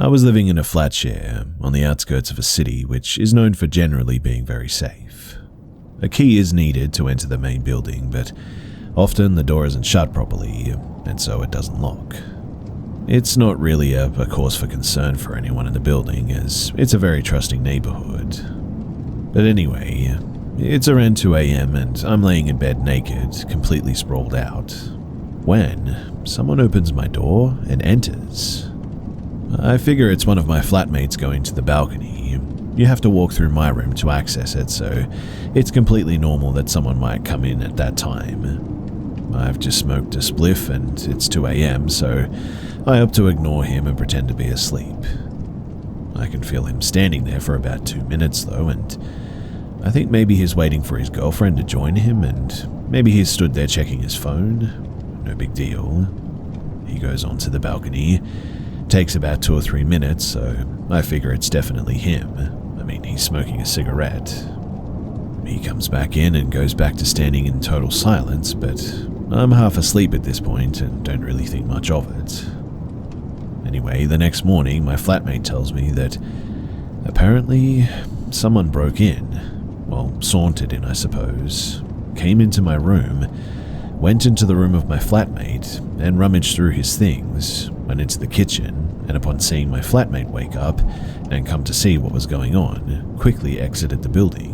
I was living in a flat share on the outskirts of a city which is known for generally being very safe. A key is needed to enter the main building, but often the door isn't shut properly, and so it doesn't lock. It's not really a cause for concern for anyone in the building, as it's a very trusting neighborhood. But anyway, it's around 2 a.m. and I'm laying in bed naked, completely sprawled out, when someone opens my door and enters. I figure it's one of my flatmates going to the balcony. You have to walk through my room to access it, so it's completely normal that someone might come in at that time. I've just smoked a spliff and it's 2 a.m., so I opt to ignore him and pretend to be asleep. I can feel him standing there for about 2 minutes though, and I think maybe he's waiting for his girlfriend to join him, and maybe he's stood there checking his phone. No big deal. He goes onto the balcony. Takes about 2 or 3 minutes, so I figure it's definitely him. I mean, he's smoking a cigarette. He comes back in and goes back to standing in total silence, but I'm half asleep at this point and don't really think much of it. Anyway, the next morning, my flatmate tells me that apparently someone broke in, well, sauntered in, I suppose, came into my room, went into the room of my flatmate and rummaged through his things, went into the kitchen, and upon seeing my flatmate wake up and come to see what was going on, quickly exited the building.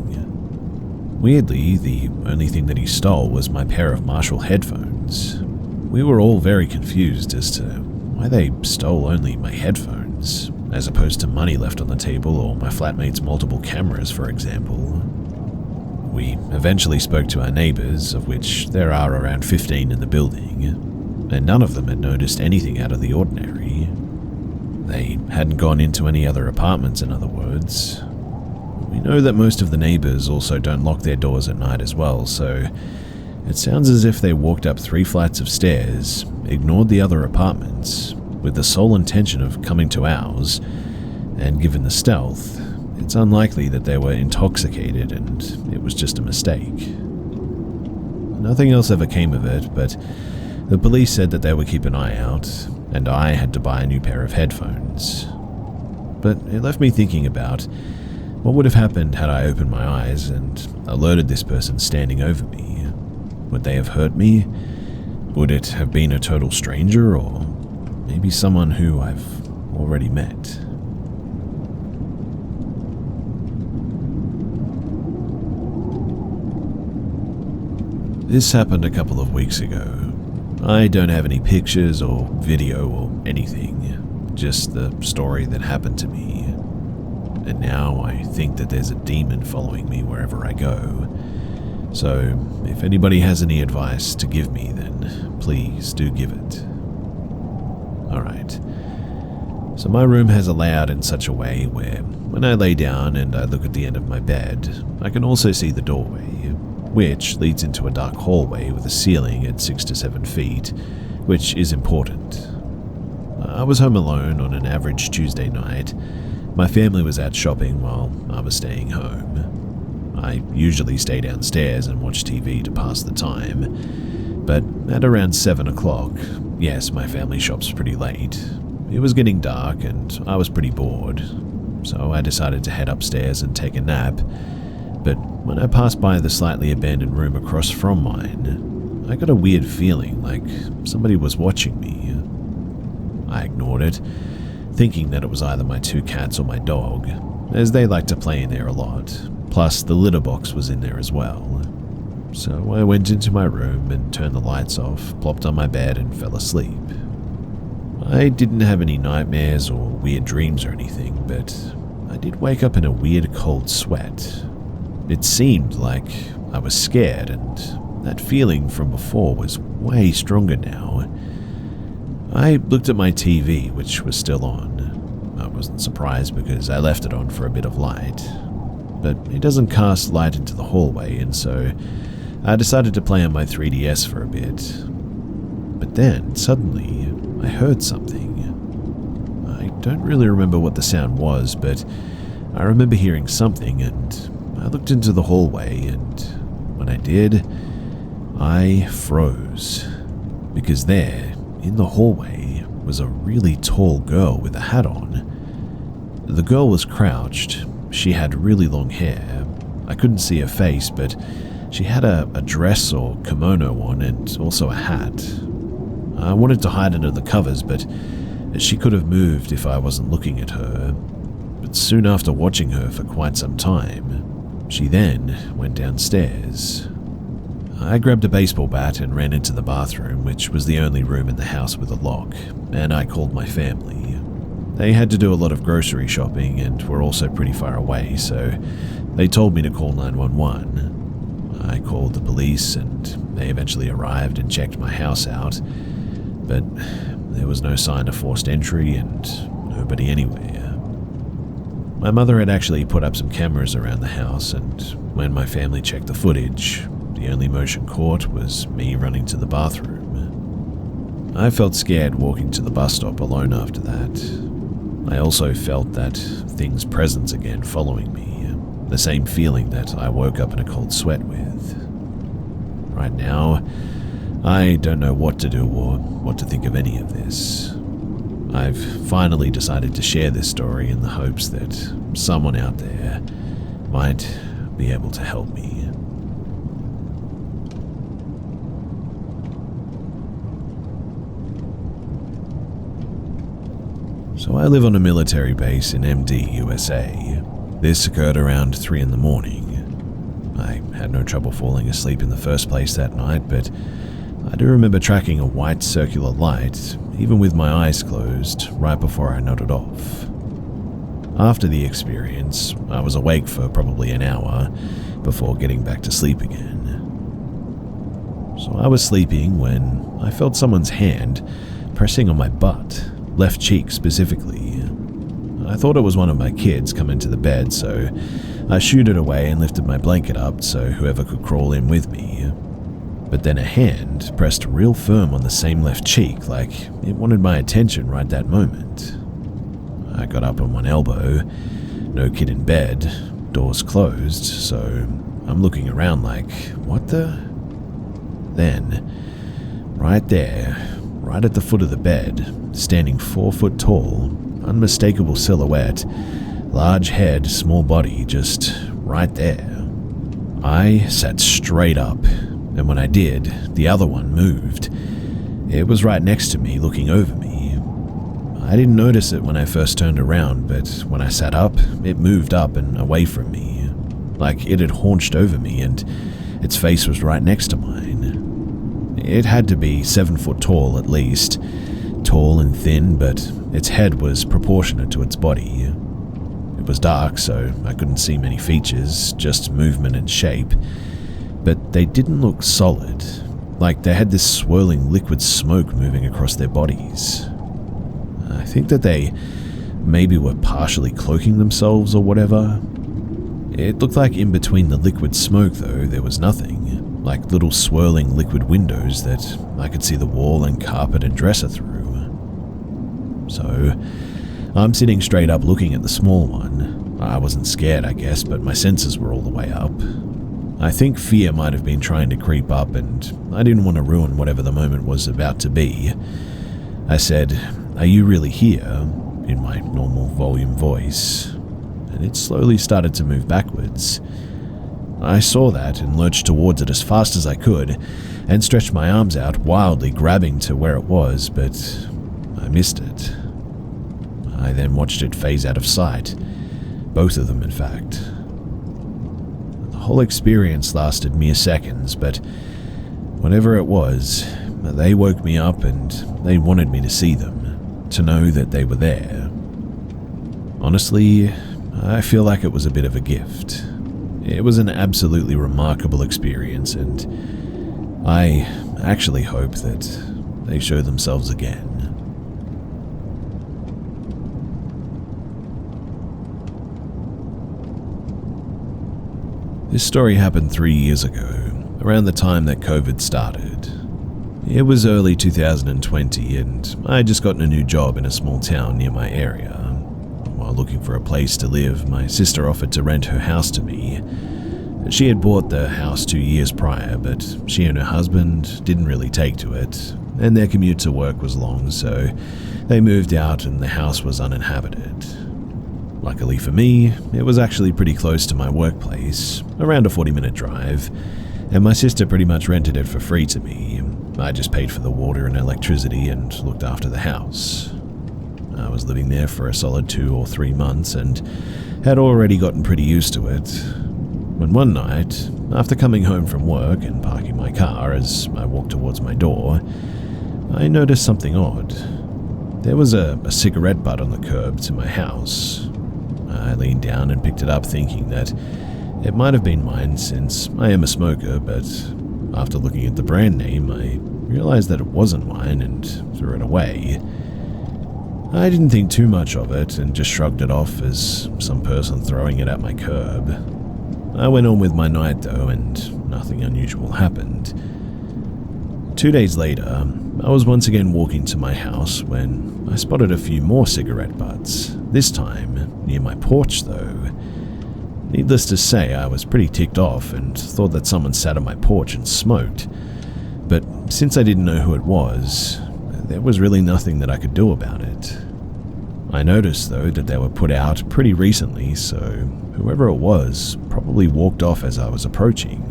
Weirdly, the only thing that he stole was my pair of Marshall headphones. We were all very confused as to why they stole only my headphones, as opposed to money left on the table or my flatmate's multiple cameras, for example. We eventually spoke to our neighbors, of which there are around 15 in the building, and none of them had noticed anything out of the ordinary. They hadn't gone into any other apartments, in other words. We know that most of the neighbors also don't lock their doors at night as well, so it sounds as if they walked up 3 flights of stairs, ignored the other apartments, with the sole intention of coming to ours, and given the stealth, it's unlikely that they were intoxicated and it was just a mistake. Nothing else ever came of it, but the police said that they would keep an eye out, and I had to buy a new pair of headphones. But it left me thinking about what would have happened had I opened my eyes and alerted this person standing over me. Would they have hurt me? Would it have been a total stranger, or maybe someone who I've already met? This happened a couple of weeks ago. I don't have any pictures or video or anything, just the story that happened to me. And now I think that there's a demon following me wherever I go. So if anybody has any advice to give me, then please do give it. Alright, so my room has a layout in such a way where when I lay down and I look at the end of my bed, I can also see the doorway, which leads into a dark hallway with a ceiling at 6 to 7 feet, which is important. I was home alone on an average Tuesday night. My family was out shopping while I was staying home. I usually stay downstairs and watch TV to pass the time, but at around 7 o'clock, yes, my family shops pretty late, it was getting dark and I was pretty bored, so I decided to head upstairs and take a nap. But when I passed by the slightly abandoned room across from mine, I got a weird feeling like somebody was watching me. I ignored it, thinking that it was either my 2 cats or my dog, as they like to play in there a lot, plus the litter box was in there as well. So I went into my room and turned the lights off, plopped on my bed and fell asleep. I didn't have any nightmares or weird dreams or anything, but I did wake up in a weird cold sweat. It seemed like I was scared, and that feeling from before was way stronger now. I looked at my TV, which was still on. I wasn't surprised because I left it on for a bit of light, but it doesn't cast light into the hallway, and so I decided to play on my 3DS for a bit. But then, suddenly, I heard something. I don't really remember what the sound was, but I remember hearing something, and I looked into the hallway, and when I did, I froze, because there, in the hallway, was a really tall girl with a hat on, The girl was crouched. She had really long hair. I couldn't see her face, but she had a dress or kimono on and also a hat. I wanted to hide under the covers, but she could have moved if I wasn't looking at her. But soon after watching her for quite some time, she then went downstairs. I grabbed a baseball bat and ran into the bathroom, which was the only room in the house with a lock, and I called my family. They had to do a lot of grocery shopping and were also pretty far away, so they told me to call 911. I called the police and they eventually arrived and checked my house out, but there was no sign of forced entry and nobody anywhere. My mother had actually put up some cameras around the house, and when my family checked the footage, the only motion caught was me running to the bathroom. I felt scared walking to the bus stop alone after that. I also felt that thing's presence again following me, the same feeling that I woke up in a cold sweat with. Right now, I don't know what to do or what to think of any of this. I've finally decided to share this story in the hopes that someone out there might be able to help me. So I live on a military base in MD, USA. This occurred around 3 in the morning. I had no trouble falling asleep in the first place that night, but I do remember tracking a white circular light, even with my eyes closed, right before I nodded off. After the experience, I was awake for probably an hour before getting back to sleep again. So I was sleeping when I felt someone's hand pressing on my butt, left cheek specifically. I thought it was one of my kids come into the bed, so I shooed it away and lifted my blanket up so whoever could crawl in with me. But then a hand pressed real firm on the same left cheek, like it wanted my attention right that moment. I got up on one elbow, no kid in bed, doors closed, so I'm looking around like, what the? Then, right there, right at the foot of the bed, standing 4 foot tall, unmistakable silhouette, large head, small body, just right there. I sat straight up, and when I did, the other one moved. It was right next to me, looking over me. I didn't notice it when I first turned around, but when I sat up, it moved up and away from me, like it had haunched over me and its face was right next to mine. It had to be 7 foot tall at least, tall and thin, but its head was proportionate to its body. It was dark, so I couldn't see many features, just movement and shape, but they didn't look solid, like they had this swirling liquid smoke moving across their bodies. I think that they maybe were partially cloaking themselves or whatever. It looked like in between the liquid smoke, though, there was nothing, like little swirling liquid windows that I could see the wall and carpet and dresser through. So, I'm sitting straight up looking at the small one. I wasn't scared, I guess, but my senses were all the way up. I think fear might have been trying to creep up, and I didn't want to ruin whatever the moment was about to be. I said, "Are you really here?" in my normal volume voice, and it slowly started to move backwards. I saw that and lurched towards it as fast as I could, and stretched my arms out, wildly grabbing to where it was, but I missed it. I then watched it phase out of sight, both of them in fact. The whole experience lasted mere seconds, but whatever it was, they woke me up and they wanted me to see them, to know that they were there. Honestly, I feel like it was a bit of a gift. It was an absolutely remarkable experience, and I actually hope that they show themselves again. This story happened 3 years ago, around the time that COVID started. It was early 2020 and I had just gotten a new job in a small town near my area. While looking for a place to live, my sister offered to rent her house to me. She had bought the house 2 years prior, but she and her husband didn't really take to it, and their commute to work was long, so they moved out and the house was uninhabited. Luckily for me, it was actually pretty close to my workplace, around a 40-minute drive, and my sister pretty much rented it for free to me. I just paid for the water and electricity and looked after the house. I was living there for a solid 2 or 3 months and had already gotten pretty used to it, when one night, after coming home from work and parking my car as I walked towards my door, I noticed something odd. There was a cigarette butt on the curb to my house. I leaned down and picked it up, thinking that it might have been mine since I am a smoker, but after looking at the brand name, I realized that it wasn't mine and threw it away. I didn't think too much of it and just shrugged it off as some person throwing it at my curb. I went on with my night though, and nothing unusual happened. 2 days later, I was once again walking to my house when I spotted a few more cigarette butts, this time near my porch though. Needless to say, I was pretty ticked off and thought that someone sat on my porch and smoked. But since I didn't know who it was, there was really nothing that I could do about it. I noticed though that they were put out pretty recently, so whoever it was probably walked off as I was approaching.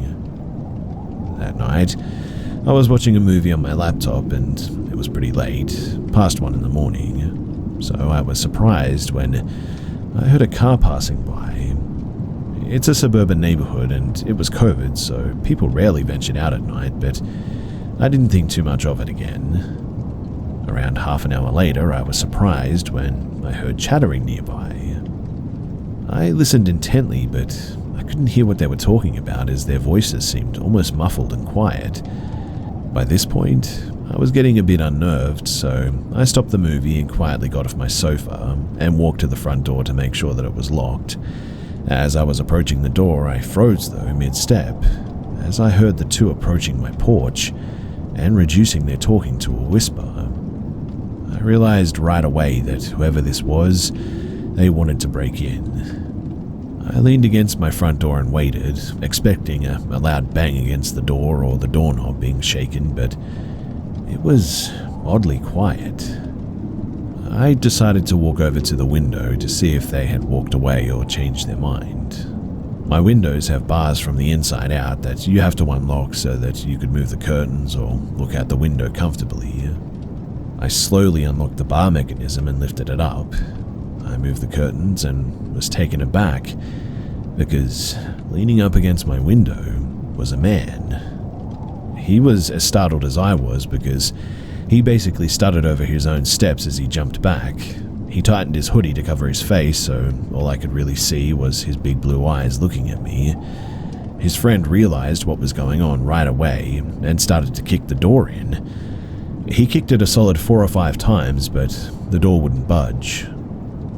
That night, I was watching a movie on my laptop and it was pretty late, past 1 in the morning, so I was surprised when I heard a car passing by. It's a suburban neighborhood and it was COVID, so people rarely ventured out at night, but I didn't think too much of it again. Around half an hour later, I was surprised when I heard chattering nearby. I listened intently, but I couldn't hear what they were talking about as their voices seemed almost muffled and quiet. By this point, I was getting a bit unnerved, so I stopped the movie and quietly got off my sofa and walked to the front door to make sure that it was locked. As I was approaching the door, I froze though mid-step, as I heard the two approaching my porch and reducing their talking to a whisper. I realized right away that whoever this was, they wanted to break in. I leaned against my front door and waited, expecting a loud bang against the door or the doorknob being shaken, but it was oddly quiet. I decided to walk over to the window to see if they had walked away or changed their mind. My windows have bars from the inside out that you have to unlock so that you could move the curtains or look out the window comfortably. I slowly unlocked the bar mechanism and lifted it up. I moved the curtains and was taken aback because leaning up against my window was a man. He was as startled as I was because he basically stuttered over his own steps as he jumped back. He tightened his hoodie to cover his face, so all I could really see was his big blue eyes looking at me. His friend realized what was going on right away and started to kick the door in. He kicked it a solid 4 or 5 times, but the door wouldn't budge.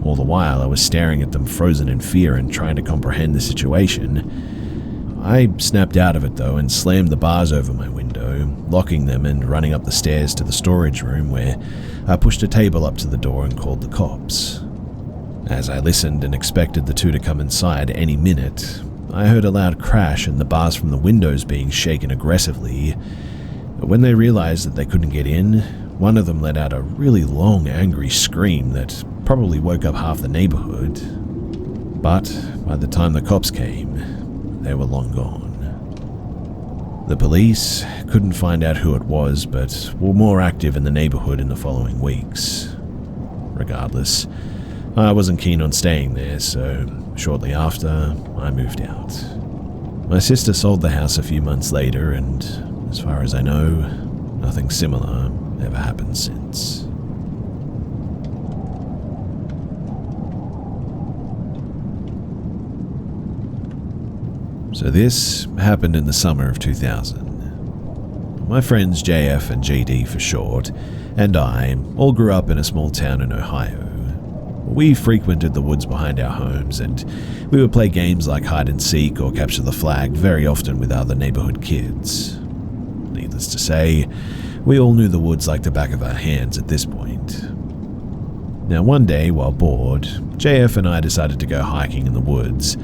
All the while, I was staring at them frozen in fear and trying to comprehend the situation. I snapped out of it though and slammed the bars over my window, locking them and running up the stairs to the storage room where I pushed a table up to the door and called the cops. As I listened and expected the two to come inside any minute, I heard a loud crash and the bars from the windows being shaken aggressively. When they realized that they couldn't get in, one of them let out a really long, angry scream that probably woke up half the neighborhood. But by the time the cops came, they were long gone. The police couldn't find out who it was, but were more active in the neighborhood in the following weeks. Regardless, I wasn't keen on staying there, so shortly after, I moved out. My sister sold the house a few months later, and as far as I know, nothing similar ever happened since. So this happened in the summer of 2000. My friends JF and JD for short, and I all grew up in a small town in Ohio. We frequented the woods behind our homes, and we would play games like hide and seek or capture the flag very often with other neighborhood kids. Needless to say, we all knew the woods like the back of our hands at this point. Now one day, while bored, JF and I decided to go hiking in the woods.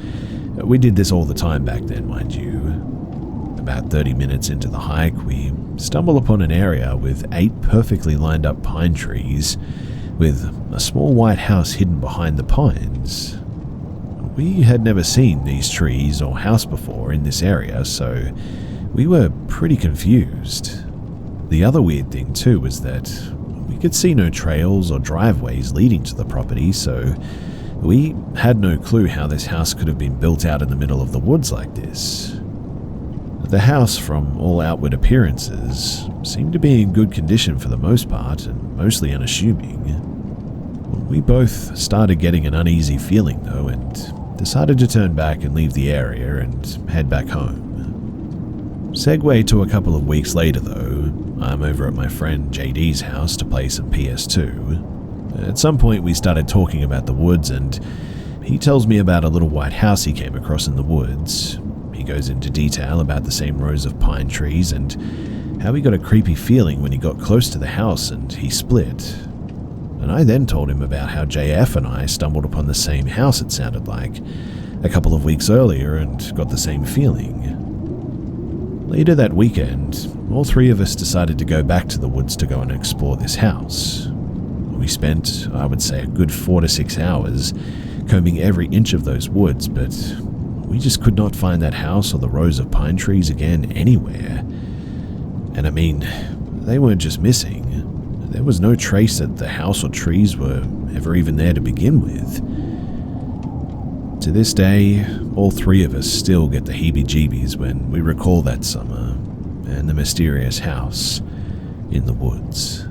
We did this all the time back then, mind you. About 30 minutes into the hike, we stumble upon an area with 8 perfectly lined up pine trees, with a small white house hidden behind the pines. We had never seen these trees or house before in this area, so we were pretty confused. The other weird thing too was that we could see no trails or driveways leading to the property, so we had no clue how this house could have been built out in the middle of the woods like this. The house, from all outward appearances, seemed to be in good condition for the most part and mostly unassuming. We both started getting an uneasy feeling though and decided to turn back and leave the area and head back home. Segue to a couple of weeks later though, I'm over at my friend JD's house to play some PS2. At some point we started talking about the woods and he tells me about a little white house he came across in the woods. He goes into detail about the same rows of pine trees and how he got a creepy feeling when he got close to the house and he split. And I then told him about how JF and I stumbled upon the same house, it sounded like, a couple of weeks earlier and got the same feeling. Later that weekend, all three of us decided to go back to the woods to go and explore this house. We spent, I would say, a good 4 to 6 hours combing every inch of those woods, but we just could not find that house or the rows of pine trees again anywhere. And I mean, they weren't just missing. There was no trace that the house or trees were ever even there to begin with. To this day, all three of us still get the heebie-jeebies when we recall that summer and the mysterious house in the woods.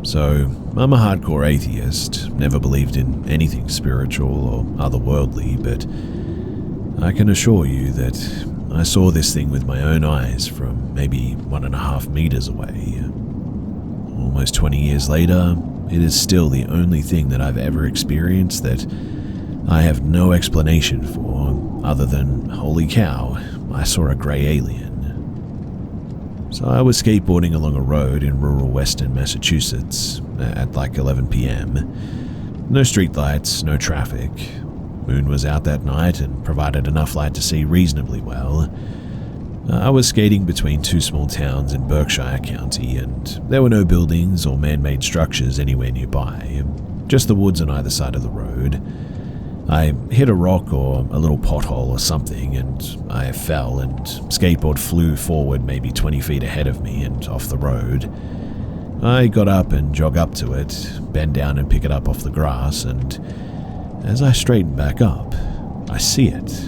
So, I'm a hardcore atheist, never believed in anything spiritual or otherworldly, but I can assure you that I saw this thing with my own eyes from maybe 1.5 meters away. Almost 20 years later, it is still the only thing that I've ever experienced that I have no explanation for other than, holy cow, I saw a grey alien. So I was skateboarding along a road in rural western Massachusetts at like 11 p.m. No streetlights, no traffic. Moon was out that night and provided enough light to see reasonably well. I was skating between 2 small towns in Berkshire County, and there were no buildings or man-made structures anywhere nearby, just the woods on either side of the road. I hit a rock or a little pothole or something, and I fell, and skateboard flew forward maybe 20 feet ahead of me and off the road. I got up and jog up to it, bend down and pick it up off the grass, and as I straighten back up, I see it.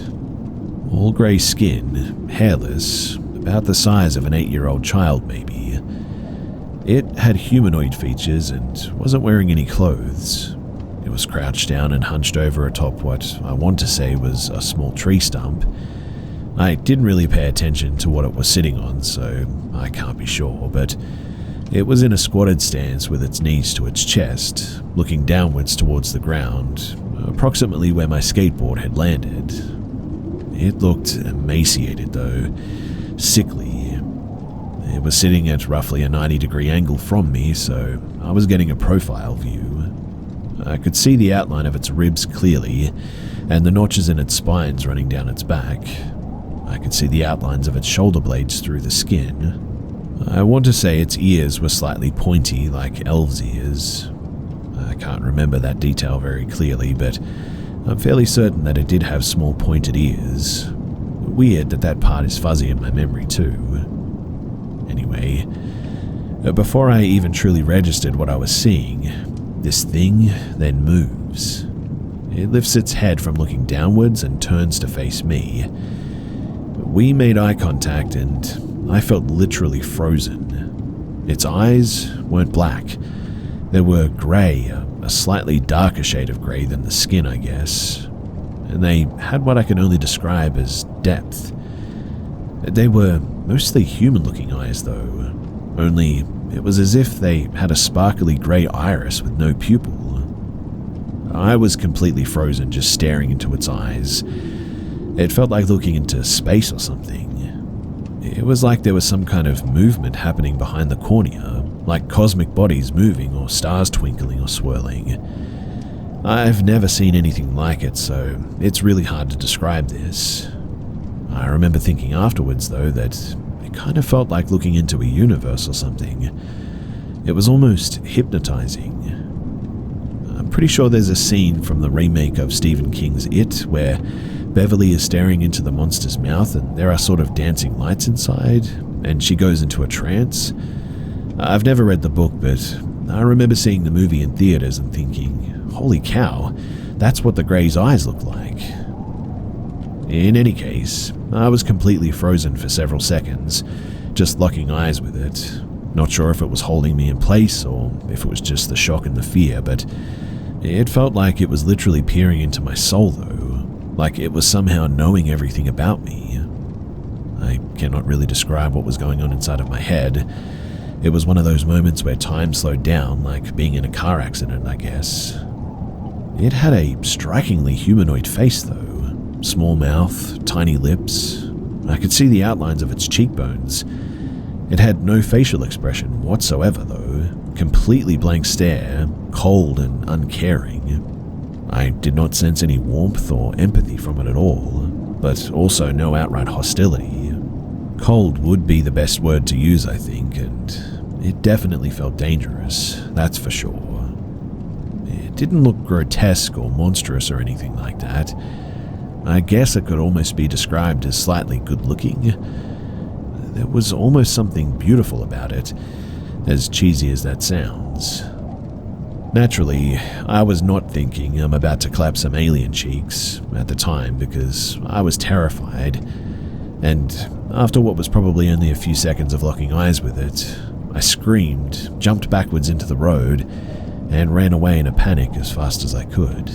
All grey skin, hairless, about the size of an 8-year-old child maybe. It had humanoid features and wasn't wearing any clothes. It was crouched down and hunched over atop what I want to say was a small tree stump. I didn't really pay attention to what it was sitting on, so I can't be sure, but it was in a squatted stance with its knees to its chest, looking downwards towards the ground, approximately where my skateboard had landed. It looked emaciated though, sickly. It was sitting at roughly a 90-degree angle from me, so I was getting a profile view. I could see the outline of its ribs clearly, and the notches in its spines running down its back. I could see the outlines of its shoulder blades through the skin. I want to say its ears were slightly pointy, like elves' ears. I can't remember that detail very clearly, but I'm fairly certain that it did have small pointed ears. Weird that that part is fuzzy in my memory too. Anyway, before I even truly registered what I was seeing, this thing then moves. It lifts its head from looking downwards and turns to face me. We made eye contact and I felt literally frozen. Its eyes weren't black. They were grey, a slightly darker shade of grey than the skin, I guess. And they had what I can only describe as depth. They were mostly human-looking eyes, though, only it was as if they had a sparkly grey iris with no pupil. I was completely frozen just staring into its eyes. It felt like looking into space or something. It was like there was some kind of movement happening behind the cornea, like cosmic bodies moving or stars twinkling or swirling. I've never seen anything like it, so it's really hard to describe this. I remember thinking afterwards, though, that it kind of felt like looking into a universe or something. It was almost hypnotizing. I'm pretty sure there's a scene from the remake of Stephen King's It where Beverly is staring into the monster's mouth and there are sort of dancing lights inside, and she goes into a trance. I've never read the book, but I remember seeing the movie in theaters and thinking, holy cow, that's what the Grey's eyes look like. In any case, I was completely frozen for several seconds, just locking eyes with it. Not sure if it was holding me in place or if it was just the shock and the fear, but it felt like it was literally peering into my soul, though, like it was somehow knowing everything about me. I cannot really describe what was going on inside of my head. It was one of those moments where time slowed down, like being in a car accident, I guess. It had a strikingly humanoid face, though. Small mouth, tiny lips. I could see the outlines of its cheekbones. It had no facial expression whatsoever, though. Completely blank stare, cold and uncaring. I did not sense any warmth or empathy from it at all, but also no outright hostility. Cold would be the best word to use, I think, and it definitely felt dangerous, that's for sure. It didn't look grotesque or monstrous or anything like that. I guess it could almost be described as slightly good-looking. There was almost something beautiful about it, as cheesy as that sounds. Naturally, I was not thinking I'm about to clap some alien cheeks at the time because I was terrified, and after what was probably only a few seconds of locking eyes with it, I screamed, jumped backwards into the road, and ran away in a panic as fast as I could.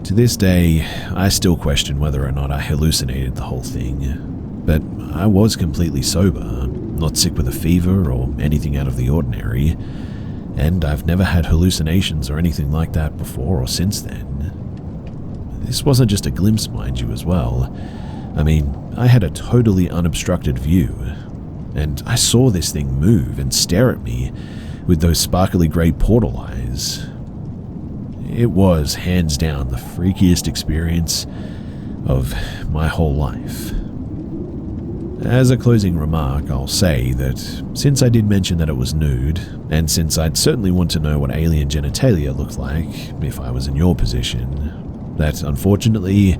To this day, I still question whether or not I hallucinated the whole thing, but I was completely sober, not sick with a fever or anything out of the ordinary, and I've never had hallucinations or anything like that before or since then. This wasn't just a glimpse, mind you, as well. I mean, I had a totally unobstructed view, and I saw this thing move and stare at me with those sparkly grey portal eyes. It was, hands down, the freakiest experience of my whole life. As a closing remark, I'll say that since I did mention that it was nude, and since I'd certainly want to know what alien genitalia looked like if I was in your position, that unfortunately,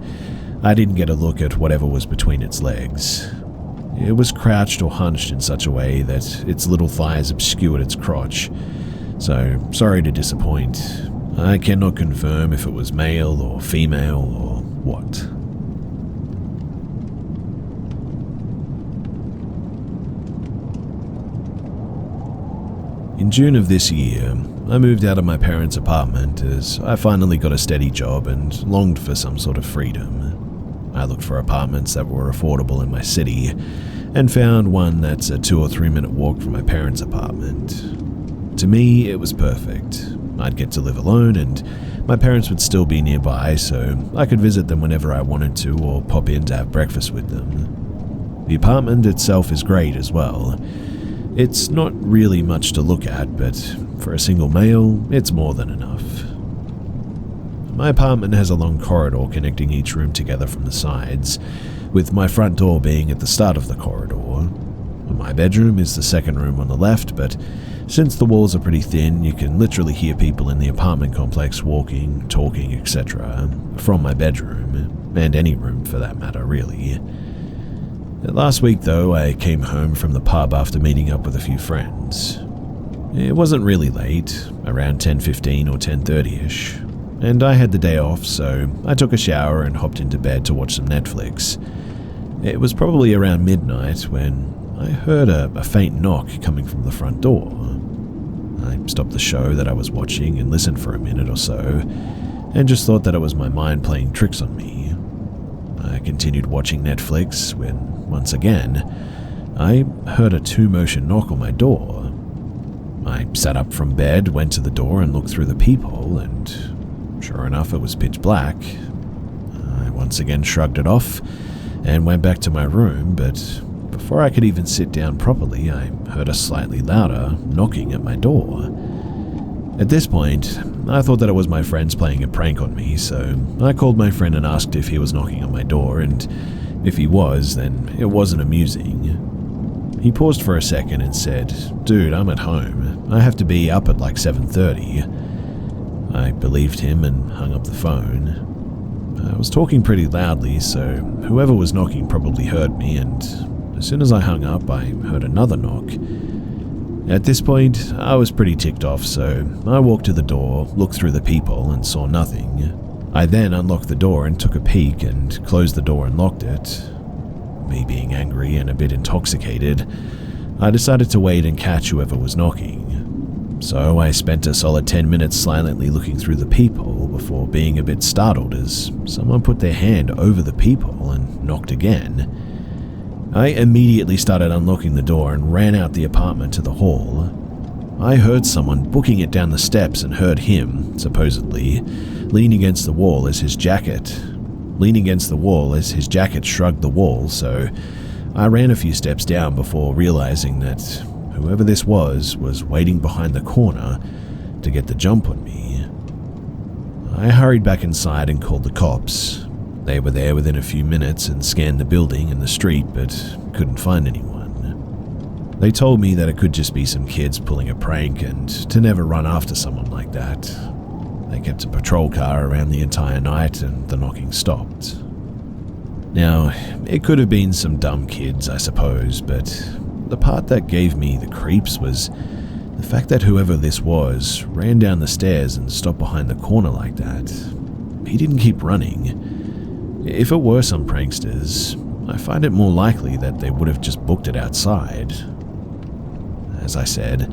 I didn't get a look at whatever was between its legs. It was crouched or hunched in such a way that its little thighs obscured its crotch, so sorry to disappoint. I cannot confirm if it was male or female or what. In June of this year, I moved out of my parents' apartment as I finally got a steady job and longed for some sort of freedom. I looked for apartments that were affordable in my city and found one that's a 2 or 3 minute walk from my parents' apartment. To me, it was perfect. I'd get to live alone and my parents would still be nearby, so I could visit them whenever I wanted to or pop in to have breakfast with them. The apartment itself is great as well. It's not really much to look at, but for a single male, it's more than enough. My apartment has a long corridor connecting each room together from the sides, with my front door being at the start of the corridor. My bedroom is the second room on the left, but since the walls are pretty thin, you can literally hear people in the apartment complex walking, talking, etc. from my bedroom, and any room for that matter, really. Last week, though, I came home from the pub after meeting up with a few friends. It wasn't really late, around 10:15 or 10:30ish, and I had the day off, so I took a shower and hopped into bed to watch some Netflix. It was probably around midnight when I heard a faint knock coming from the front door. I stopped the show that I was watching and listened for a minute or so, and just thought that it was my mind playing tricks on me. I continued watching Netflix when, once again, I heard a 2-motion knock on my door. I sat up from bed, went to the door and looked through the peephole, and sure enough, it was pitch black. I once again shrugged it off and went back to my room, but before I could even sit down properly, I heard a slightly louder knocking at my door. At this point, I thought that it was my friends playing a prank on me, so I called my friend and asked if he was knocking on my door, and If he was, then it wasn't amusing. He paused for a second and said, "Dude, I'm at home. I have to be up at like 7:30. I believed him and hung up the phone. I was talking pretty loudly, so whoever was knocking probably heard me, and as soon as I hung up, I heard another knock. At this point, I was pretty ticked off, so I walked to the door, looked through the peephole, and saw nothing. I then unlocked the door and took a peek and closed the door and locked it. Me being angry and a bit intoxicated, I decided to wait and catch whoever was knocking. So I spent a solid 10 minutes silently looking through the peephole before being a bit startled as someone put their hand over the peephole and knocked again. I immediately started unlocking the door and ran out the apartment to the hall. I heard someone booking it down the steps and heard him, supposedly, lean against the wall as his jacket shrugged the wall, so I ran a few steps down before realizing that whoever this was waiting behind the corner to get the jump on me. I hurried back inside and called the cops. They were there within a few minutes and scanned the building and the street, but couldn't find anyone. They told me that it could just be some kids pulling a prank and to never run after someone like that. They kept a patrol car around the entire night and the knocking stopped. Now, it could have been some dumb kids, I suppose, but the part that gave me the creeps was the fact that whoever this was ran down the stairs and stopped behind the corner like that. He didn't keep running. If it were some pranksters, I find it more likely that they would have just booked it outside. As I said,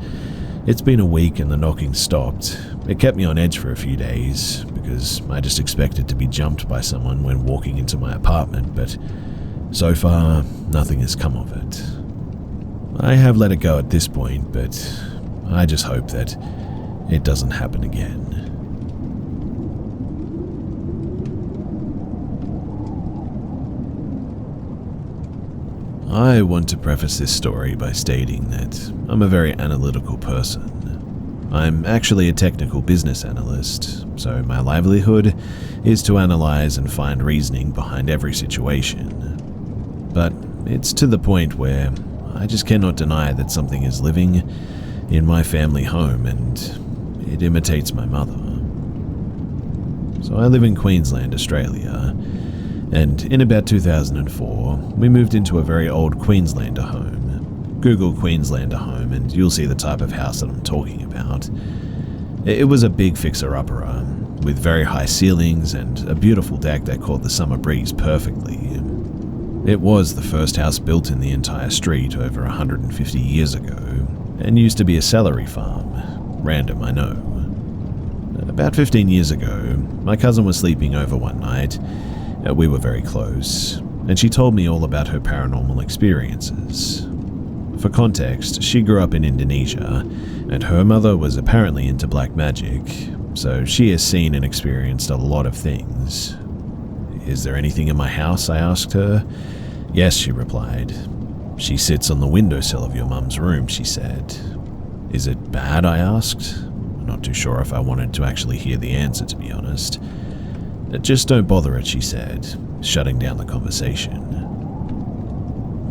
it's been a week and the knocking stopped. It kept me on edge for a few days because I just expected to be jumped by someone when walking into my apartment, but so far, nothing has come of it. I have let it go at this point, but I just hope that it doesn't happen again. I want to preface this story by stating that I'm a very analytical person. I'm actually a technical business analyst, so my livelihood is to analyze and find reasoning behind every situation. But it's to the point where I just cannot deny that something is living in my family home and it imitates my mother. So I live in Queensland, Australia, and in about 2004, we moved into a very old Queenslander home. Google Queenslander home and you'll see the type of house that I'm talking about. It was a big fixer-upper, with very high ceilings and a beautiful deck that caught the summer breeze perfectly. It was the first house built in the entire street over 150 years ago, and used to be a celery farm. Random, I know. About 15 years ago, my cousin was sleeping over one night. We were very close, and she told me all about her paranormal experiences. For context, she grew up in Indonesia, and her mother was apparently into black magic, so she has seen and experienced a lot of things. "Is there anything in my house?" I asked her. "Yes," she replied. "She sits on the windowsill of your mum's room," she said. "Is it bad?" I asked. I'm not too sure if I wanted to actually hear the answer, to be honest. "Just don't bother it," she said, shutting down the conversation.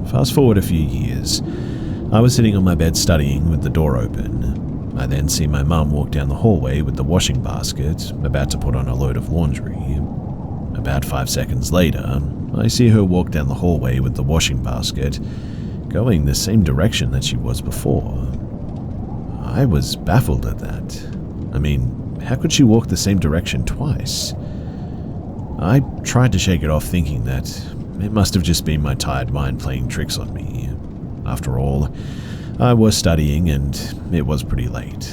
Fast forward a few years. I was sitting on my bed studying with the door open. I then see my mum walk down the hallway with the washing basket, about to put on a load of laundry. About 5 seconds later, I see her walk down the hallway with the washing basket, going the same direction that she was before. I was baffled at that. I mean, how could she walk the same direction twice? I tried to shake it off, thinking that it must have just been my tired mind playing tricks on me. After all, I was studying and it was pretty late.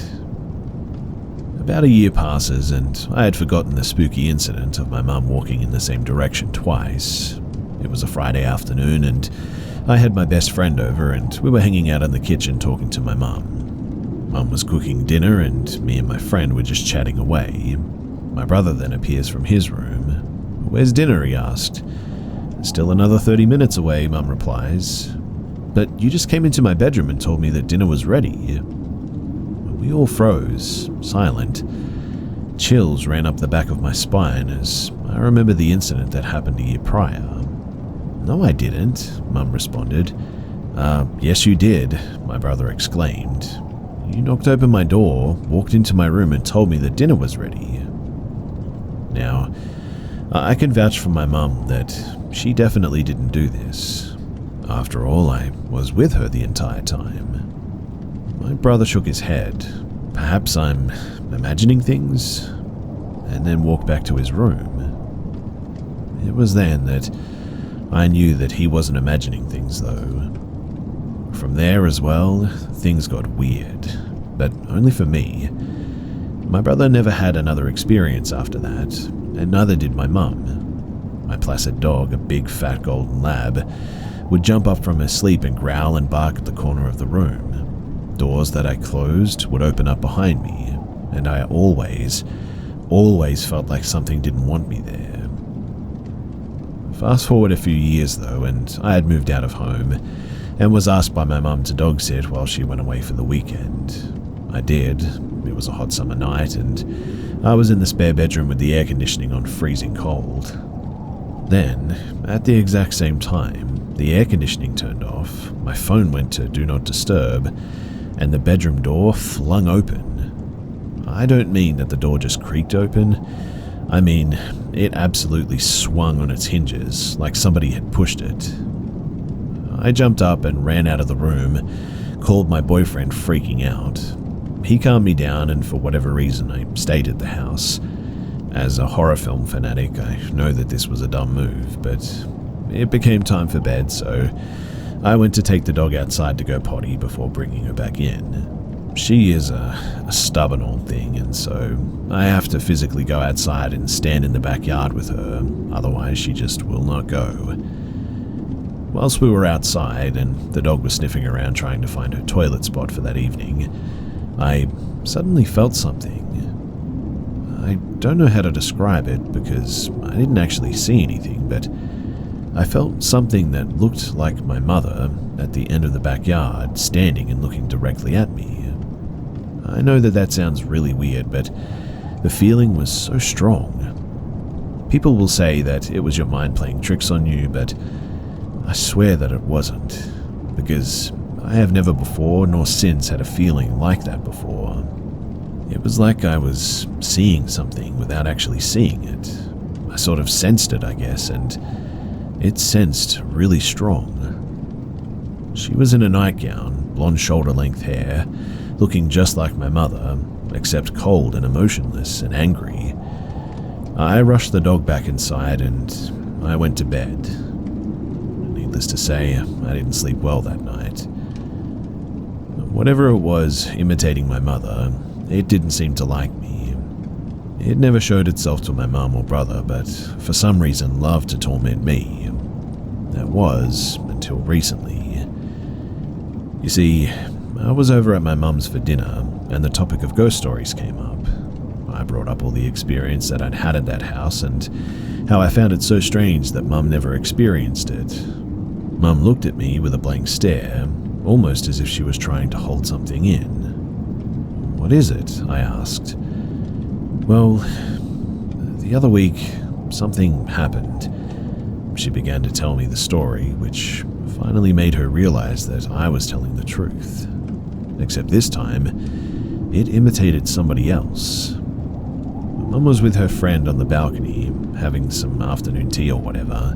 About a year passes and I had forgotten the spooky incident of my mum walking in the same direction twice. It was a Friday afternoon and I had my best friend over and we were hanging out in the kitchen talking to my mum. Mum was cooking dinner and me and my friend were just chatting away. My brother then appears from his room. "Where's dinner?" he asked. "Still another 30 minutes away," Mum replies. "But you just came into my bedroom and told me that dinner was ready." We all froze, silent. Chills ran up the back of my spine as I remember the incident that happened a year prior. "No, I didn't," Mum responded. Yes, you did," my brother exclaimed. "You knocked open my door, walked into my room and told me that dinner was ready." Now, I can vouch for my mum that she definitely didn't do this. After all, I was with her the entire time. My brother shook his head. "Perhaps I'm imagining things," and then walked back to his room. It was then that I knew that he wasn't imagining things, though. From there as well, things got weird, but only for me. My brother never had another experience after that, and neither did my mum. My placid dog, a big fat golden lab, would jump up from her sleep and growl and bark at the corner of the room. Doors that I closed would open up behind me, and I always felt like something didn't want me there. Fast forward a few years though, and I had moved out of home, and was asked by my mum to dog sit while she went away for the weekend. I did. It was a hot summer night, and I was in the spare bedroom with the air conditioning on freezing cold. Then, at the exact same time, the air conditioning turned off, my phone went to Do Not Disturb, and the bedroom door flung open. I don't mean that the door just creaked open. I mean, it absolutely swung on its hinges, like somebody had pushed it. I jumped up and ran out of the room, called my boyfriend, freaking out. He calmed me down, and for whatever reason, I stayed at the house. As a horror film fanatic, I know that this was a dumb move, but it became time for bed, so I went to take the dog outside to go potty before bringing her back in. She is a stubborn old thing, and so I have to physically go outside and stand in the backyard with her, otherwise she just will not go. Whilst we were outside and the dog was sniffing around trying to find her toilet spot for that evening, I suddenly felt something. I don't know how to describe it because I didn't actually see anything, but I felt something that looked like my mother at the end of the backyard, standing and looking directly at me. I know that sounds really weird, but the feeling was so strong. People will say that it was your mind playing tricks on you, but I swear that it wasn't, because I have never before nor since had a feeling like that before. It was like I was seeing something without actually seeing it. I sort of sensed it, I guess, and it sensed really strong. She was in a nightgown, blonde shoulder-length hair, looking just like my mother, except cold and emotionless and angry. I rushed the dog back inside and I went to bed. Needless to say, I didn't sleep well that night. Whatever it was imitating my mother, it didn't seem to like me. It never showed itself to my mum or brother, but for some reason loved to torment me. That was until recently. You see, I was over at my mum's for dinner, and the topic of ghost stories came up. I brought up all the experience that I'd had at that house, and how I found it so strange that Mum never experienced it. Mum looked at me with a blank stare, almost as if she was trying to hold something in. "What is it?" I asked. "Well, the other week, something happened." She began to tell me the story, which finally made her realize that I was telling the truth. Except this time, it imitated somebody else. Mum was with her friend on the balcony, having some afternoon tea or whatever.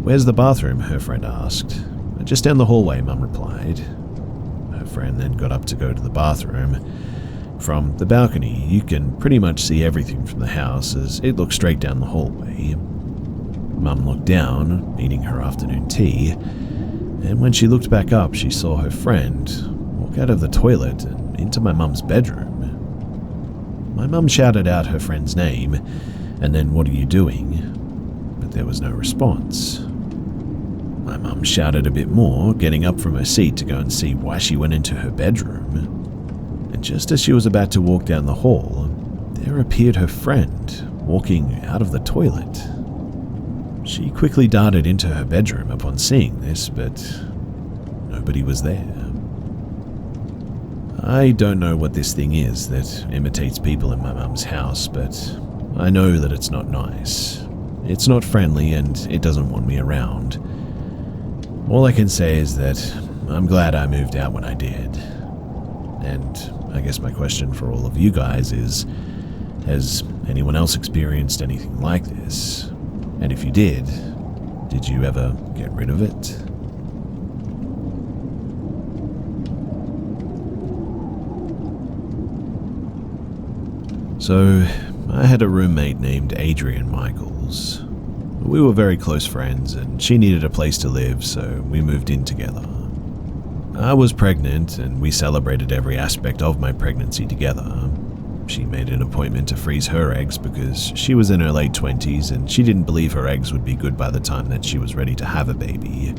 "Where's the bathroom?" her friend asked. "Just down the hallway," Mum replied. Her friend then got up to go to the bathroom. From the balcony, you can pretty much see everything from the house as it looks straight down the hallway. Mum looked down, eating her afternoon tea, and when she looked back up, she saw her friend walk out of the toilet and into my mum's bedroom. My mum shouted out her friend's name, and then, "What are you doing?" But there was no response. My mum shouted a bit more, getting up from her seat to go and see why she went into her bedroom. And just as she was about to walk down the hall, there appeared her friend, walking out of the toilet. She quickly darted into her bedroom upon seeing this, but nobody was there. I don't know what this thing is that imitates people in my mum's house, but I know that it's not nice. It's not friendly, and it doesn't want me around. All I can say is that I'm glad I moved out when I did. And I guess my question for all of you guys is, has anyone else experienced anything like this? And if you did you ever get rid of it? So, I had a roommate named Adrian Michaels. We were very close friends, and she needed a place to live, so we moved in together. I was pregnant, and we celebrated every aspect of my pregnancy together. She made an appointment to freeze her eggs because she was in her late 20s, and she didn't believe her eggs would be good by the time that she was ready to have a baby.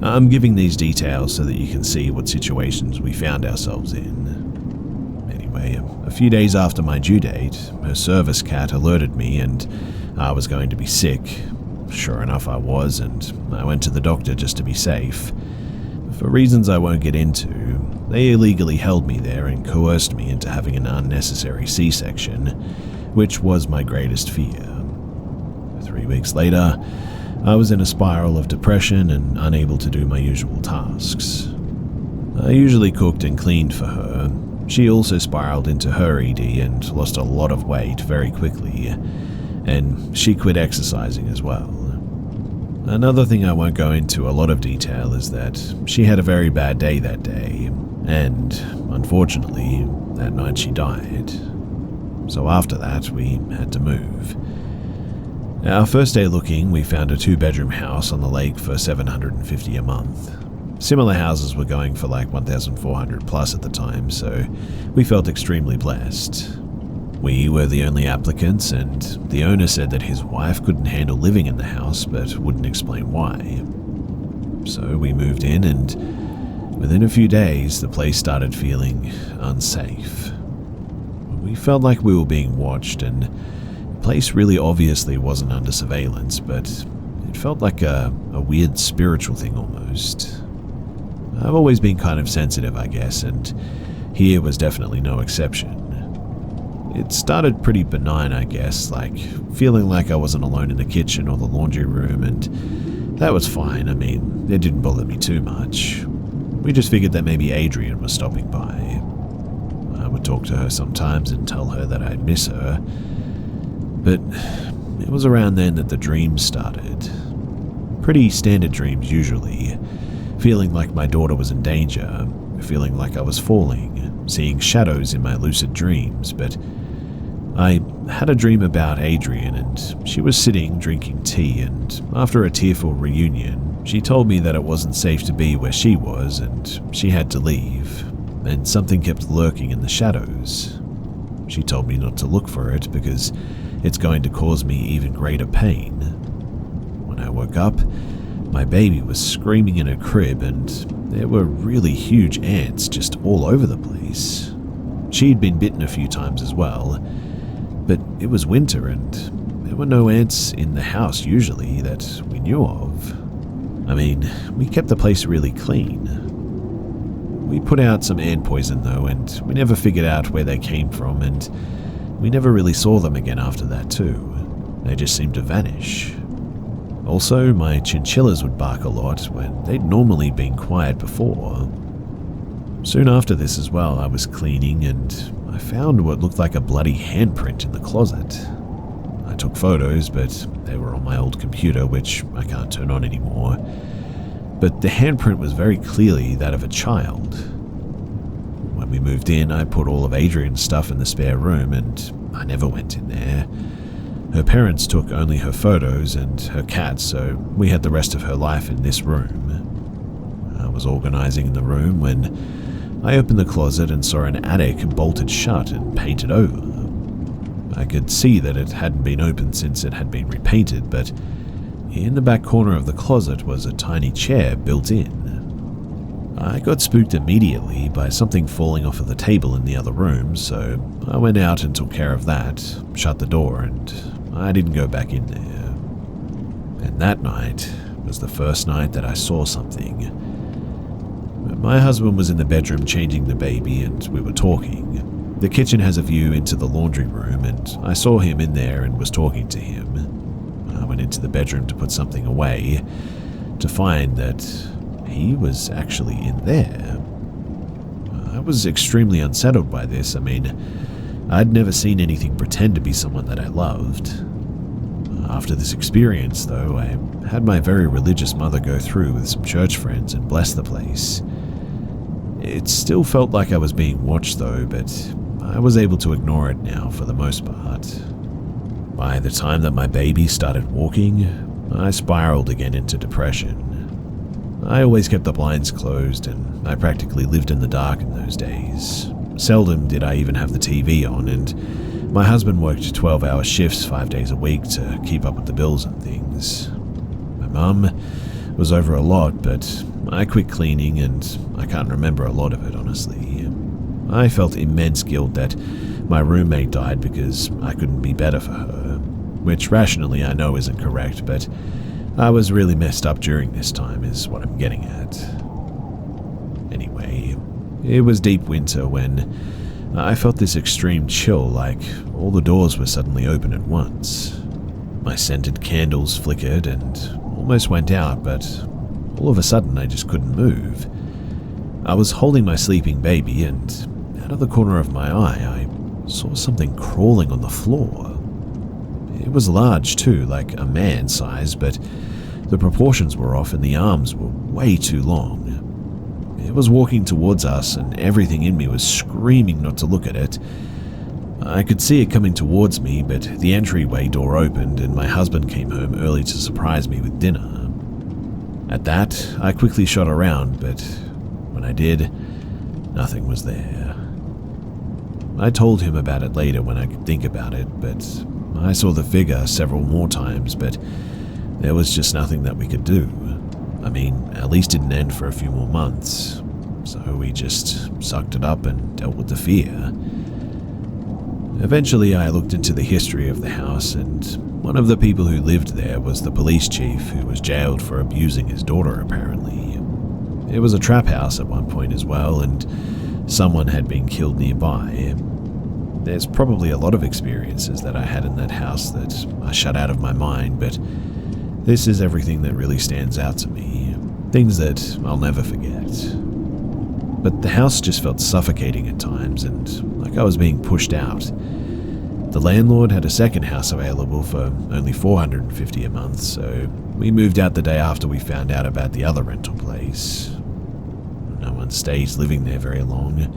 I'm giving these details so that you can see what situations we found ourselves in. Anyway, a few days after my due date, her service cat alerted me and I was going to be sick. Sure enough, I was, and I went to the doctor just to be safe. For reasons I won't get into, they illegally held me there and coerced me into having an unnecessary C-section, which was my greatest fear. 3 weeks later, I was in a spiral of depression and unable to do my usual tasks. I usually cooked and cleaned for her. She also spiraled into her ED and lost a lot of weight very quickly, and she quit exercising as well. Another thing I won't go into a lot of detail is that she had a very bad day that day, and unfortunately, that night she died. So after that, we had to move. Our first day looking, we found a 2-bedroom house on the lake for $750 a month. Similar houses were going for like $1,400 plus at the time, so we felt extremely blessed. We were the only applicants, and the owner said that his wife couldn't handle living in the house but wouldn't explain why. So we moved in, and within a few days the place started feeling unsafe. We felt like we were being watched, and the place really obviously wasn't under surveillance, but it felt like a weird spiritual thing almost. I've always been kind of sensitive, I guess, and here was definitely no exception. It started pretty benign, I guess, like feeling like I wasn't alone in the kitchen or the laundry room, and that was fine. I mean, it didn't bother me too much. We just figured that maybe Adrian was stopping by. I would talk to her sometimes and tell her that I'd miss her, but it was around then that the dreams started. Pretty standard dreams usually. Feeling like my daughter was in danger, feeling like I was falling, seeing shadows in my lucid dreams, but I had a dream about Adrian, and she was sitting drinking tea, and after a tearful reunion, she told me that it wasn't safe to be where she was and she had to leave, and something kept lurking in the shadows. She told me not to look for it because it's going to cause me even greater pain. When I woke up, my baby was screaming in her crib, and there were really huge ants just all over the place. She'd been bitten a few times as well, but it was winter and there were no ants in the house usually that we knew of. I mean, we kept the place really clean. We put out some ant poison though, and we never figured out where they came from, and we never really saw them again after that too. They just seemed to vanish. Also, my chinchillas would bark a lot when they'd normally been quiet before. Soon after this as well, I was cleaning and I found what looked like a bloody handprint in the closet. I took photos, but they were on my old computer, which I can't turn on anymore. But the handprint was very clearly that of a child. When we moved in, I put all of Adrian's stuff in the spare room, and I never went in there. Her parents took only her photos and her cat, so we had the rest of her life in this room. I was organizing in the room when I opened the closet and saw an attic bolted shut and painted over. I could see that it hadn't been opened since it had been repainted, but in the back corner of the closet was a tiny chair built in. I got spooked immediately by something falling off of the table in the other room, so I went out and took care of that, shut the door, and I didn't go back in there. And that night was the first night that I saw something. My husband was in the bedroom changing the baby, and we were talking. The kitchen has a view into the laundry room, and I saw him in there and was talking to him. I went into the bedroom to put something away. to find that he was actually in there. I was extremely unsettled by this. I mean, I'd never seen anything pretend to be someone that I loved. After this experience, though, I had my very religious mother go through with some church friends and bless the place. It still felt like I was being watched, though, but I was able to ignore it now for the most part. By the time that my baby started walking, I spiraled again into depression. I always kept the blinds closed, and I practically lived in the dark in those days. Seldom did I even have the TV on, and my husband worked 12-hour shifts 5 days a week to keep up with the bills and things. My mum was over a lot, but I quit cleaning and I can't remember a lot of it, honestly. I felt immense guilt that my roommate died because I couldn't be better for her, which rationally I know isn't correct, but I was really messed up during this time is what I'm getting at. Anyway, it was deep winter when I felt this extreme chill, like all the doors were suddenly open at once. My scented candles flickered and almost went out, but all of a sudden I just couldn't move. I was holding my sleeping baby, and out of the corner of my eye, I saw something crawling on the floor. It was large too, like a man's size, but the proportions were off and the arms were way too long. It was walking towards us, and everything in me was screaming not to look at it. I could see it coming towards me, but the entryway door opened and my husband came home early to surprise me with dinner. At that, I quickly shot around, but when I did, nothing was there. I told him about it later when I could think about it, but I saw the figure several more times, but there was just nothing that we could do. I mean, at least it didn't end for a few more months, so we just sucked it up and dealt with the fear. Eventually, I looked into the history of the house, and one of the people who lived there was the police chief who was jailed for abusing his daughter, apparently. It was a trap house at one point as well, and someone had been killed nearby. There's probably a lot of experiences that I had in that house that I shut out of my mind, but this is everything that really stands out to me, things that I'll never forget. But the house just felt suffocating at times, and like I was being pushed out. The landlord had a second house available for only $450 a month, so we moved out the day after we found out about the other rental place. No one stays living there very long.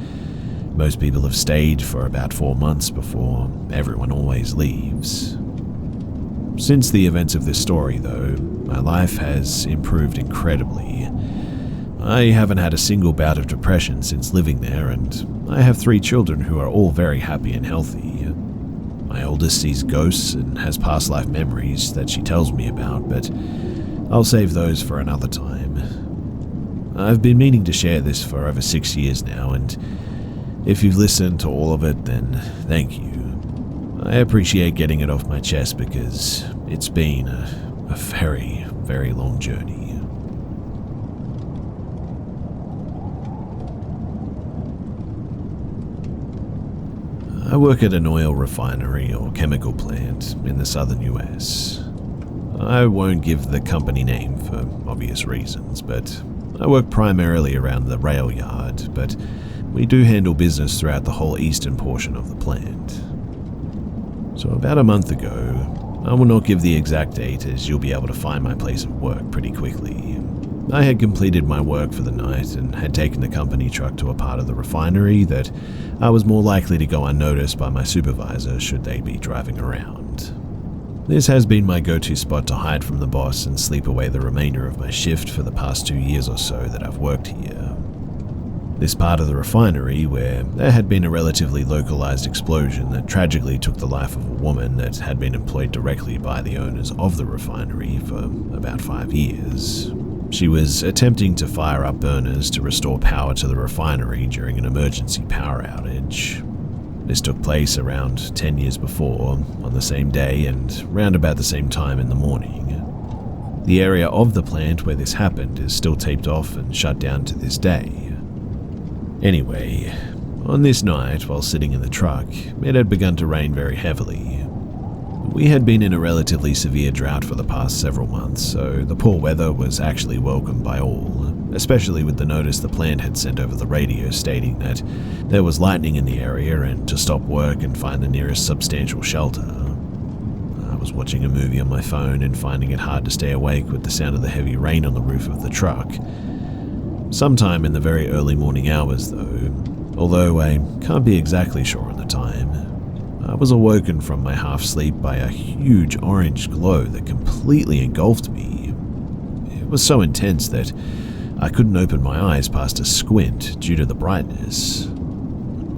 Most people have stayed for about 4 months before everyone always leaves. Since the events of this story, though, my life has improved incredibly. I haven't had a single bout of depression since living there, and I have 3 children who are all very happy and healthy. My oldest sees ghosts and has past life memories that she tells me about, but I'll save those for another time. I've been meaning to share this for over 6 years now, and if you've listened to all of it, then thank you. I appreciate getting it off my chest because it's been a very, very long journey. I work at an oil refinery or chemical plant in the southern US. I won't give the company name for obvious reasons, but I work primarily around the rail yard, but we do handle business throughout the whole eastern portion of the plant. So about a month ago, I will not give the exact date as you'll be able to find my place of work pretty quickly. I had completed my work for the night and had taken the company truck to a part of the refinery that I was more likely to go unnoticed by my supervisor should they be driving around. This has been my go-to spot to hide from the boss and sleep away the remainder of my shift for the past 2 years or so that I've worked here. This part of the refinery where there had been a relatively localized explosion that tragically took the life of a woman that had been employed directly by the owners of the refinery for about 5 years. She was attempting to fire up burners to restore power to the refinery during an emergency power outage. This took place around 10 years before, on the same day and round about the same time in the morning. The area of the plant where this happened is still taped off and shut down to this day. Anyway, on this night, while sitting in the truck, it had begun to rain very heavily. We had been in a relatively severe drought for the past several months, so the poor weather was actually welcomed by all, especially with the notice the plant had sent over the radio stating that there was lightning in the area and to stop work and find the nearest substantial shelter. I was watching a movie on my phone and finding it hard to stay awake with the sound of the heavy rain on the roof of the truck. Sometime in the very early morning hours, though, although I can't be exactly sure on the time, I was awoken from my half-sleep by a huge orange glow that completely engulfed me. It was so intense that I couldn't open my eyes past a squint due to the brightness.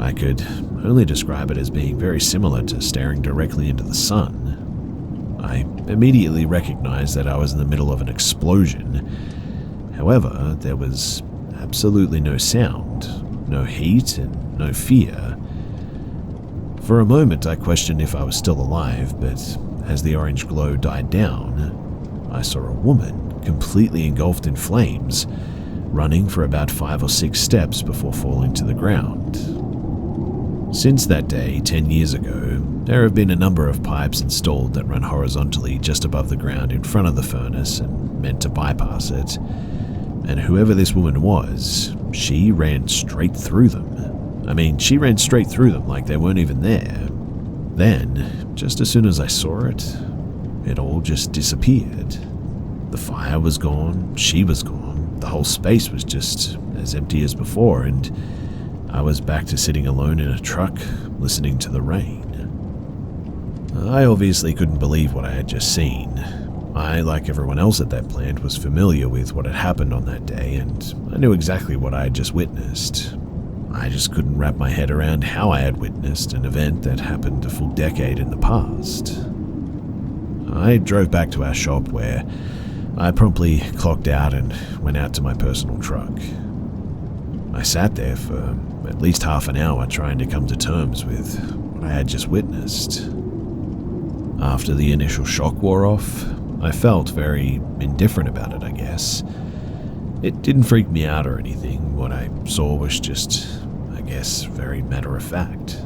I could only describe it as being very similar to staring directly into the sun. I immediately recognized that I was in the middle of an explosion. However, there was absolutely no sound, no heat, and no fear. For a moment, I questioned if I was still alive, but as the orange glow died down, I saw a woman completely engulfed in flames, running for about 5 or 6 steps before falling to the ground. Since that day, 10 years ago, there have been a number of pipes installed that run horizontally just above the ground in front of the furnace and meant to bypass it. And whoever this woman was, she ran straight through them. I mean, she ran straight through them like they weren't even there. Then, just as soon as I saw it, it all just disappeared. The fire was gone, she was gone, the whole space was just as empty as before, and I was back to sitting alone in a truck, listening to the rain. I obviously couldn't believe what I had just seen. I, like everyone else at that plant, was familiar with what had happened on that day, and I knew exactly what I had just witnessed. I just couldn't wrap my head around how I had witnessed an event that happened a full decade in the past. I drove back to our shop where I promptly clocked out and went out to my personal truck. I sat there for at least half an hour trying to come to terms with what I had just witnessed. After the initial shock wore off, I felt very indifferent about it, I guess. It didn't freak me out or anything. What I saw was just, I guess, very matter-of-fact.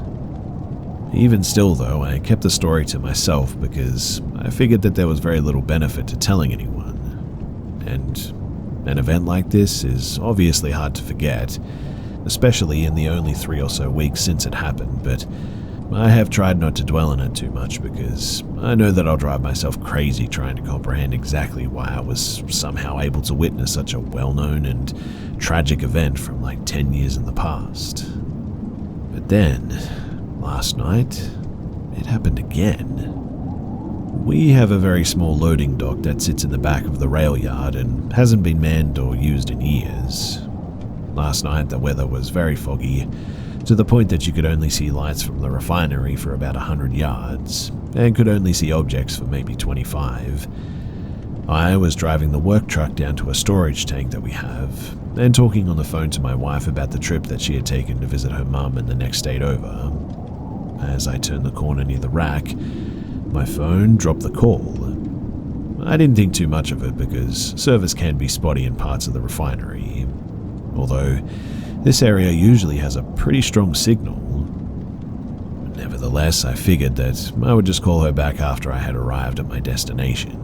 Even still, though, I kept the story to myself because I figured that there was very little benefit to telling anyone. And an event like this is obviously hard to forget, especially in the only 3 or so weeks since it happened, but I have tried not to dwell on it too much because I know that I'll drive myself crazy trying to comprehend exactly why I was somehow able to witness such a well-known and tragic event from like 10 years in the past. But then, last night, it happened again. We have a very small loading dock that sits in the back of the rail yard and hasn't been manned or used in years. Last night the weather was very foggy, to the point that you could only see lights from the refinery for about 100 yards, and could only see objects for maybe 25. I was driving the work truck down to a storage tank that we have, and talking on the phone to my wife about the trip that she had taken to visit her mum in the next state over. As I turned the corner near the rack, my phone dropped the call. I didn't think too much of it because service can be spotty in parts of the refinery, although this area usually has a pretty strong signal. Nevertheless, I figured that I would just call her back after I had arrived at my destination.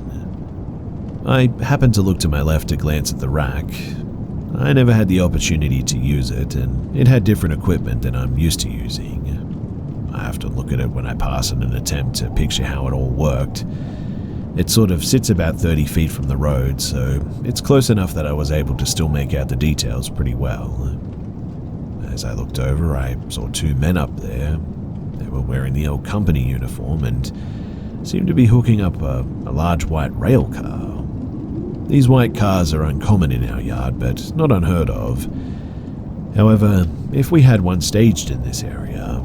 I happened to look to my left to glance at the rack. I never had the opportunity to use it, and it had different equipment than I'm used to using. I have to look at it when I pass in an attempt to picture how it all worked. It sort of sits about 30 feet from the road, so it's close enough that I was able to still make out the details pretty well. As I looked over, I saw 2 men up there. They were wearing the old company uniform and seemed to be hooking up a large white rail car. These white cars are uncommon in our yard, but not unheard of. However, if we had one staged in this area,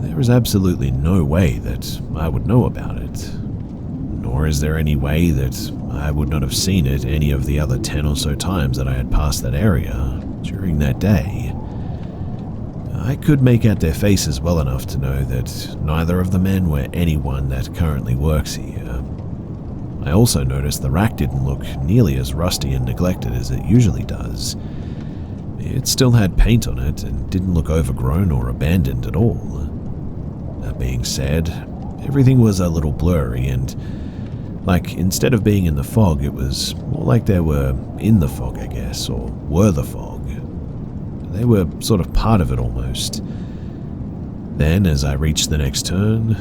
there is absolutely no way that I would know about it. Nor is there any way that I would not have seen it any of the other 10 or so times that I had passed that area during that day. I could make out their faces well enough to know that neither of the men were anyone that currently works here. I also noticed the rack didn't look nearly as rusty and neglected as it usually does. It still had paint on it and didn't look overgrown or abandoned at all. That being said, everything was a little blurry and, instead of being in the fog, it was more like they were in the fog, I guess, or were the fog. They were sort of part of it almost. Then, as I reached the next turn,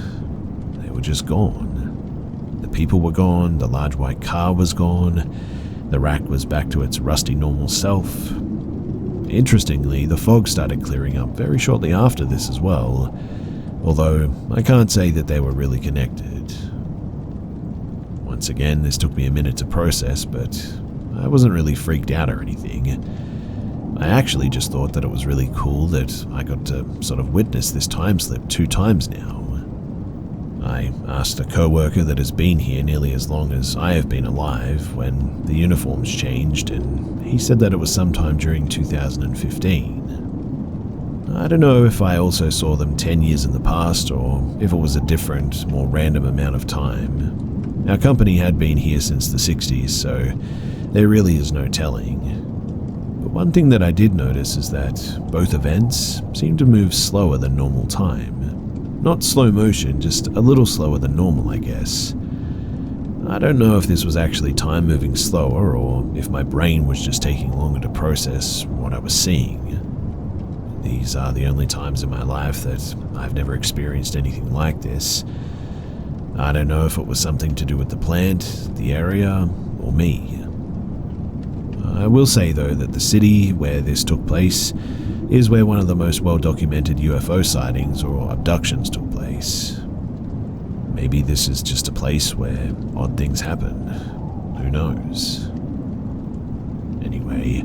they were just gone. The people were gone, the large white car was gone, the rack was back to its rusty normal self. Interestingly, the fog started clearing up very shortly after this as well, although I can't say that they were really connected. Once again, this took me a minute to process, but I wasn't really freaked out or anything. I actually just thought that it was really cool that I got to sort of witness this time slip 2 times now. I asked a co-worker that has been here nearly as long as I have been alive when the uniforms changed, and he said that it was sometime during 2015. I don't know if I also saw them 10 years in the past or if it was a different, more random amount of time. Our company had been here since the 60s, so there really is no telling. But one thing that I did notice is that both events seemed to move slower than normal time. Not slow motion, just a little slower than normal, I guess. I don't know if this was actually time moving slower or if my brain was just taking longer to process what I was seeing. These are the only times in my life that I've never experienced anything like this. I don't know if it was something to do with the plant, the area, or me. I will say though that the city where this took place is where one of the most well-documented UFO sightings or abductions took place. Maybe this is just a place where odd things happen. Who knows? Anyway,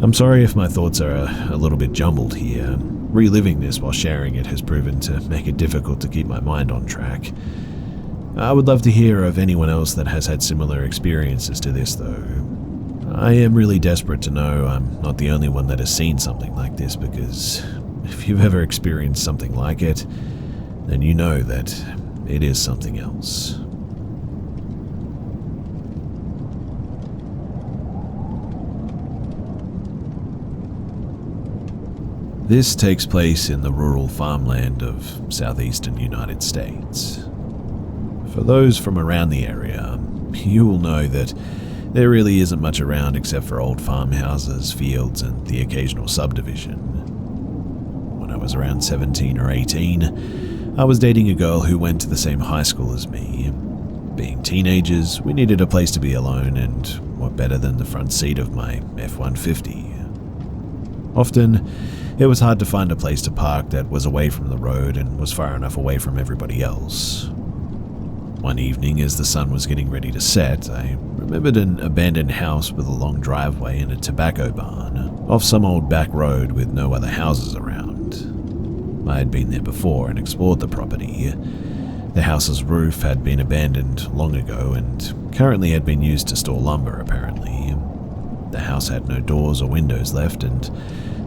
I'm sorry if my thoughts are a little bit jumbled here. Reliving this while sharing it has proven to make it difficult to keep my mind on track. I would love to hear of anyone else that has had similar experiences to this though. I am really desperate to know I'm not the only one that has seen something like this, because if you've ever experienced something like it, then you know that it is something else. This takes place in the rural farmland of southeastern United States. For those from around the area, you will know that there really isn't much around except for old farmhouses, fields, and the occasional subdivision. When I was around 17 or 18, I was dating a girl who went to the same high school as me. Being teenagers, we needed a place to be alone, and what better than the front seat of my F-150. Often, it was hard to find a place to park that was away from the road and was far enough away from everybody else. One evening, as the sun was getting ready to set, I remembered an abandoned house with a long driveway and a tobacco barn off some old back road with no other houses around. I had been there before and explored the property. The house's roof had been abandoned long ago and currently had been used to store lumber, apparently. The house had no doors or windows left, and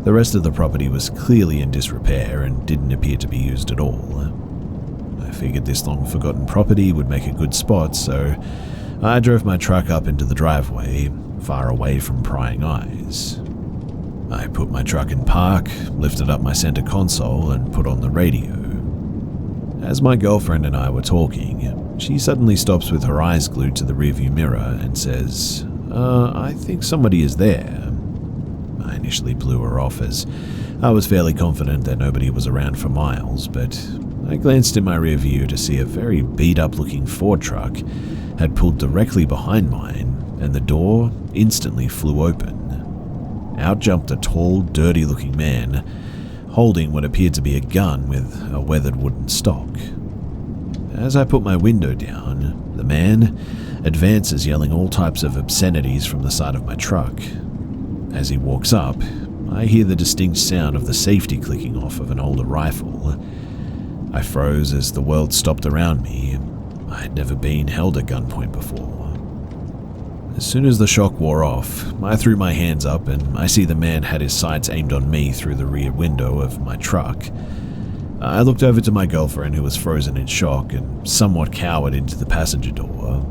the rest of the property was clearly in disrepair and didn't appear to be used at all. I figured this long-forgotten property would make a good spot, so I drove my truck up into the driveway, far away from prying eyes. I put my truck in park, lifted up my center console, and put on the radio. As my girlfriend and I were talking, she suddenly stops with her eyes glued to the rearview mirror and says, I think somebody is there. I initially blew her off as I was fairly confident that nobody was around for miles, but I glanced in my rear view to see a very beat-up looking Ford truck had pulled directly behind mine, and the door instantly flew open. Out jumped a tall, dirty-looking man, holding what appeared to be a gun with a weathered wooden stock. As I put my window down, the man advances yelling all types of obscenities from the side of my truck. As he walks up, I hear the distinct sound of the safety clicking off of an older rifle. I froze as the world stopped around me. I had never been held at gunpoint before. As soon as the shock wore off, I threw my hands up and I see the man had his sights aimed on me through the rear window of my truck. I looked over to my girlfriend, who was frozen in shock and somewhat cowered into the passenger door.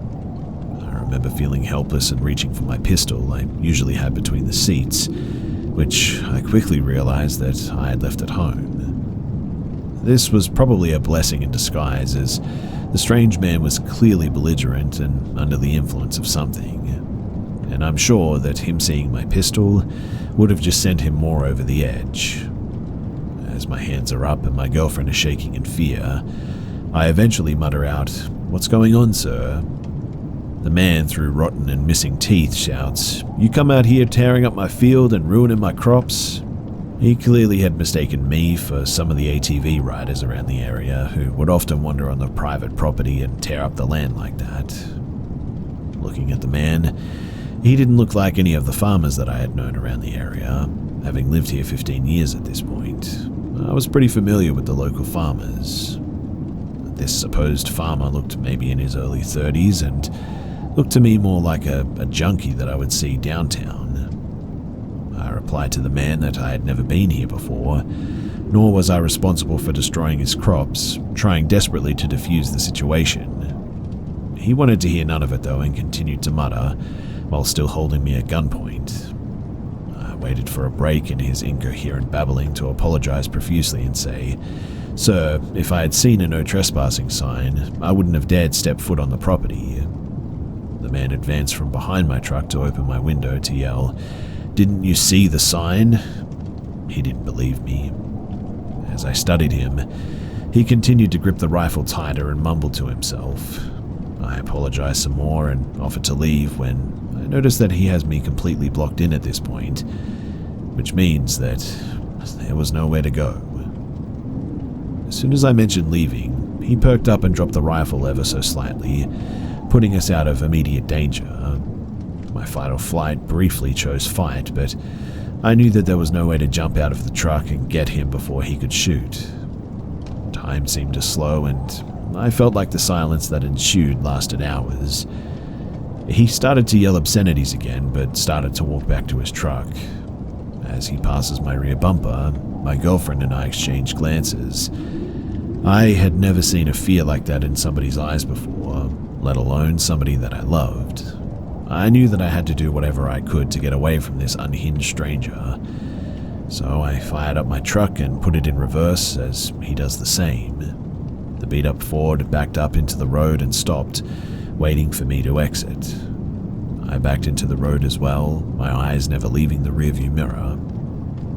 I remember feeling helpless and reaching for my pistol I usually had between the seats, which I quickly realized that I had left at home. This was probably a blessing in disguise, as the strange man was clearly belligerent and under the influence of something, and I'm sure that him seeing my pistol would have just sent him more over the edge. As my hands are up and my girlfriend is shaking in fear, I eventually mutter out, "What's going on, sir?" The man, through rotten and missing teeth, shouts, "You come out here tearing up my field and ruining my crops?" He clearly had mistaken me for some of the ATV riders around the area who would often wander on the private property and tear up the land like that. Looking at the man, he didn't look like any of the farmers that I had known around the area, having lived here 15 years at this point. I was pretty familiar with the local farmers. This supposed farmer looked maybe in his early 30s and looked to me more like a junkie that I would see downtown. I replied to the man that I had never been here before, nor was I responsible for destroying his crops, trying desperately to defuse the situation. He wanted to hear none of it though and continued to mutter, while still holding me at gunpoint. I waited for a break in his incoherent babbling to apologize profusely and say, "Sir, if I had seen a no trespassing sign, I wouldn't have dared step foot on the property." The man advanced from behind my truck to open my window to yell, "Didn't you see the sign?" He didn't believe me. As I studied him, he continued to grip the rifle tighter and mumbled to himself. I apologized some more and offered to leave when I noticed that he has me completely blocked in at this point, which means that there was nowhere to go. As soon as I mentioned leaving, he perked up and dropped the rifle ever so slightly, putting us out of immediate danger. My fight or flight briefly chose fight, but I knew that there was no way to jump out of the truck and get him before he could shoot. Time seemed to slow, and I felt like the silence that ensued lasted hours. He started to yell obscenities again, but started to walk back to his truck. As he passes my rear bumper, my girlfriend and I exchanged glances. I had never seen a fear like that in somebody's eyes before, let alone somebody that I loved. I knew that I had to do whatever I could to get away from this unhinged stranger, so I fired up my truck and put it in reverse as he does the same. The beat-up Ford backed up into the road and stopped, waiting for me to exit. I backed into the road as well, my eyes never leaving the rearview mirror.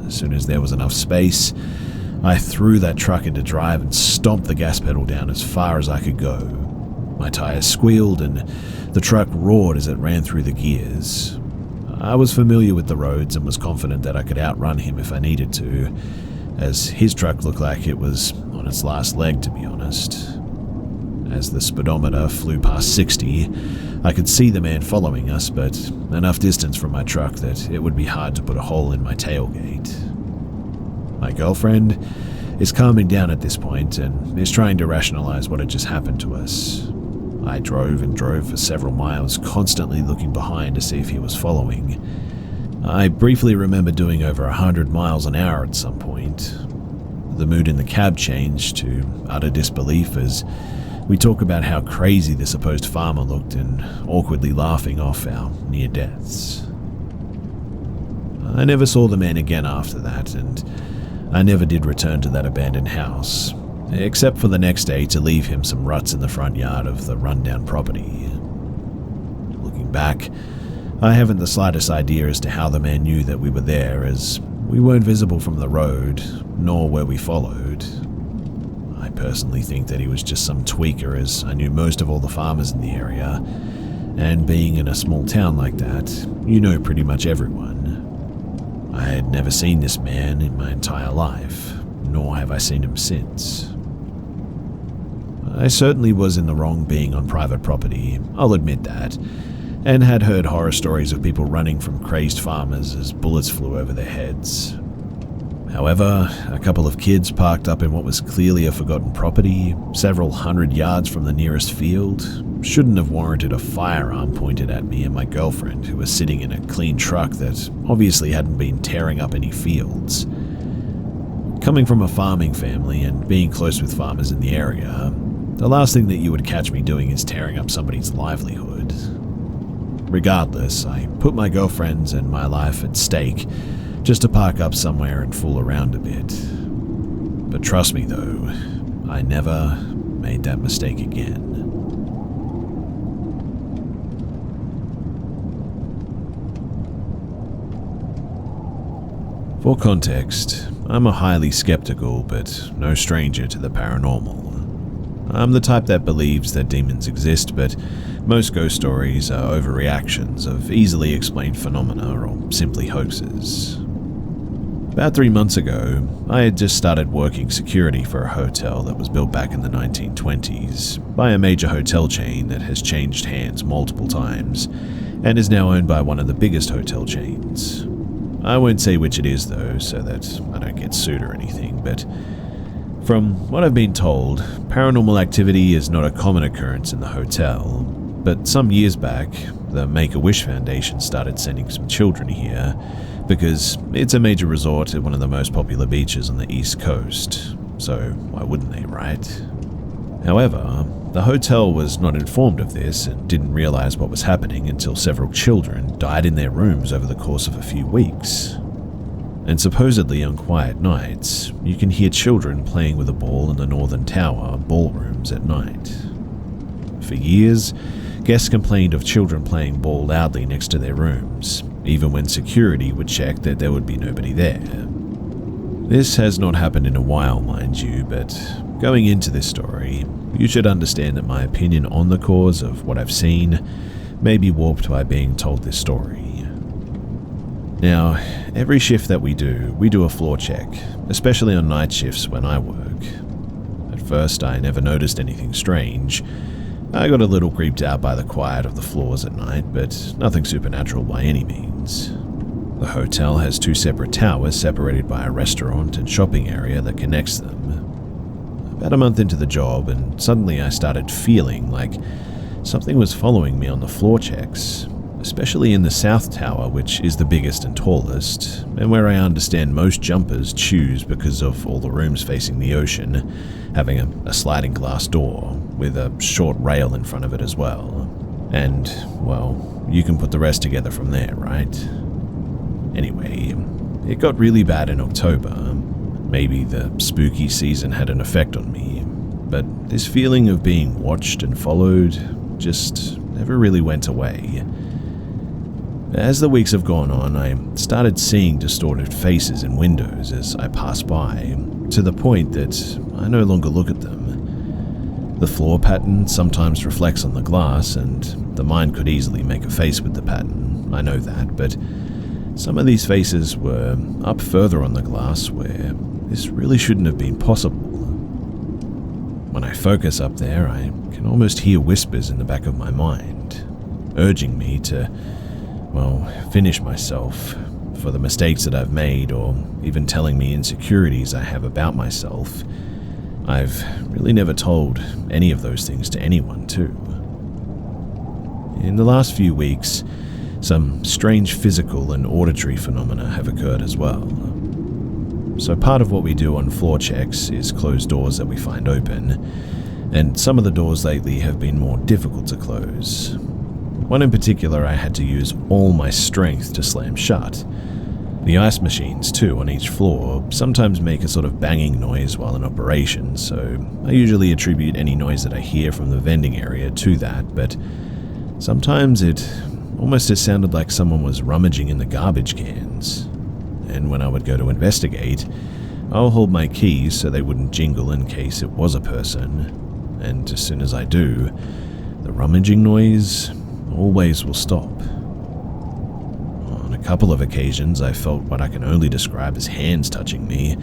As soon as there was enough space, I threw that truck into drive and stomped the gas pedal down as far as I could go. My tires squealed and the truck roared as it ran through the gears. I was familiar with the roads and was confident that I could outrun him if I needed to, as his truck looked like it was on its last leg, to be honest. As the speedometer flew past 60, I could see the man following us, but enough distance from my truck that it would be hard to put a hole in my tailgate. My girlfriend is calming down at this point and is trying to rationalize what had just happened to us. I drove and drove for several miles, constantly looking behind to see if he was following. I briefly remember doing over 100 miles an hour at some point. The mood in the cab changed to utter disbelief as we talk about how crazy the supposed farmer looked and awkwardly laughing off our near deaths. I never saw the man again after that, and I never did return to that abandoned house, except for the next day to leave him some ruts in the front yard of the rundown property. Looking back, I haven't the slightest idea as to how the man knew that we were there, as we weren't visible from the road, nor were we followed. I personally think that he was just some tweaker, as I knew most of all the farmers in the area, and being in a small town like that, you know pretty much everyone. I had never seen this man in my entire life, nor have I seen him since. I certainly was in the wrong being on private property, I'll admit that, and had heard horror stories of people running from crazed farmers as bullets flew over their heads. However, a couple of kids parked up in what was clearly a forgotten property, several hundred yards from the nearest field, shouldn't have warranted a firearm pointed at me and my girlfriend, who was sitting in a clean truck that obviously hadn't been tearing up any fields. Coming from a farming family and being close with farmers in the area, the last thing that you would catch me doing is tearing up somebody's livelihood. Regardless, I put my girlfriend's and my life at stake just to park up somewhere and fool around a bit. But trust me though, I never made that mistake again. For context, I'm a highly skeptical but no stranger to the paranormal. I'm the type that believes that demons exist, but most ghost stories are overreactions of easily explained phenomena or simply hoaxes. About 3 months ago, I had just started working security for a hotel that was built back in the 1920s by a major hotel chain that has changed hands multiple times and is now owned by one of the biggest hotel chains. I won't say which it is though, so that I don't get sued or anything, but from what I've been told, paranormal activity is not a common occurrence in the hotel, but some years back, the Make-A-Wish Foundation started sending some children here because it's a major resort at one of the most popular beaches on the East Coast, so why wouldn't they, right? However, the hotel was not informed of this and didn't realize what was happening until several children died in their rooms over the course of a few weeks. And supposedly on quiet nights, you can hear children playing with a ball in the Northern Tower ballrooms at night. For years, guests complained of children playing ball loudly next to their rooms, even when security would check that there would be nobody there. This has not happened in a while, mind you, but going into this story, you should understand that my opinion on the cause of what I've seen may be warped by being told this story. Now, every shift that we do a floor check, especially on night shifts when I work. At first, I never noticed anything strange. I got a little creeped out by the quiet of the floors at night, but nothing supernatural by any means. The hotel has 2 separate towers separated by a restaurant and shopping area that connects them. About a month into the job, and suddenly I started feeling like something was following me on the floor checks, especially in the South Tower, which is the biggest and tallest, and where I understand most jumpers choose because of all the rooms facing the ocean, having a sliding glass door with a short rail in front of it as well. And, well, you can put the rest together from there, right? Anyway, it got really bad in October. Maybe the spooky season had an effect on me, but this feeling of being watched and followed just never really went away. As the weeks have gone on, I started seeing distorted faces in windows as I passed by, to the point that I no longer look at them. The floor pattern sometimes reflects on the glass, and the mind could easily make a face with the pattern, I know that, but some of these faces were up further on the glass where this really shouldn't have been possible. When I focus up there, I can almost hear whispers in the back of my mind, urging me to, finish myself for the mistakes that I've made, or even telling me insecurities I have about myself. I've really never told any of those things to anyone, too. In the last few weeks, some strange physical and auditory phenomena have occurred as well. So part of what we do on floor checks is close doors that we find open, and some of the doors lately have been more difficult to close. One in particular I had to use all my strength to slam shut. The ice machines, too, on each floor sometimes make a sort of banging noise while in operation, so I usually attribute any noise that I hear from the vending area to that, but sometimes it almost has sounded like someone was rummaging in the garbage cans. And when I would go to investigate, I'll hold my keys so they wouldn't jingle in case it was a person, and as soon as I do, the rummaging noise always will stop. On a couple of occasions, I felt what I can only describe as hands touching me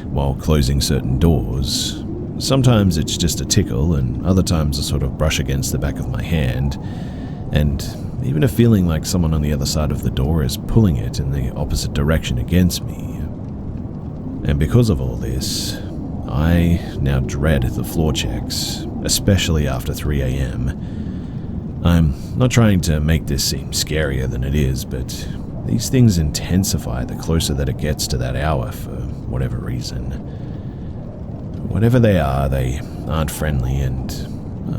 while closing certain doors. Sometimes it's just a tickle, and other times a sort of brush against the back of my hand, and even a feeling like someone on the other side of the door is pulling it in the opposite direction against me. And because of all this, I now dread the floor checks, especially after 3 a.m. I'm not trying to make this seem scarier than it is, but these things intensify the closer that it gets to that hour for whatever reason. Whatever they aren't friendly, and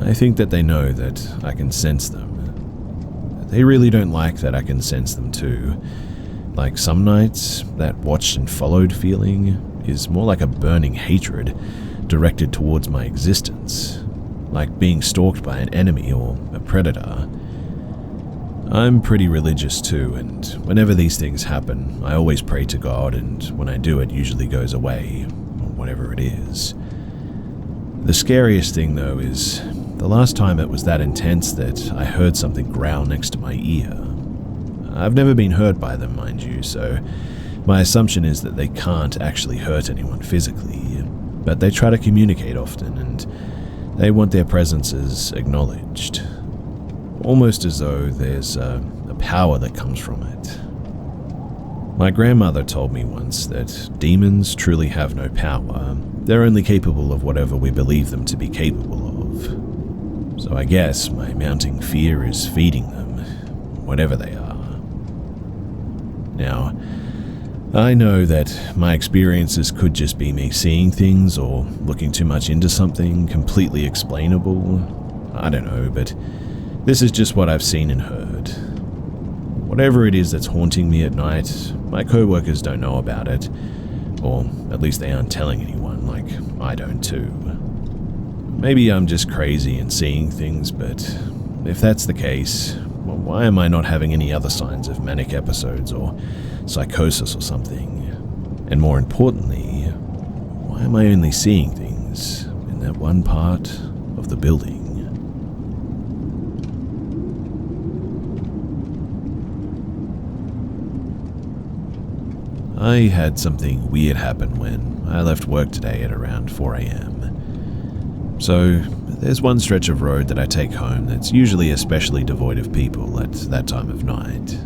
I think that they know that I can sense them. They really don't like that I can sense them too. Like some nights, that watched and followed feeling is more like a burning hatred directed towards my existence, like being stalked by an enemy or a predator. I'm pretty religious too, and whenever these things happen, I always pray to God, and when I do, it usually goes away, or whatever it is. The scariest thing, though, is the last time it was that intense that I heard something growl next to my ear. I've never been hurt by them, mind you, so my assumption is that they can't actually hurt anyone physically, but they try to communicate often, and they want their presences acknowledged. Almost as though there's a power that comes from it. My grandmother told me once that demons truly have no power. They're only capable of whatever we believe them to be capable of. So I guess my mounting fear is feeding them, whatever they are. Now, I know that my experiences could just be me seeing things or looking too much into something completely explainable. I don't know, but this is just what I've seen and heard. Whatever it is that's haunting me at night, my co-workers don't know about it, or at least they aren't telling anyone, like I don't too. Maybe I'm just crazy and seeing things, but if that's the case, well, why am I not having any other signs of manic episodes or psychosis or something? And more importantly, why am I only seeing things in that one part of the building? I had something weird happen when I left work today at around 4 a.m. So, there's one stretch of road that I take home that's usually especially devoid of people at that time of night.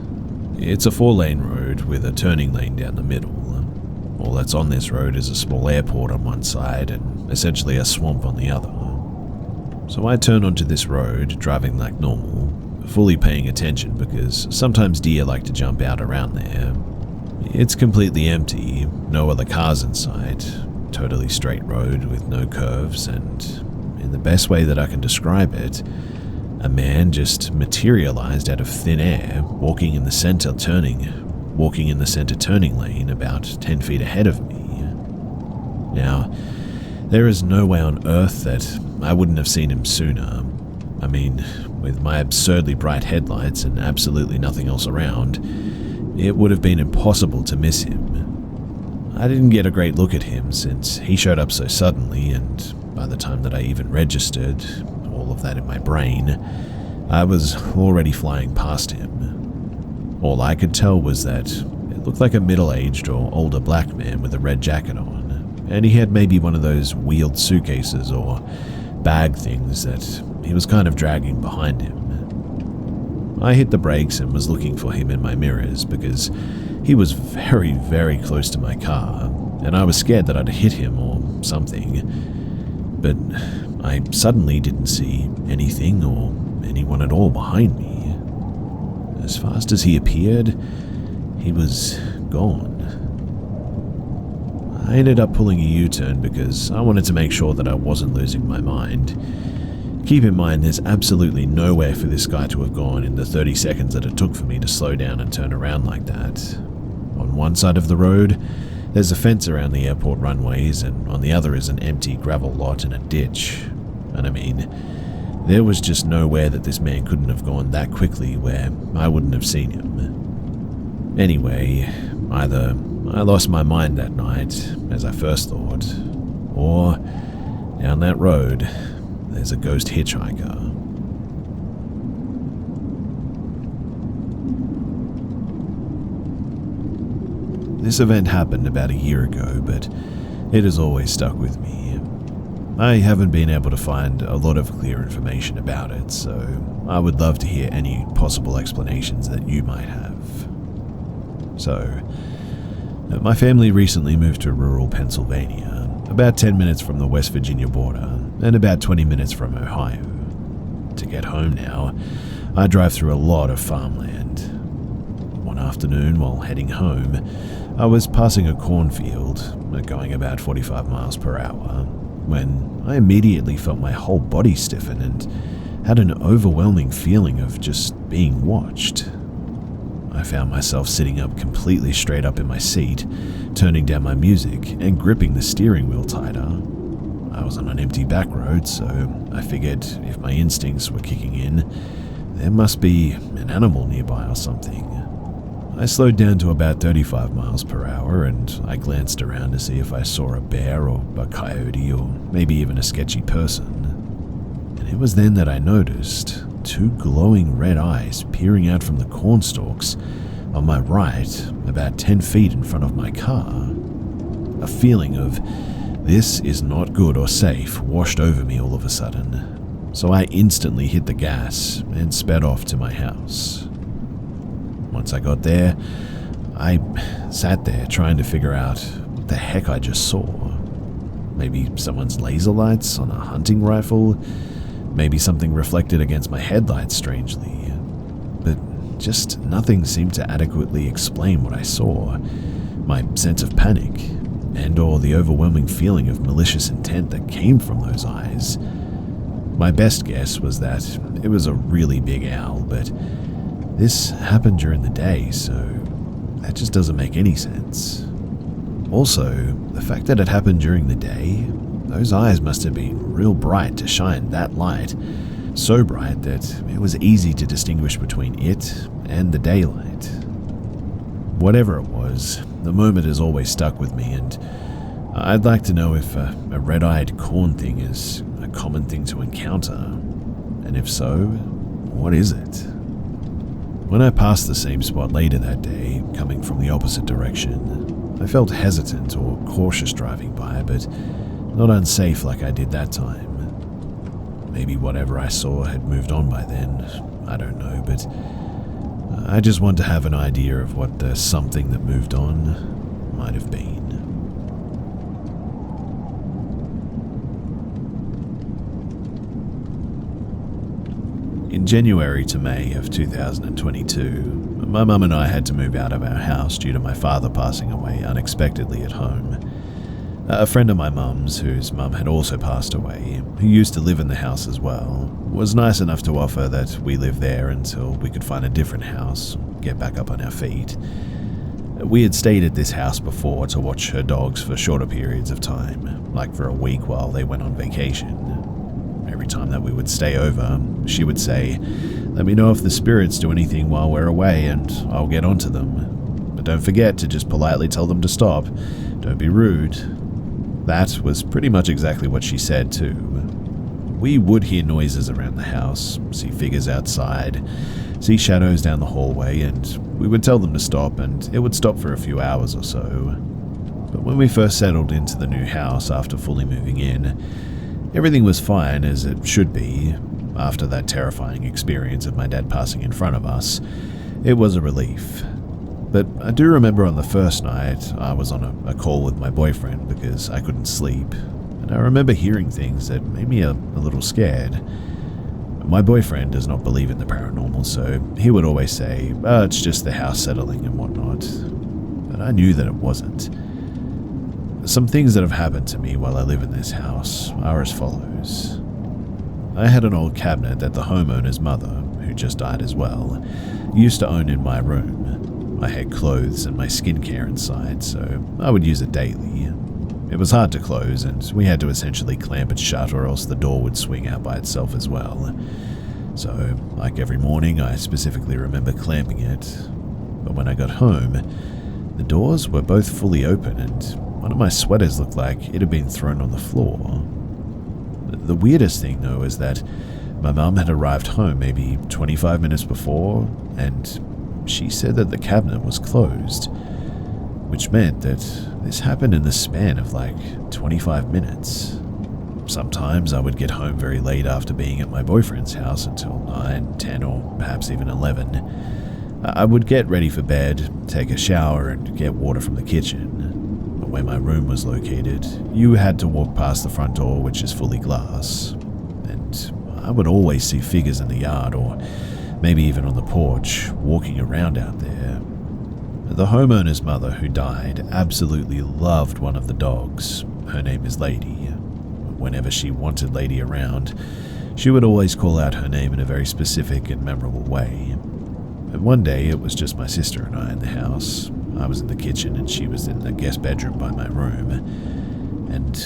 It's a 4-lane road with a turning lane down the middle. All that's on this road is a small airport on one side and essentially a swamp on the other. So I turn onto this road, driving like normal, fully paying attention because sometimes deer like to jump out around there. It's completely empty, no other cars in sight, totally straight road with no curves, and in the best way that I can describe it, a man just materialized out of thin air, walking in the center turning lane about 10 feet ahead of me. Now, there is no way on earth that I wouldn't have seen him sooner. I mean, with my absurdly bright headlights and absolutely nothing else around, it would have been impossible to miss him. I didn't get a great look at him since he showed up so suddenly, and by the time that I even registered all of that in my brain, I was already flying past him. All I could tell was that it looked like a middle-aged or older black man with a red jacket on, and he had maybe one of those wheeled suitcases or bag things that he was kind of dragging behind him. I hit the brakes and was looking for him in my mirrors because he was very, very close to my car, and I was scared that I'd hit him or something. But I suddenly didn't see anything or anyone at all behind me. As fast as he appeared, he was gone. I ended up pulling a U-turn because I wanted to make sure that I wasn't losing my mind. Keep in mind, there's absolutely nowhere for this guy to have gone in the 30 seconds that it took for me to slow down and turn around like that. On one side of the road, there's a fence around the airport runways, and on the other is an empty gravel lot and a ditch. And I mean, there was just nowhere that this man couldn't have gone that quickly where I wouldn't have seen him. Anyway, either I lost my mind that night, as I first thought, or down that road, there's a ghost hitchhiker. This event happened about a year ago, but it has always stuck with me. I haven't been able to find a lot of clear information about it, so I would love to hear any possible explanations that you might have. So, my family recently moved to rural Pennsylvania, about 10 minutes from the West Virginia border, and about 20 minutes from Ohio. To get home now, I drive through a lot of farmland. One afternoon, while heading home, I was passing a cornfield, going about 45 miles per hour, when I immediately felt my whole body stiffen and had an overwhelming feeling of just being watched. I found myself sitting up completely straight up in my seat, turning down my music and gripping the steering wheel tighter. I was on an empty back road, so I figured if my instincts were kicking in, there must be an animal nearby or something. I slowed down to about 35 miles per hour and I glanced around to see if I saw a bear or a coyote or maybe even a sketchy person. And it was then that I noticed two glowing red eyes peering out from the cornstalks on my right, about 10 feet in front of my car. A feeling of this is not good or safe washed over me all of a sudden, so I instantly hit the gas and sped off to my house. Once I got there, I sat there trying to figure out what the heck I just saw. Maybe someone's laser lights on a hunting rifle, maybe something reflected against my headlights strangely, but just nothing seemed to adequately explain what I saw, my sense of panic, and or the overwhelming feeling of malicious intent that came from those eyes. My best guess was that it was a really big owl, but this happened during the day, so that just doesn't make any sense. Also, the fact that it happened during the day, those eyes must have been real bright to shine that light, so bright that it was easy to distinguish between it and the daylight. Whatever it was, the moment has always stuck with me, and I'd like to know if a red-eyed corn thing is a common thing to encounter, and if so, what is it? When I passed the same spot later that day, coming from the opposite direction, I felt hesitant or cautious driving by, but not unsafe like I did that time. Maybe whatever I saw had moved on by then, I don't know, but I just want to have an idea of what the something that moved on might have been. In January to May of 2022, my mum and I had to move out of our house due to my father passing away unexpectedly at home. A friend of my mum's, whose mum had also passed away, who used to live in the house as well, was nice enough to offer that we live there until we could find a different house, get back up on our feet. We had stayed at this house before to watch her dogs for shorter periods of time, like for a week while they went on vacation. Every time that we would stay over, she would say, "Let me know if the spirits do anything while we're away and I'll get onto them. But don't forget to just politely tell them to stop. Don't be rude." That was pretty much exactly what she said too. We would hear noises around the house, see figures outside, see shadows down the hallway, and we would tell them to stop and it would stop for a few hours or so. But when we first settled into the new house after fully moving in, everything was fine as it should be. After that terrifying experience of my dad passing in front of us, it was a relief. But I do remember on the first night, I was on a call with my boyfriend because I couldn't sleep, and I remember hearing things that made me a little scared. My boyfriend does not believe in the paranormal, so he would always say, "Oh, it's just the house settling and whatnot." But I knew that it wasn't. Some things that have happened to me while I live in this house are as follows. I had an old cabinet that the homeowner's mother, who just died as well, used to own in my room. I had clothes and my skincare inside, so I would use it daily. It was hard to close, and we had to essentially clamp it shut or else the door would swing out by itself as well. So, like every morning, I specifically remember clamping it. But when I got home, the doors were both fully open, and one of my sweaters looked like it had been thrown on the floor. The weirdest thing, though, is that my mum had arrived home maybe 25 minutes before, and she said that the cabinet was closed, which meant that this happened in the span of like 25 minutes. Sometimes I would get home very late after being at my boyfriend's house until 9, 10, or perhaps even 11. I would get ready for bed, take a shower, and get water from the kitchen. But where my room was located, you had to walk past the front door, which is fully glass. And I would always see figures in the yard, or maybe even on the porch, walking around out there. The homeowner's mother, who died, absolutely loved one of the dogs. Her name is Lady. Whenever she wanted Lady around, she would always call out her name in a very specific and memorable way. And one day it was just my sister and I in the house. I was in the kitchen and she was in the guest bedroom by my room. And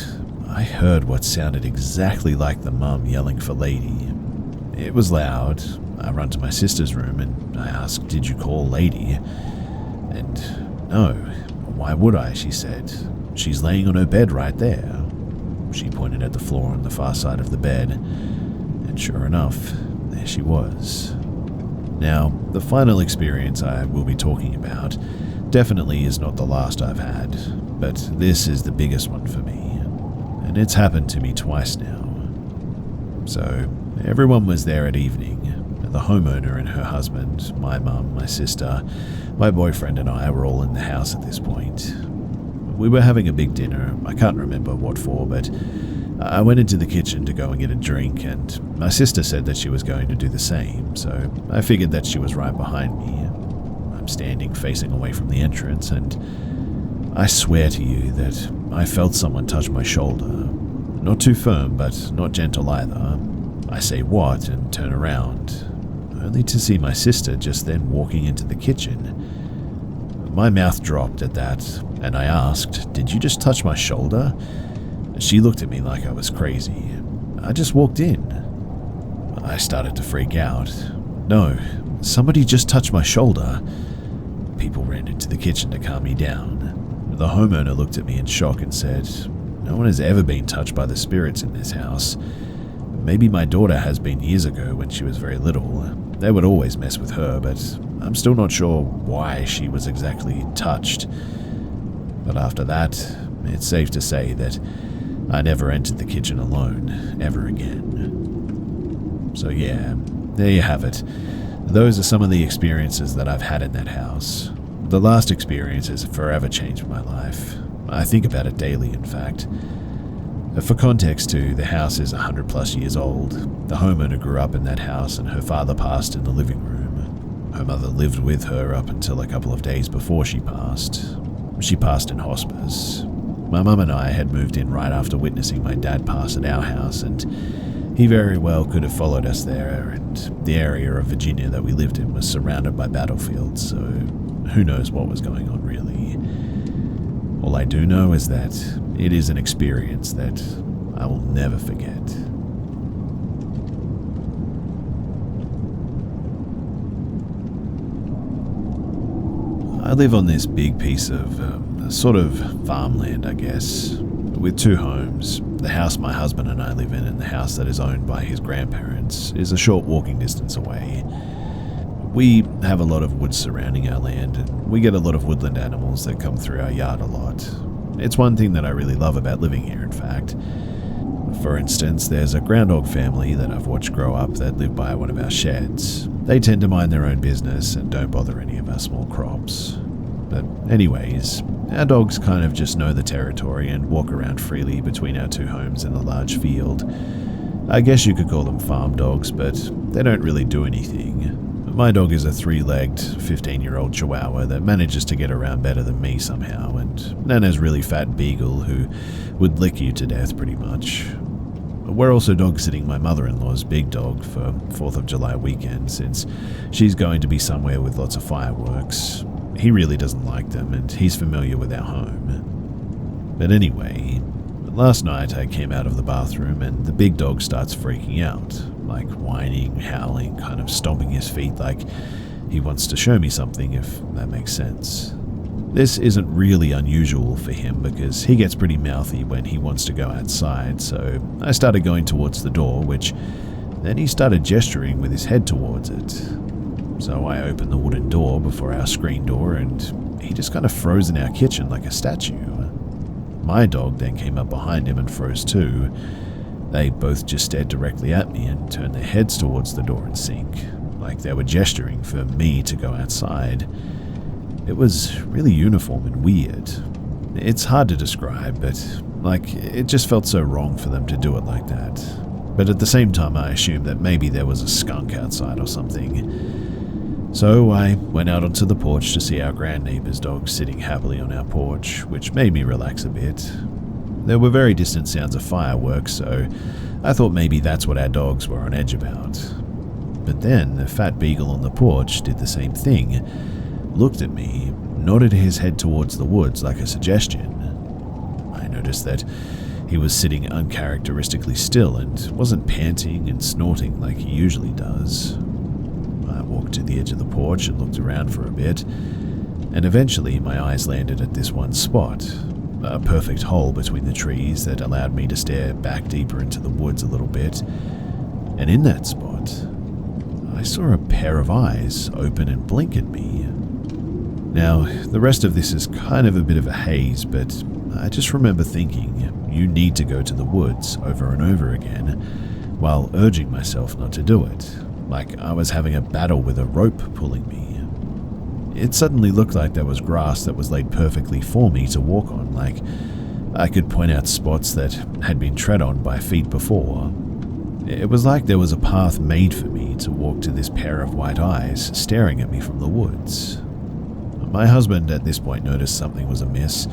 I heard what sounded exactly like the mum yelling for Lady. It was loud. I run to my sister's room and I asked, "Did you call Lady?" And no, why would I, she said. "She's laying on her bed right there." She pointed at the floor on the far side of the bed, and sure enough, there she was. Now, the final experience I will be talking about definitely is not the last I've had, but this is the biggest one for me, and it's happened to me twice now. So, everyone was there at evening. The homeowner and her husband, my mum, my sister, my boyfriend and I were all in the house at this point. We were having a big dinner. I can't remember what for, but I went into the kitchen to go and get a drink, and my sister said that she was going to do the same, so I figured that she was right behind me. I'm standing facing away from the entrance, and I swear to you that I felt someone touch my shoulder. Not too firm, but not gentle either. I say what and turn around, only to see my sister just then walking into the kitchen. My mouth dropped at that, and I asked, "Did you just touch my shoulder?" She looked at me like I was crazy. "I just walked in." I started to freak out. "No, somebody just touched my shoulder." People ran into the kitchen to calm me down. The homeowner looked at me in shock and said, "No one has ever been touched by the spirits in this house. Maybe my daughter has been years ago when she was very little. They would always mess with her, but I'm still not sure why she was exactly touched." But after that, it's safe to say that I never entered the kitchen alone, ever again. So yeah, there you have it. Those are some of the experiences that I've had in that house. The last experience has forever changed my life. I think about it daily, in fact. For context too, the house is 100 plus years old. The homeowner grew up in that house and her father passed in the living room. Her mother lived with her up until a couple of days before she passed. She passed in hospice. My mum and I had moved in right after witnessing my dad pass at our house, and he very well could have followed us there, and the area of Virginia that we lived in was surrounded by battlefields, so who knows what was going on really. All I do know is that it is an experience that I will never forget. I live on this big piece of sort of farmland, I guess, with two homes. The house my husband and I live in and the house that is owned by his grandparents is a short walking distance away. We have a lot of woods surrounding our land, and we get a lot of woodland animals that come through our yard a lot. It's one thing that I really love about living here, in fact. For instance, there's a groundhog family that I've watched grow up that live by one of our sheds. They tend to mind their own business and don't bother any of our small crops. But anyways, our dogs kind of just know the territory and walk around freely between our two homes in the large field. I guess you could call them farm dogs, but they don't really do anything. My dog is a 3-legged, 15-year-old Chihuahua that manages to get around better than me somehow, and Nana's really fat beagle who would lick you to death pretty much. We're also dog-sitting my mother-in-law's big dog for 4th of July weekend since she's going to be somewhere with lots of fireworks. He really doesn't like them, and he's familiar with our home. But anyway, last night I came out of the bathroom and the big dog starts freaking out, like whining, howling, kind of stomping his feet like he wants to show me something, if that makes sense. This isn't really unusual for him because he gets pretty mouthy when he wants to go outside, so I started going towards the door, which then he started gesturing with his head towards it. So I opened the wooden door before our screen door and he just kind of froze in our kitchen like a statue. My dog then came up behind him and froze too. They both just stared directly at me and turned their heads towards the door in sync, like they were gesturing for me to go outside. It was really uniform and weird. It's hard to describe, but it just felt so wrong for them to do it like that. But at the same time, I assumed that maybe there was a skunk outside or something. So I went out onto the porch to see our grand neighbor's dog sitting happily on our porch, which made me relax a bit. There were very distant sounds of fireworks, so I thought maybe that's what our dogs were on edge about. But then the fat beagle on the porch did the same thing, looked at me, nodded his head towards the woods like a suggestion. I noticed that he was sitting uncharacteristically still and wasn't panting and snorting like he usually does. I walked to the edge of the porch and looked around for a bit, and eventually my eyes landed at this one spot, a perfect hole between the trees that allowed me to stare back deeper into the woods a little bit. And in that spot, I saw a pair of eyes open and blink at me. Now, the rest of this is kind of a bit of a haze, but I just remember thinking, you need to go to the woods over and over again, while urging myself not to do it, like I was having a battle with a rope pulling me. It suddenly looked like there was grass that was laid perfectly for me to walk on, like I could point out spots that had been tread on by feet before. It was like there was a path made for me to walk to this pair of white eyes staring at me from the woods. My husband at this point noticed something was amiss,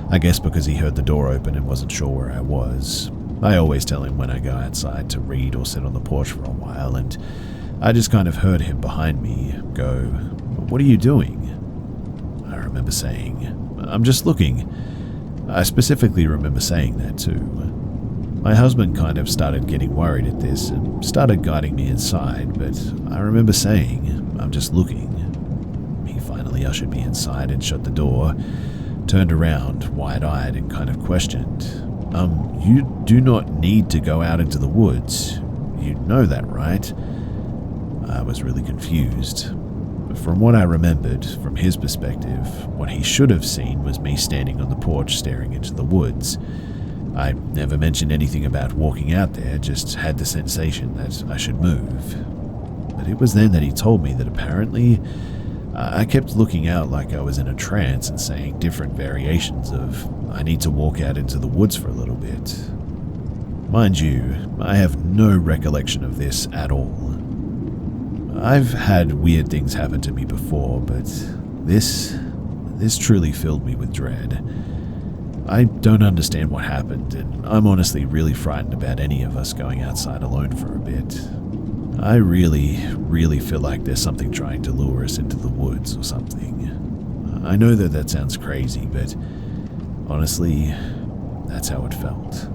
I guess because he heard the door open and wasn't sure where I was. I always tell him when I go outside to read or sit on the porch for a while, and I just kind of heard him behind me go, "What are you doing?" I remember saying, "I'm just looking." I specifically remember saying that too. My husband kind of started getting worried at this and started guiding me inside, but I remember saying, "I'm just looking." He finally ushered me inside and shut the door, turned around, wide-eyed, and kind of questioned, "You do not need to go out into the woods. You know that, right?" I was really confused. From what I remembered, from his perspective, what he should have seen was me standing on the porch staring into the woods. I never mentioned anything about walking out there, just had the sensation that I should move. But it was then that he told me that apparently I kept looking out like I was in a trance and saying different variations of, "I need to walk out into the woods for a little bit." Mind you, I have no recollection of this at all. I've had weird things happen to me before, but this truly filled me with dread. I don't understand what happened, and I'm honestly really frightened about any of us going outside alone for a bit. I really, really feel like there's something trying to lure us into the woods or something. I know that sounds crazy, but honestly, that's how it felt.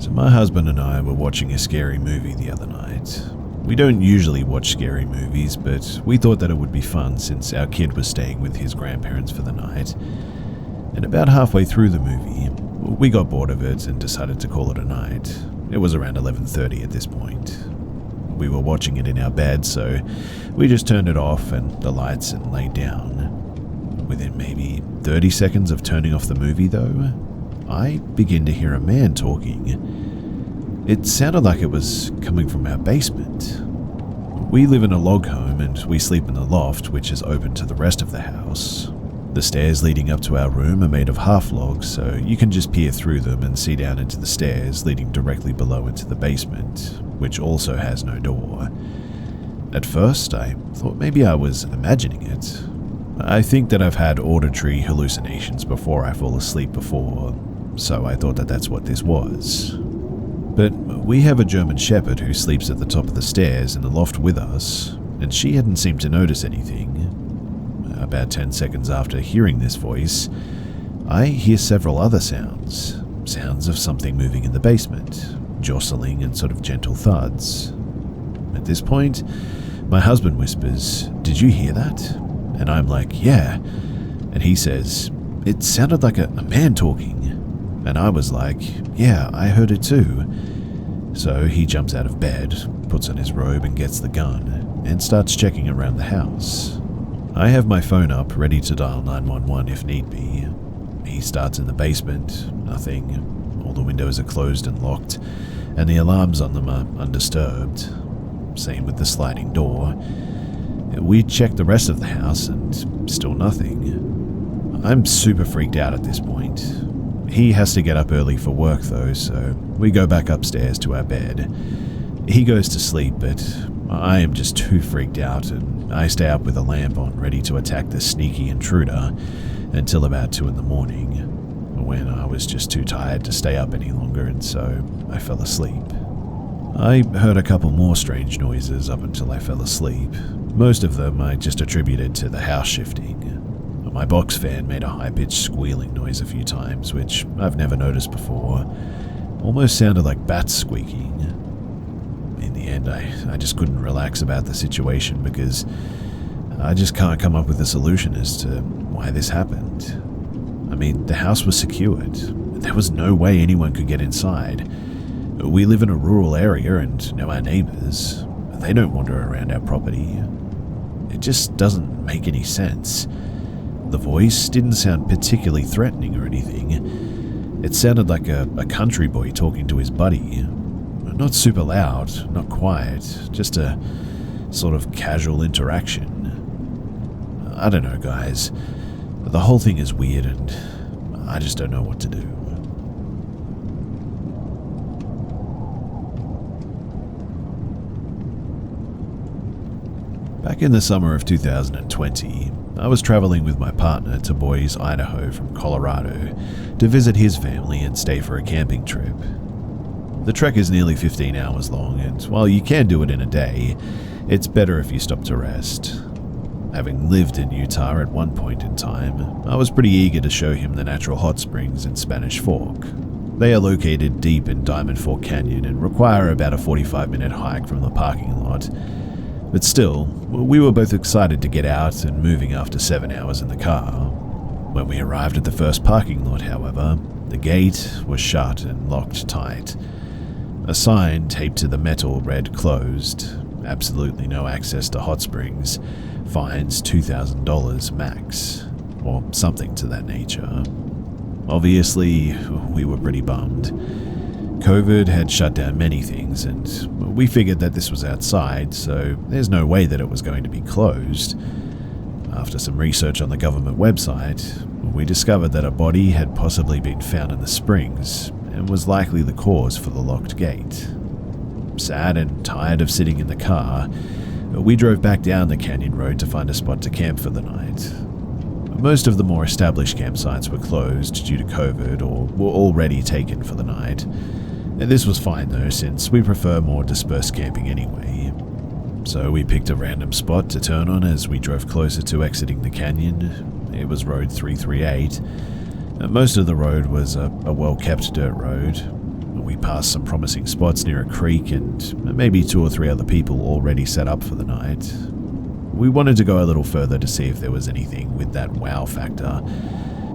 So my husband and I were watching a scary movie the other night. We don't usually watch scary movies, but we thought that it would be fun since our kid was staying with his grandparents for the night. And about halfway through the movie, we got bored of it and decided to call it a night. It was around 11:30 at this point. We were watching it in our bed, so we just turned it off and the lights and laid down. Within maybe 30 seconds of turning off the movie though, I begin to hear a man talking. It sounded like it was coming from our basement. We live in a log home and we sleep in the loft, which is open to the rest of the house. The stairs leading up to our room are made of half logs, so you can just peer through them and see down into the stairs leading directly below into the basement, which also has no door. At first, I thought maybe I was imagining it. I think that I've had auditory hallucinations before I fall asleep before, so I thought that that's what this was. But we have a German Shepherd who sleeps at the top of the stairs in the loft with us, and she hadn't seemed to notice anything. About 10 seconds after hearing this voice, I hear several other sounds of something moving in the basement, jostling and sort of gentle thuds. At this point, my husband whispers, "Did you hear that?" And I'm like, "Yeah." And he says, "It sounded like a man talking." And I was like, "Yeah, I heard it too." So he jumps out of bed, puts on his robe and gets the gun, and starts checking around the house. I have my phone up, ready to dial 911 if need be. He starts in the basement, nothing. All the windows are closed and locked, and the alarms on them are undisturbed. Same with the sliding door. We check the rest of the house and still nothing. I'm super freaked out at this point. He has to get up early for work though, so we go back upstairs to our bed. He goes to sleep, but I am just too freaked out and I stay up with a lamp on ready to attack this sneaky intruder until about 2 in the morning. when I was just too tired to stay up any longer, and so I fell asleep. I heard a couple more strange noises up until I fell asleep. Most of them I just attributed to the house shifting. My box fan made a high-pitched squealing noise a few times, which I've never noticed before. Almost sounded like bats squeaking. In the end, I just couldn't relax about the situation because I just can't come up with a solution as to why this happened. I mean, the house was secured. There was no way anyone could get inside. We live in a rural area and know our neighbors. They don't wander around our property. It just doesn't make any sense. The voice didn't sound particularly threatening or anything. It sounded like a country boy talking to his buddy. Not super loud, not quiet, just a sort of casual interaction. I don't know, guys. The whole thing is weird and I just don't know what to do. Back in the summer of 2020, I was traveling with my partner to Boise, Idaho from Colorado to visit his family and stay for a camping trip. The trek is nearly 15 hours long, and while you can do it in a day, it's better if you stop to rest. Having lived in Utah at one point in time, I was pretty eager to show him the natural hot springs in Spanish Fork. They are located deep in Diamond Fork Canyon and require about a 45-minute hike from the parking lot. But still, we were both excited to get out and moving after 7 hours in the car. When we arrived at the first parking lot, however, the gate was shut and locked tight. A sign taped to the metal read "Closed, absolutely no access to hot springs, fines $2,000 max," or something to that nature. Obviously, we were pretty bummed. COVID had shut down many things, and we figured that this was outside, so there's no way that it was going to be closed. After some research on the government website, we discovered that a body had possibly been found in the springs and was likely the cause for the locked gate. Sad and tired of sitting in the car, we drove back down the canyon road to find a spot to camp for the night. Most of the more established campsites were closed due to COVID or were already taken for the night. This was fine though, since we prefer more dispersed camping anyway. So we picked a random spot to turn on as we drove closer to exiting the canyon. It was Road 338. Most of the road was a well-kept dirt road. We passed some promising spots near a creek and maybe 2 or 3 other people already set up for the night. We wanted to go a little further to see if there was anything with that wow factor.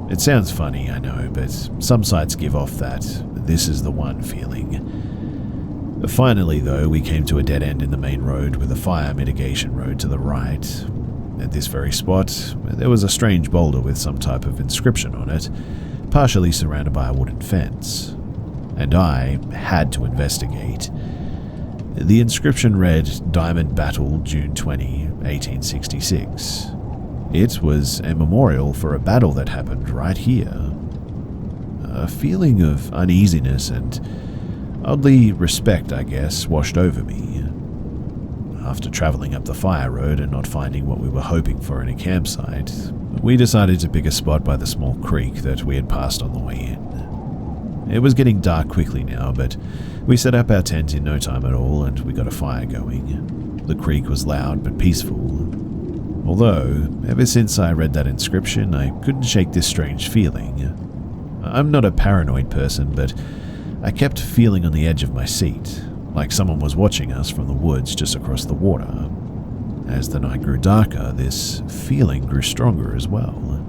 It sounds funny, I know, but some sites give off that "this is the one" feeling. Finally, though, we came to a dead end in the main road with a fire mitigation road to the right. At this very spot, there was a strange boulder with some type of inscription on it, partially surrounded by a wooden fence. And I had to investigate. The inscription read, "Diamond Battle, June 20, 1866. It was a memorial for a battle that happened right here. A feeling of uneasiness and oddly respect, I guess, washed over me. After traveling up the fire road and not finding what we were hoping for in a campsite, we decided to pick a spot by the small creek that we had passed on the way in. It was getting dark quickly now, but we set up our tent in no time at all and we got a fire going. The creek was loud but peaceful. Although, ever since I read that inscription, I couldn't shake this strange feeling. I'm not a paranoid person, but I kept feeling on the edge of my seat, like someone was watching us from the woods just across the water. As the night grew darker, this feeling grew stronger as well.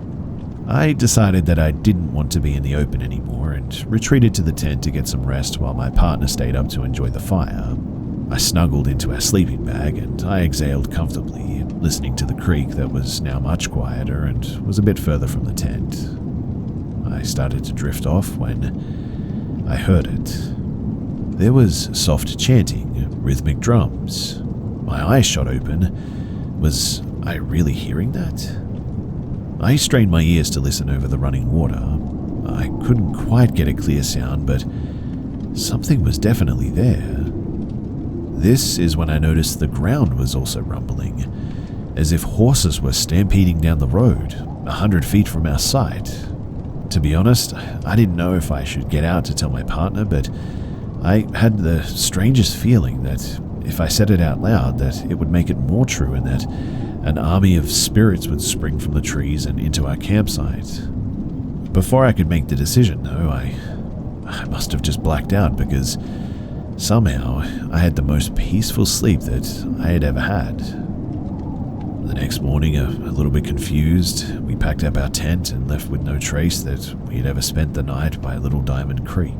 I decided that I didn't want to be in the open anymore and retreated to the tent to get some rest while my partner stayed up to enjoy the fire. I snuggled into our sleeping bag and I exhaled comfortably, listening to the creek that was now much quieter and was a bit further from the tent. I started to drift off when I heard it. There was soft chanting, rhythmic drums. My eyes shot open. Was I really hearing that? I strained my ears to listen over the running water. I couldn't quite get a clear sound, but something was definitely there. This is when I noticed the ground was also rumbling, as if horses were stampeding down the road, 100 feet from our site. To be honest, I didn't know if I should get out to tell my partner, but I had the strangest feeling that if I said it out loud, that it would make it more true and that an army of spirits would spring from the trees and into our campsite. Before I could make the decision, though, I must have just blacked out because somehow I had the most peaceful sleep that I had ever had. The next morning, a little bit confused, we packed up our tent and left with no trace that we had ever spent the night by Little Diamond Creek.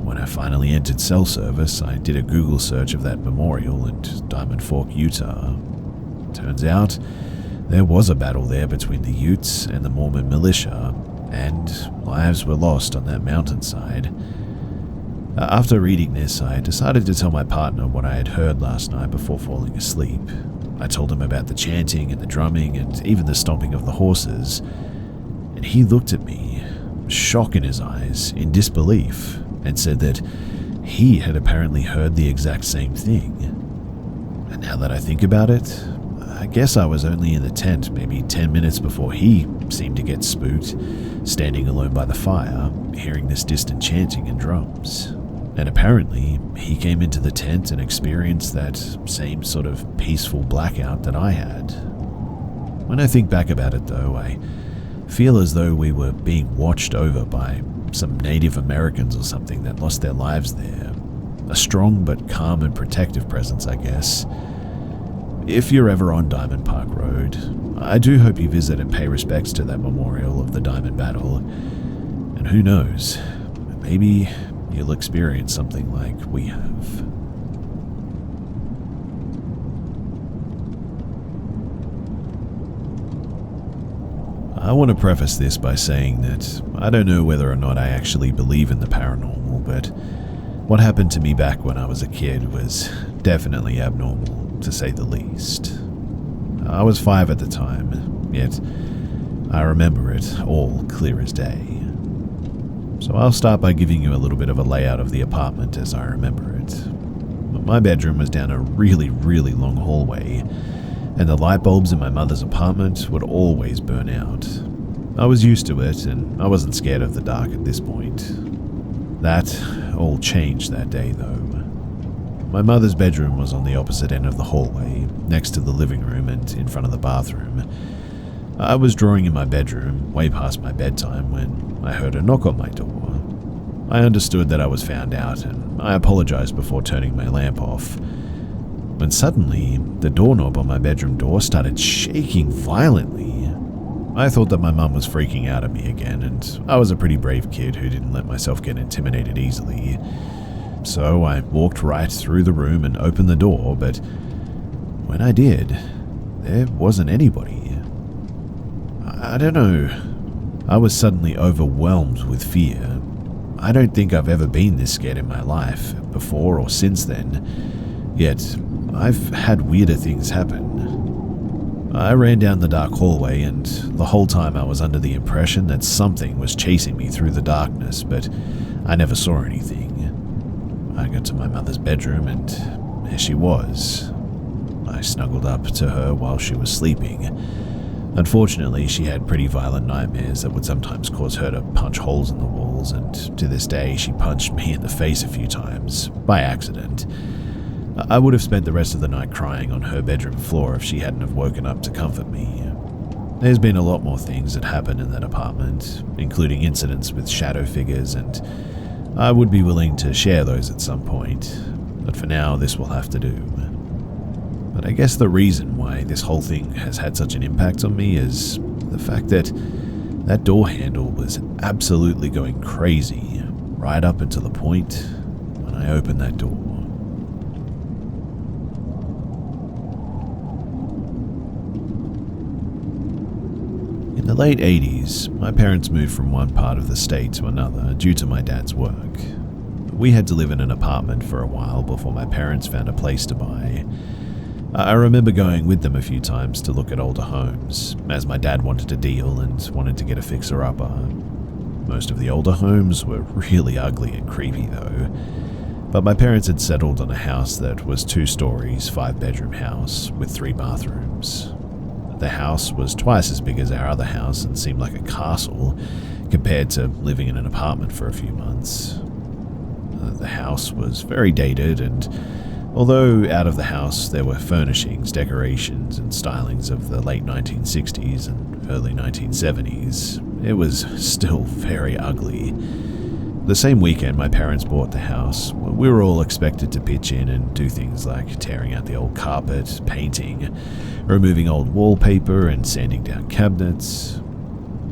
When I finally entered cell service, I did a Google search of that memorial in Diamond Fork, Utah. Turns out, there was a battle there between the Utes and the Mormon militia, and lives were lost on that mountainside. After reading this, I decided to tell my partner what I had heard last night before falling asleep. I told him about the chanting and the drumming and even the stomping of the horses, and he looked at me, shock in his eyes, in disbelief, and said that he had apparently heard the exact same thing. And now that I think about it, I guess I was only in the tent maybe 10 minutes before he seemed to get spooked, standing alone by the fire, hearing this distant chanting and drums. And apparently, he came into the tent and experienced that same sort of peaceful blackout that I had. When I think back about it though, I feel as though we were being watched over by some Native Americans or something that lost their lives there. A strong but calm and protective presence, I guess. If you're ever on Diamond Park Road, I do hope you visit and pay respects to that memorial of the Diamond Battle. And who knows, maybe you'll experience something like we have. I want to preface this by saying that I don't know whether or not I actually believe in the paranormal, but what happened to me back when I was a kid was definitely abnormal, to say the least. I was 5 at the time, yet I remember it all clear as day. So I'll start by giving you a little bit of a layout of the apartment as I remember it. My bedroom was down a really long hallway, and the light bulbs in my mother's apartment would always burn out. I was used to it, and I wasn't scared of the dark at this point. That all changed that day, though. My mother's bedroom was on the opposite end of the hallway, next to the living room and in front of the bathroom. I was drawing in my bedroom, way past my bedtime, when I heard a knock on my door. I understood that I was found out, and I apologized before turning my lamp off. When suddenly, the doorknob on my bedroom door started shaking violently. I thought that my mum was freaking out at me again, and I was a pretty brave kid who didn't let myself get intimidated easily. So I walked right through the room and opened the door, but when I did, there wasn't anybody. I don't know. I was suddenly overwhelmed with fear. I don't think I've ever been this scared in my life, before or since then, yet I've had weirder things happen. I ran down the dark hallway, and the whole time I was under the impression that something was chasing me through the darkness, but I never saw anything. I got to my mother's bedroom, and there she was. I snuggled up to her while she was sleeping. Unfortunately, she had pretty violent nightmares that would sometimes cause her to punch holes in the walls, and to this day she punched me in the face a few times, by accident. I would have spent the rest of the night crying on her bedroom floor if she hadn't have woken up to comfort me. There's been a lot more things that happened in that apartment, including incidents with shadow figures, and I would be willing to share those at some point, but for now this will have to do. But I guess the reason why this whole thing has had such an impact on me is the fact that that door handle was absolutely going crazy right up until the point when I opened that door. In the late 80s, my parents moved from one part of the state to another due to my dad's work. We had to live in an apartment for a while before my parents found a place to buy. I remember going with them a few times to look at older homes, as my dad wanted a deal and wanted to get a fixer-upper. Most of the older homes were really ugly and creepy though, but my parents had settled on a house that was 2 stories, 5-bedroom house with 3 bathrooms. The house was twice as big as our other house and seemed like a castle, compared to living in an apartment for a few months. The house was very dated, and although out of the house there were furnishings, decorations, and stylings of the late 1960s and early 1970s, it was still very ugly. The same weekend my parents bought the house, we were all expected to pitch in and do things like tearing out the old carpet, painting, removing old wallpaper, and sanding down cabinets.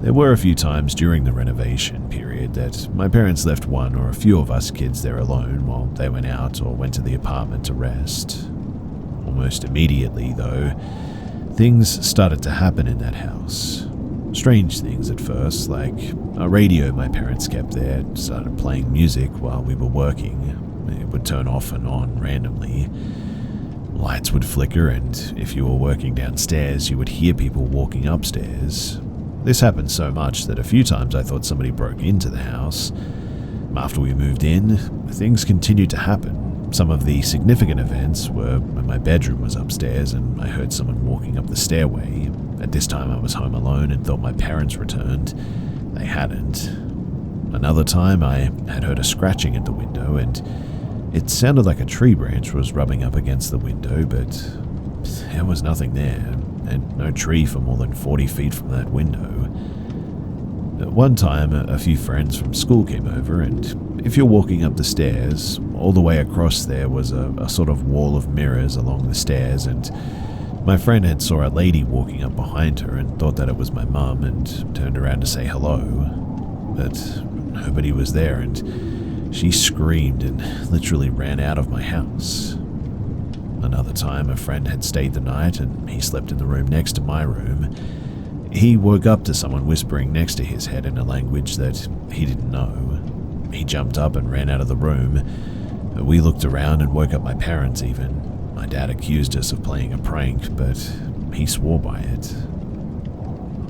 There were a few times during the renovation period that my parents left one or a few of us kids there alone while they went out or went to the apartment to rest. Almost immediately, though, things started to happen in that house. Strange things at first, like a radio my parents kept there started playing music while we were working. It would turn off and on randomly. Lights would flicker, and if you were working downstairs, you would hear people walking upstairs. This happened so much that a few times I thought somebody broke into the house. After we moved in, things continued to happen. Some of the significant events were when my bedroom was upstairs and I heard someone walking up the stairway. At this time I was home alone and thought my parents returned. They hadn't. Another time I had heard a scratching at the window, and it sounded like a tree branch was rubbing up against the window, but there was nothing there, and no tree for more than 40 feet from that window. At one time, a few friends from school came over, and if you're walking up the stairs, all the way across there was a sort of wall of mirrors along the stairs, and my friend had saw a lady walking up behind her and thought that it was my mum and turned around to say hello, but nobody was there, and she screamed and literally ran out of my house. Another time, a friend had stayed the night and he slept in the room next to my room. He woke up to someone whispering next to his head in a language that he didn't know. He jumped up and ran out of the room. We looked around and woke up my parents even. My dad accused us of playing a prank, but he swore by it.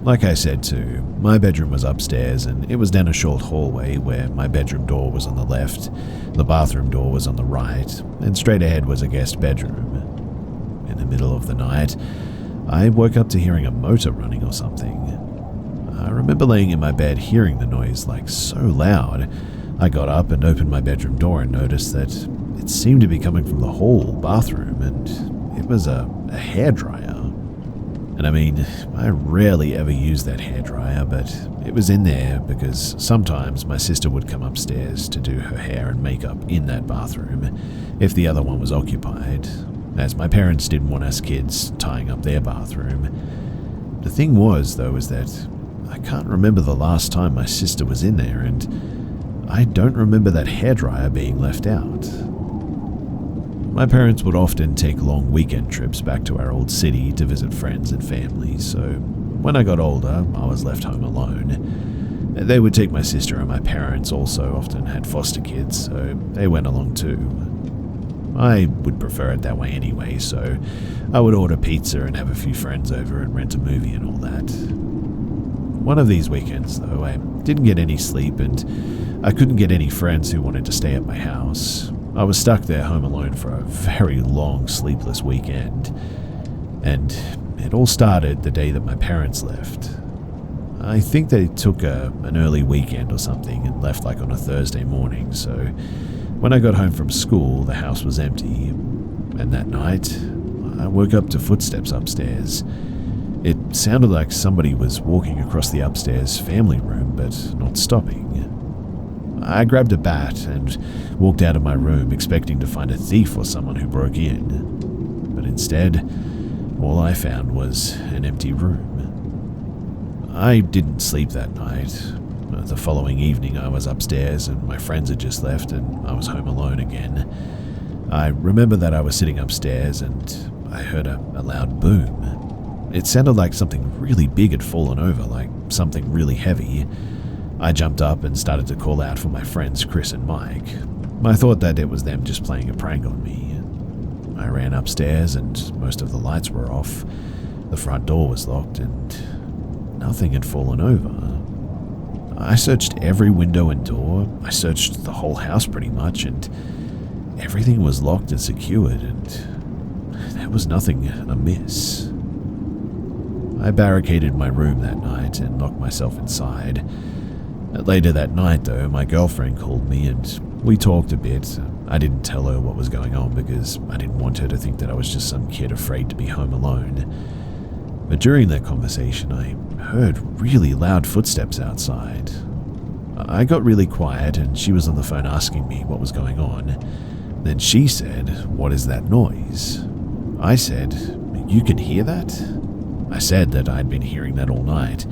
Like I said too, my bedroom was upstairs and it was down a short hallway where my bedroom door was on the left, the bathroom door was on the right, and straight ahead was a guest bedroom. In the middle of the night, I woke up to hearing a motor running or something. I remember laying in my bed hearing the noise like so loud. I got up and opened my bedroom door and noticed that it seemed to be coming from the whole bathroom, and it was a hairdryer. And I mean, I rarely ever use that hairdryer, but it was in there because sometimes my sister would come upstairs to do her hair and makeup in that bathroom if the other one was occupied, as my parents didn't want us kids tying up their bathroom. The thing was, though, is that I can't remember the last time my sister was in there, and I don't remember that hairdryer being left out. My parents would often take long weekend trips back to our old city to visit friends and family, so when I got older, I was left home alone. They would take my sister, and my parents also often had foster kids, so they went along too. I would prefer it that way anyway, so I would order pizza and have a few friends over and rent a movie and all that. One of these weekends, though, I didn't get any sleep and I couldn't get any friends who wanted to stay at my house. I was stuck there home alone for a very long, sleepless weekend, and it all started the day that my parents left. I think they took an early weekend or something and left like on a Thursday morning, so when I got home from school, the house was empty, and that night, I woke up to footsteps upstairs. It sounded like somebody was walking across the upstairs family room, but not stopping. I grabbed a bat and walked out of my room expecting to find a thief or someone who broke in. But instead, all I found was an empty room. I didn't sleep that night. The following evening I was upstairs and my friends had just left and I was home alone again. I remember that I was sitting upstairs and I heard a loud boom. It sounded like something really big had fallen over, like something really heavy. I jumped up and started to call out for my friends Chris and Mike. I thought that it was them just playing a prank on me. I ran upstairs and most of the lights were off. The front door was locked and nothing had fallen over. I searched every window and door. I searched the whole house pretty much, and everything was locked and secured, and there was nothing amiss. I barricaded my room that night and locked myself inside. Later that night, though, my girlfriend called me and we talked a bit. I didn't tell her what was going on because I didn't want her to think that I was just some kid afraid to be home alone. But during that conversation, I heard really loud footsteps outside. I got really quiet and she was on the phone asking me what was going on. Then she said, "What is that noise?" I said, "You can hear that?" I said that I'd been hearing that all night,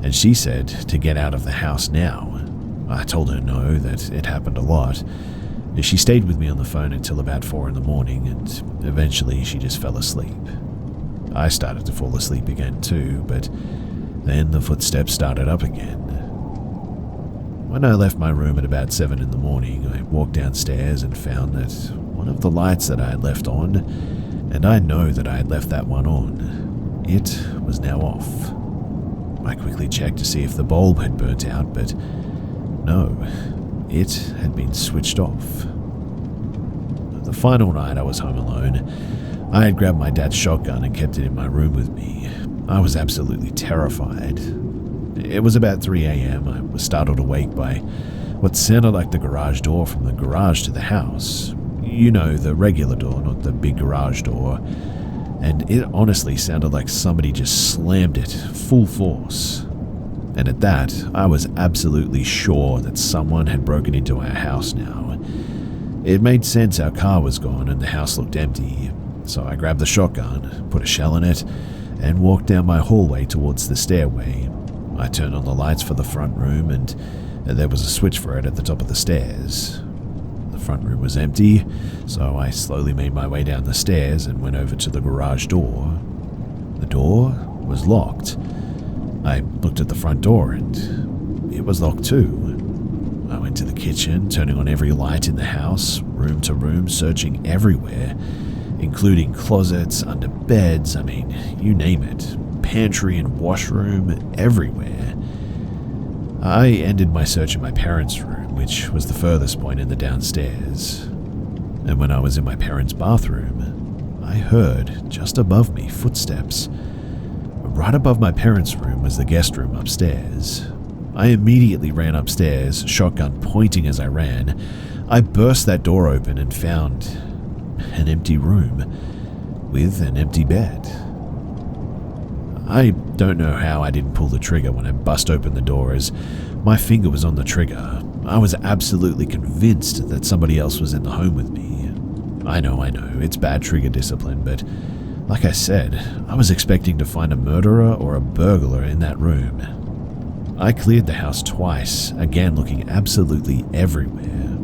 and she said to get out of the house now. I told her no, that it happened a lot. She stayed with me on the phone until about 4 in the morning, and eventually she just fell asleep. I started to fall asleep again too, but then the footsteps started up again. When I left my room at about 7 in the morning, I walked downstairs and found that one of the lights that I had left on, and I know that I had left that one on, it was now off. I quickly checked to see if the bulb had burnt out, but no, it had been switched off. The final night I was home alone, I had grabbed my dad's shotgun and kept it in my room with me. I was absolutely terrified. It was about 3 a.m. I was startled awake by what sounded like the garage door from the garage to the house. You know, the regular door, not the big garage door. And it honestly sounded like somebody just slammed it full force. And at that, I was absolutely sure that someone had broken into our house now. It made sense our car was gone and the house looked empty, so I grabbed the shotgun, put a shell in it, and walked down my hallway towards the stairway. I turned on the lights for the front room and there was a switch for it at the top of the stairs. The front room was empty, so I slowly made my way down the stairs and went over to the garage door. The door was locked. I looked at the front door and it was locked too. I went to the kitchen, turning on every light in the house, room to room, searching everywhere, including closets, under beds, you name it, pantry and washroom, everywhere. I ended my search in my parents' room, which was the furthest point in the downstairs. And when I was in my parents' bathroom, I heard, just above me, footsteps. Right above my parents' room was the guest room upstairs. I immediately ran upstairs, shotgun pointing as I ran. I burst that door open and found an empty room with an empty bed. I don't know how I didn't pull the trigger when I bust open the door, as my finger was on the trigger. I was absolutely convinced that somebody else was in the home with me. I know, it's bad trigger discipline, but like I said, I was expecting to find a murderer or a burglar in that room. I cleared the house twice, again looking absolutely everywhere.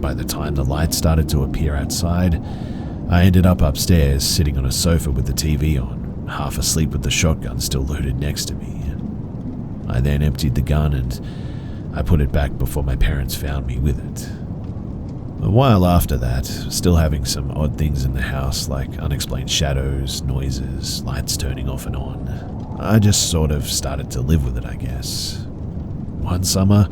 By the time the lights started to appear outside, I ended up upstairs sitting on a sofa with the TV on, half asleep with the shotgun still loaded next to me. I then emptied the gun and I put it back before my parents found me with it. A while after that, still having some odd things in the house like unexplained shadows, noises, lights turning off and on, I just sort of started to live with it, I guess. One summer,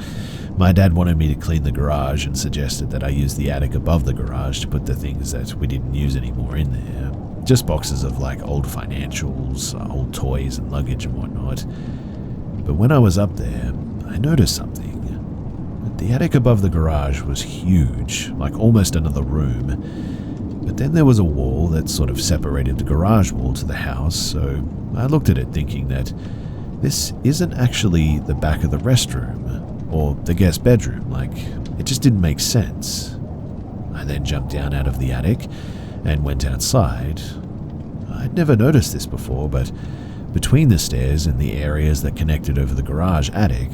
my dad wanted me to clean the garage and suggested that I use the attic above the garage to put the things that we didn't use anymore in there. Just boxes of old financials, old toys and luggage and whatnot. But when I was up there, I noticed something. The attic above the garage was huge, like almost another room. But then there was a wall that sort of separated the garage wall to the house, so I looked at it thinking that this isn't actually the back of the restroom or the guest bedroom, it just didn't make sense. I then jumped down out of the attic and went outside. I'd never noticed this before, but between the stairs and the areas that connected over the garage attic,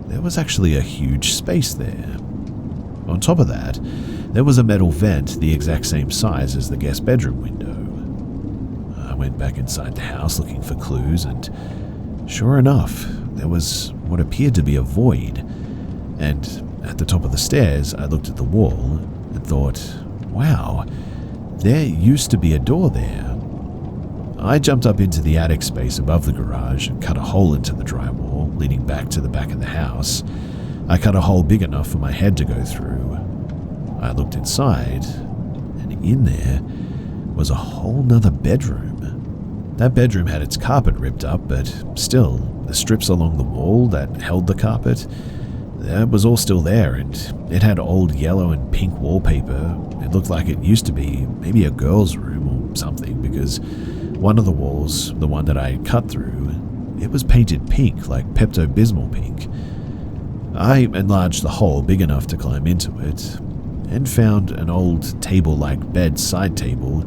there was actually a huge space there. On top of that, there was a metal vent the exact same size as the guest bedroom window. I went back inside the house looking for clues, and sure enough, there was what appeared to be a void. And at the top of the stairs, I looked at the wall and thought, wow, there used to be a door there. I jumped up into the attic space above the garage and cut a hole into the drywall leading back to the back of the house. I cut a hole big enough for my head to go through. I looked inside, and in there was a whole nother bedroom. That bedroom had its carpet ripped up, but still, the strips along the wall that held the carpet, that was all still there, and it had old yellow and pink wallpaper. It looked like it used to be maybe a girl's room or something, because one of the walls, the one that I had cut through, it was painted pink, like Pepto-Bismol pink. I enlarged the hole big enough to climb into it, and found an old table-like bed side table,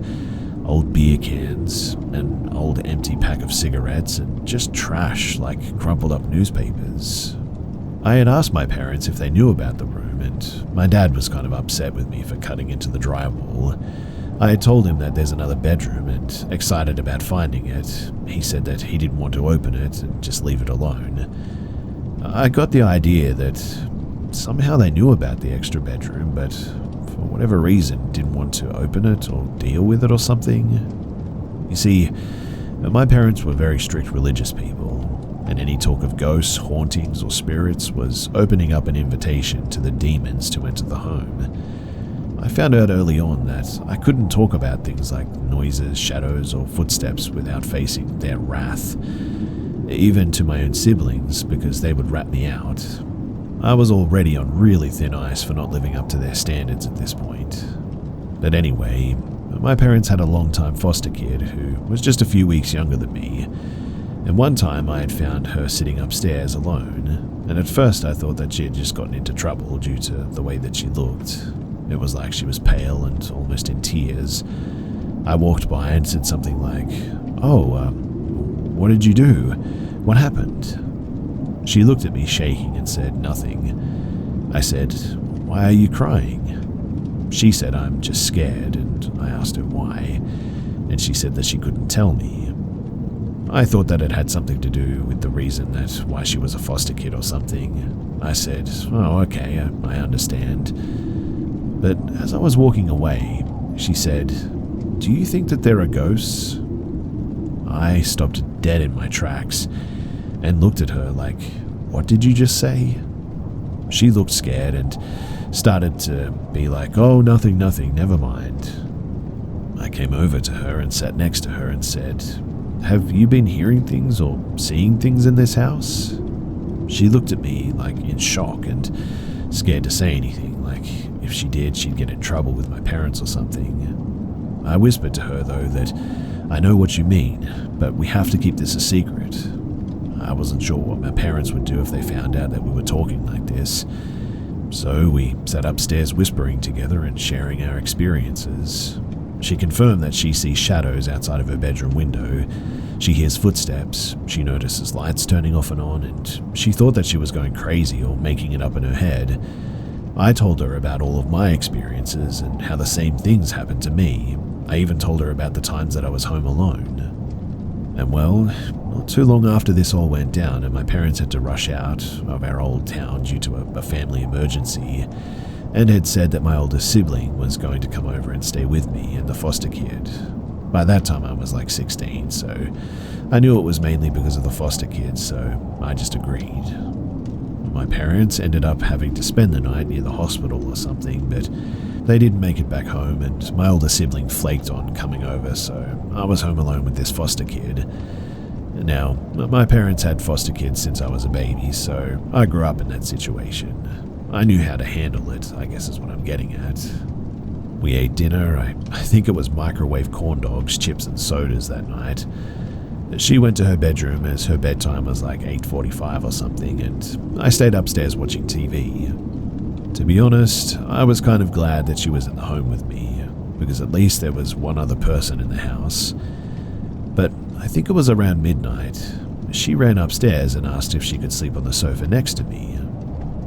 old beer cans, an old empty pack of cigarettes, and just trash like crumpled up newspapers. I had asked my parents if they knew about the room, and my dad was kind of upset with me for cutting into the drywall. I had told him that there's another bedroom and excited about finding it. He said that he didn't want to open it and just leave it alone. I got the idea that somehow they knew about the extra bedroom, but for whatever reason didn't want to open it or deal with it or something. You see, my parents were very strict religious people, and any talk of ghosts, hauntings, or spirits was opening up an invitation to the demons to enter the home. I found out early on that I couldn't talk about things like noises, shadows, or footsteps without facing their wrath, even to my own siblings, because they would rat me out. I was already on really thin ice for not living up to their standards at this point. But anyway, my parents had a long-time foster kid who was just a few weeks younger than me, and one time I had found her sitting upstairs alone, and at first I thought that she had just gotten into trouble due to the way that she looked. It was like she was pale and almost in tears. I walked by and said something like, what did you do? What happened? She looked at me shaking and said nothing. I said, why are you crying? She said, I'm just scared, and I asked her why, and she said that she couldn't tell me. I thought that it had something to do with the reason that why she was a foster kid or something. I said, oh, okay, I understand. But as I was walking away, she said, do you think that there are ghosts? I stopped dead in my tracks and looked at her like, what did you just say? She looked scared and started to be like, oh, nothing, never mind. I came over to her and sat next to her and said, have you been hearing things or seeing things in this house? She looked at me like in shock and scared to say anything, like if she did, she'd get in trouble with my parents or something. I whispered to her, though, that I know what you mean, but we have to keep this a secret. I wasn't sure what my parents would do if they found out that we were talking like this. So we sat upstairs whispering together and sharing our experiences. She confirmed that she sees shadows outside of her bedroom window. She hears footsteps, she notices lights turning off and on, and she thought that she was going crazy or making it up in her head. I told her about all of my experiences and how the same things happened to me. I even told her about the times that I was home alone. And well, not too long after this all went down and my parents had to rush out of our old town due to a family emergency, and had said that my oldest sibling was going to come over and stay with me and the foster kid. By that time I was like 16, so I knew it was mainly because of the foster kid, so I just agreed. My parents ended up having to spend the night near the hospital or something, but they didn't make it back home, and my older sibling flaked on coming over, so I was home alone with this foster kid. Now, my parents had foster kids since I was a baby, so I grew up in that situation. I knew how to handle it, I guess is what I'm getting at. We ate dinner. I think it was microwave corn dogs, chips and sodas that night. She went to her bedroom as her bedtime was like 8:45 or something, and I stayed upstairs watching TV. To be honest, I was kind of glad that she was at the home with me, because at least there was one other person in the house. But I think it was around midnight. She ran upstairs and asked if she could sleep on the sofa next to me.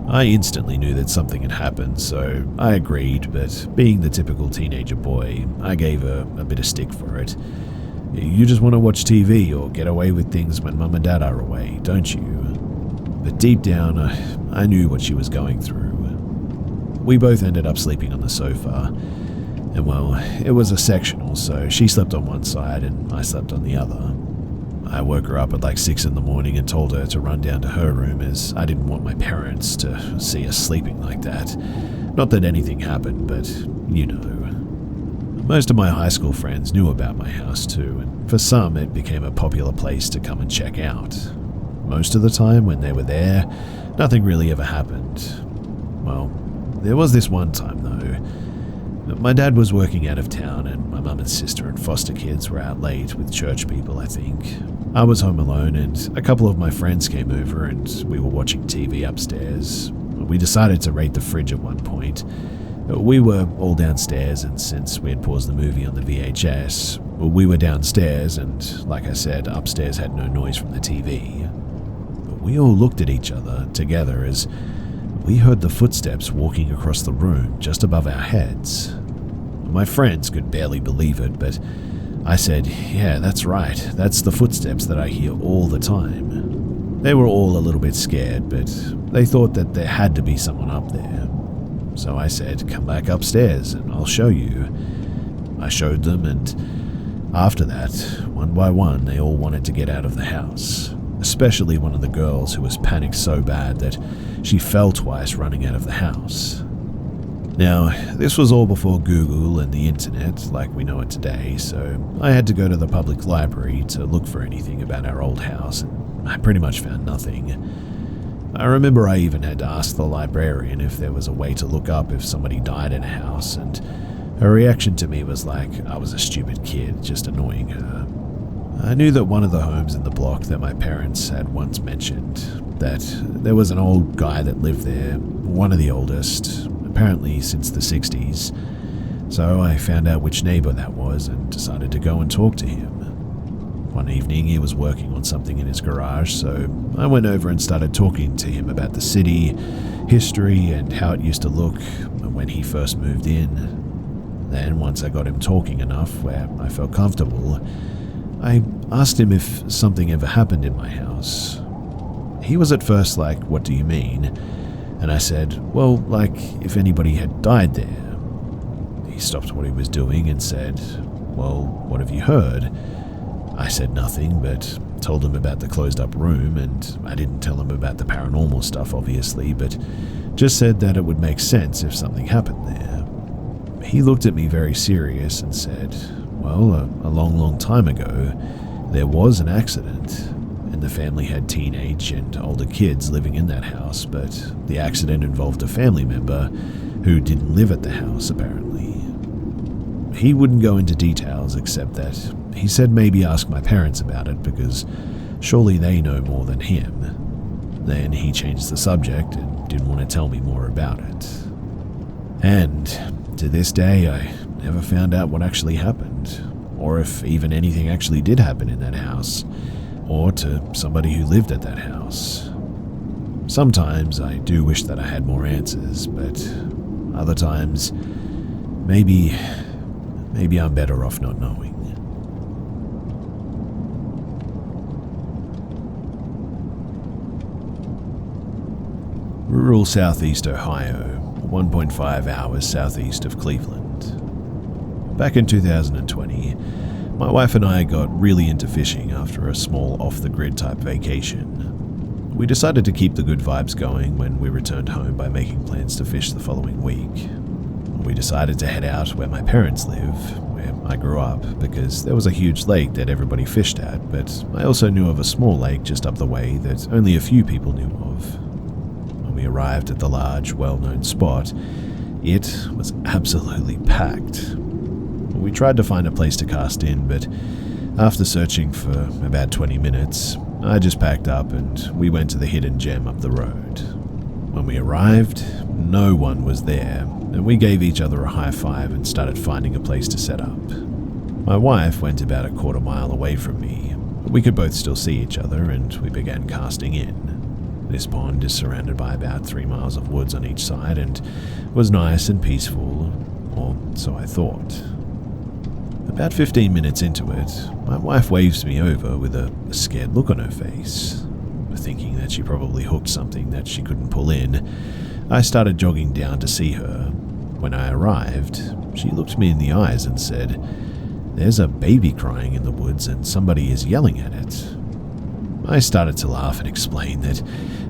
I instantly knew that something had happened, so I agreed, but being the typical teenager boy, I gave her a bit of stick for it. You just want to watch TV or get away with things when mum and dad are away, don't you? But deep down, I knew what she was going through. We both ended up sleeping on the sofa, and well, it was a sectional, so she slept on one side and I slept on the other. I woke her up at like 6 in the morning and told her to run down to her room, as I didn't want my parents to see us sleeping like that. Not that anything happened, but you know. Most of my high school friends knew about my house too, and for some it became a popular place to come and check out. Most of the time when they were there, nothing really ever happened. Well, there was this one time though. My dad was working out of town and my mum and sister and foster kids were out late with church people, I think. I was home alone and a couple of my friends came over and we were watching TV upstairs. We decided to raid the fridge at one point. We were all downstairs, and since we had paused the movie on the VHS, we were downstairs and, like I said, upstairs had no noise from the TV. But we all looked at each other together as we heard the footsteps walking across the room just above our heads. My friends could barely believe it, but I said, "Yeah, that's right, that's the footsteps that I hear all the time." They were all a little bit scared, but they thought that there had to be someone up there. So I said, "Come back upstairs and I'll show you." I showed them, and after that, one by one, they all wanted to get out of the house, especially one of the girls who was panicked so bad that she fell twice running out of the house. Now, this was all before Google and the internet like we know it today, so I had to go to the public library to look for anything about our old house, and I pretty much found nothing. I remember I even had to ask the librarian if there was a way to look up if somebody died in a house, and her reaction to me was like I was a stupid kid just annoying her. I knew that one of the homes in the block that my parents had once mentioned, that there was an old guy that lived there, one of the oldest, apparently since the 60s. So I found out which neighbor that was and decided to go and talk to him. One evening he was working on something in his garage, so I went over and started talking to him about the city, history, and how it used to look when he first moved in. Then once I got him talking enough where I felt comfortable, I asked him if something ever happened in my house. He was at first like, "What do you mean?" And I said, "Well, like if anybody had died there." He stopped what he was doing and said, "Well, what have you heard?" I said nothing, but told him about the closed-up room, and I didn't tell him about the paranormal stuff, obviously, but just said that it would make sense if something happened there. He looked at me very serious and said, "Well, a long, long time ago, there was an accident, and the family had teenage and older kids living in that house, but the accident involved a family member who didn't live at the house, apparently." He wouldn't go into details except that he said maybe ask my parents about it because surely they know more than him. Then he changed the subject and didn't want to tell me more about it. And to this day, I never found out what actually happened, or if even anything actually did happen in that house, or to somebody who lived at that house. Sometimes I do wish that I had more answers, but other times, maybe I'm better off not knowing. Rural southeast Ohio, 1.5 hours southeast of Cleveland. Back in 2020, my wife and I got really into fishing after a small off-the-grid type vacation. We decided to keep the good vibes going when we returned home by making plans to fish the following week. We decided to head out where my parents live, where I grew up, because there was a huge lake that everybody fished at, but I also knew of a small lake just up the way that only a few people knew of. When we arrived at the large, well-known spot, it was absolutely packed. We tried to find a place to cast in, but after searching for about 20 minutes, I just packed up and we went to the hidden gem up the road. When we arrived, no one was there, and we gave each other a high five and started finding a place to set up. My wife went about a quarter mile away from me, but we could both still see each other, and we began casting in. This pond is surrounded by about 3 miles of woods on each side and was nice and peaceful, or so I thought. About 15 minutes into it, my wife waves me over with a scared look on her face. Thinking that she probably hooked something that she couldn't pull in, I started jogging down to see her. When I arrived, she looked me in the eyes and said, "There's a baby crying in the woods and somebody is yelling at it." I started to laugh and explain that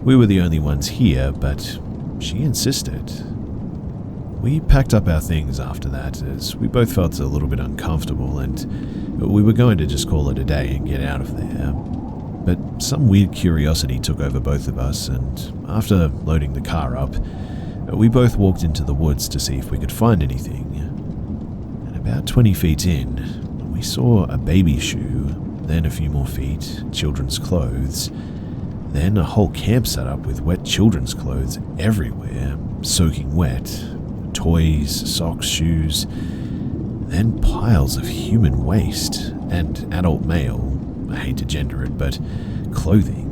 we were the only ones here, but she insisted. We packed up our things after that, as we both felt a little bit uncomfortable and we were going to just call it a day and get out of there. But some weird curiosity took over both of us, and after loading the car up, we both walked into the woods to see if we could find anything. And about 20 feet in, we saw a baby shoe, then a few more feet, children's clothes, then a whole camp set up with wet children's clothes everywhere, soaking wet, toys, socks, shoes, then piles of human waste and adult male, I hate to gender it, but clothing.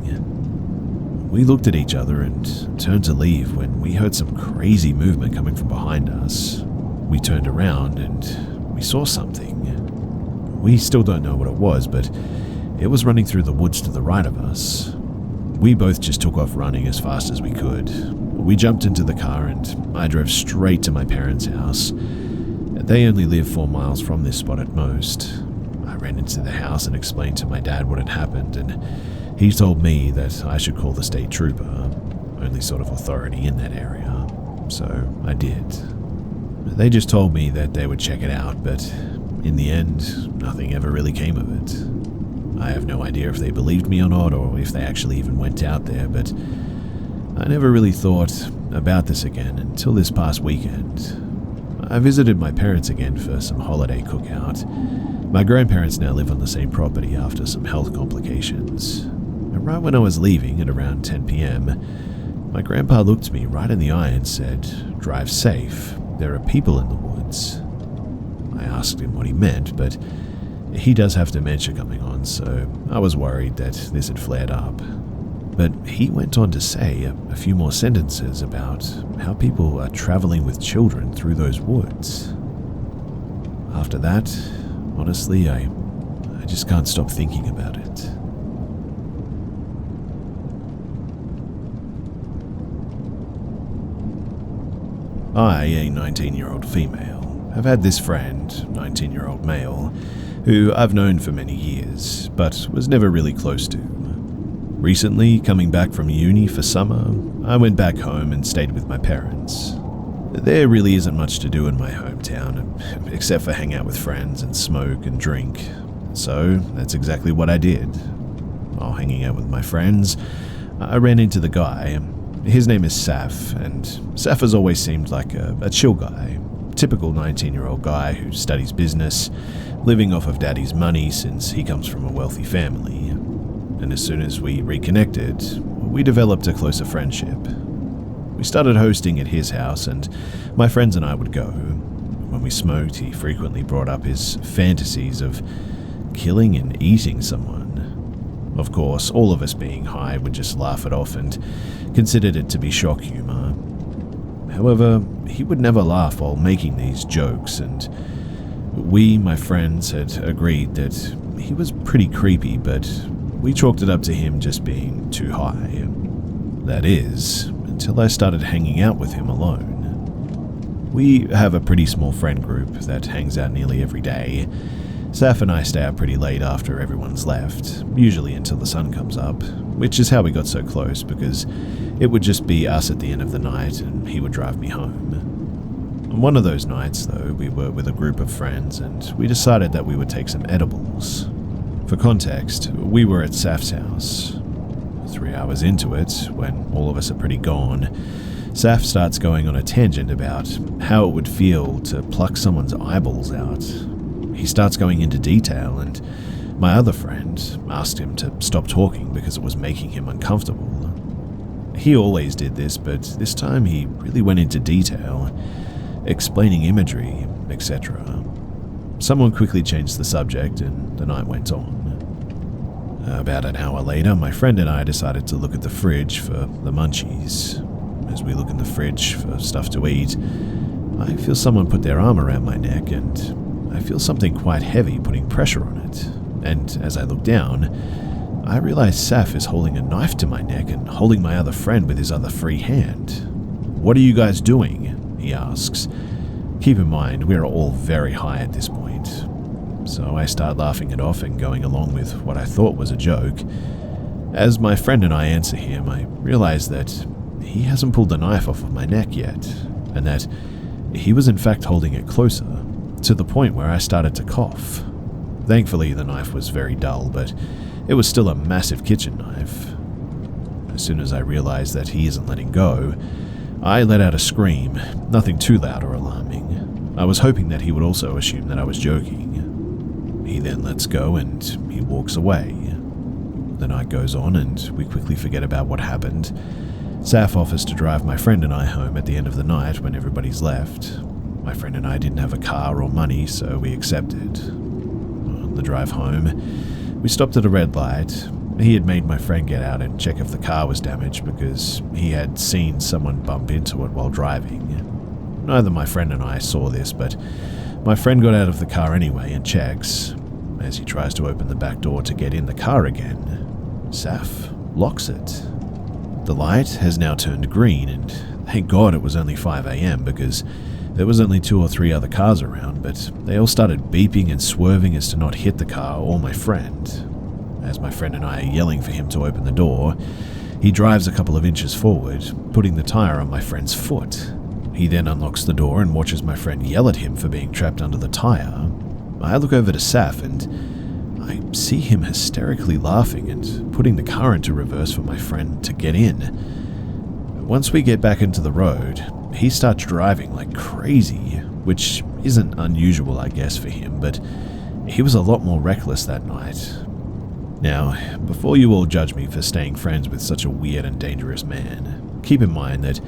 We looked at each other and turned to leave when we heard some crazy movement coming from behind us. We turned around and we saw something. We still don't know what it was, but it was running through the woods to the right of us. We both just took off running as fast as we could. We jumped into the car and I drove straight to my parents' house. They only live 4 miles from this spot at most. I ran into the house and explained to my dad what had happened, and he told me that I should call the state trooper, only sort of authority in that area. So I did. They just told me that they would check it out, but in the end, nothing ever really came of it. I have no idea if they believed me or not, or if they actually even went out there, but I never really thought about this again until this past weekend. I visited my parents again for some holiday cookout. My grandparents now live on the same property after some health complications. And right when I was leaving at around 10 p.m, my grandpa looked me right in the eye and said, "Drive safe, there are people in the woods." I asked him what he meant, but he does have dementia coming on, so I was worried that this had flared up. But he went on to say a few more sentences about how people are traveling with children through those woods. After that, honestly, I just can't stop thinking about it. I, a 19-year-old female, have had this friend, 19-year-old male, who I've known for many years, but was never really close to. Recently, coming back from uni for summer, I went back home and stayed with my parents. There really isn't much to do in my hometown, except for hang out with friends and smoke and drink. So that's exactly what I did. While hanging out with my friends, I ran into the guy. His name is Saf, and Saf has always seemed like a chill guy. Typical 19-year-old guy who studies business, living off of daddy's money since he comes from a wealthy family. And as soon as we reconnected, we developed a closer friendship. We started hosting at his house, and my friends and I would go. When we smoked, he frequently brought up his fantasies of killing and eating someone. Of course, all of us being high would just laugh it off and considered it to be shock humor. However, he would never laugh while making these jokes, and we, my friends, had agreed that he was pretty creepy, but we chalked it up to him just being too high. That is, until I started hanging out with him alone. We have a pretty small friend group that hangs out nearly every day. Saf and I stay out pretty late after everyone's left, usually until the sun comes up, which is how we got so close, because it would just be us at the end of the night and he would drive me home. On one of those nights, though, we were with a group of friends and we decided that we would take some edibles. For context, we were at Saf's house. 3 hours into it, when all of us are pretty gone, Saf starts going on a tangent about how it would feel to pluck someone's eyeballs out. He starts going into detail, and my other friend asked him to stop talking because it was making him uncomfortable. He always did this, but this time he really went into detail, explaining imagery, etc. Someone quickly changed the subject, and the night went on. About an hour later, my friend and I decided to look at the fridge for the munchies. As we look in the fridge for stuff to eat, I feel someone put their arm around my neck, and I feel something quite heavy putting pressure on it. And as I look down, I realize Saf is holding a knife to my neck and holding my other friend with his other free hand. "What are you guys doing?" he asks. Keep in mind, we are all very high at this point. So I start laughing it off and going along with what I thought was a joke. As my friend and I answer him, I realize that he hasn't pulled the knife off of my neck yet, and that he was in fact holding it closer, to the point where I started to cough. Thankfully, the knife was very dull, but it was still a massive kitchen knife. As soon as I realized that he isn't letting go, I let out a scream, nothing too loud or alarming. I was hoping that he would also assume that I was joking. He then lets go and he walks away. The night goes on and we quickly forget about what happened. Saf offers to drive my friend and I home at the end of the night when everybody's left. My friend and I didn't have a car or money, so we accepted. On the drive home, we stopped at a red light. He had made my friend get out and check if the car was damaged because he had seen someone bump into it while driving. Neither my friend and I saw this, but my friend got out of the car anyway and checks. As he tries to open the back door to get in the car again, Saf locks it. The light has now turned green, and thank God it was only 5 a.m. because there was only 2 or 3 other cars around, but they all started beeping and swerving as to not hit the car or my friend. As my friend and I are yelling for him to open the door, he drives a couple of inches forward, putting the tire on my friend's foot. He then unlocks the door and watches my friend yell at him for being trapped under the tire. I look over to Saf and I see him hysterically laughing and putting the car into reverse for my friend to get in. Once we get back into the road, he starts driving like crazy, which isn't unusual, I guess, for him, but he was a lot more reckless that night. Now, before you all judge me for staying friends with such a weird and dangerous man, keep in mind that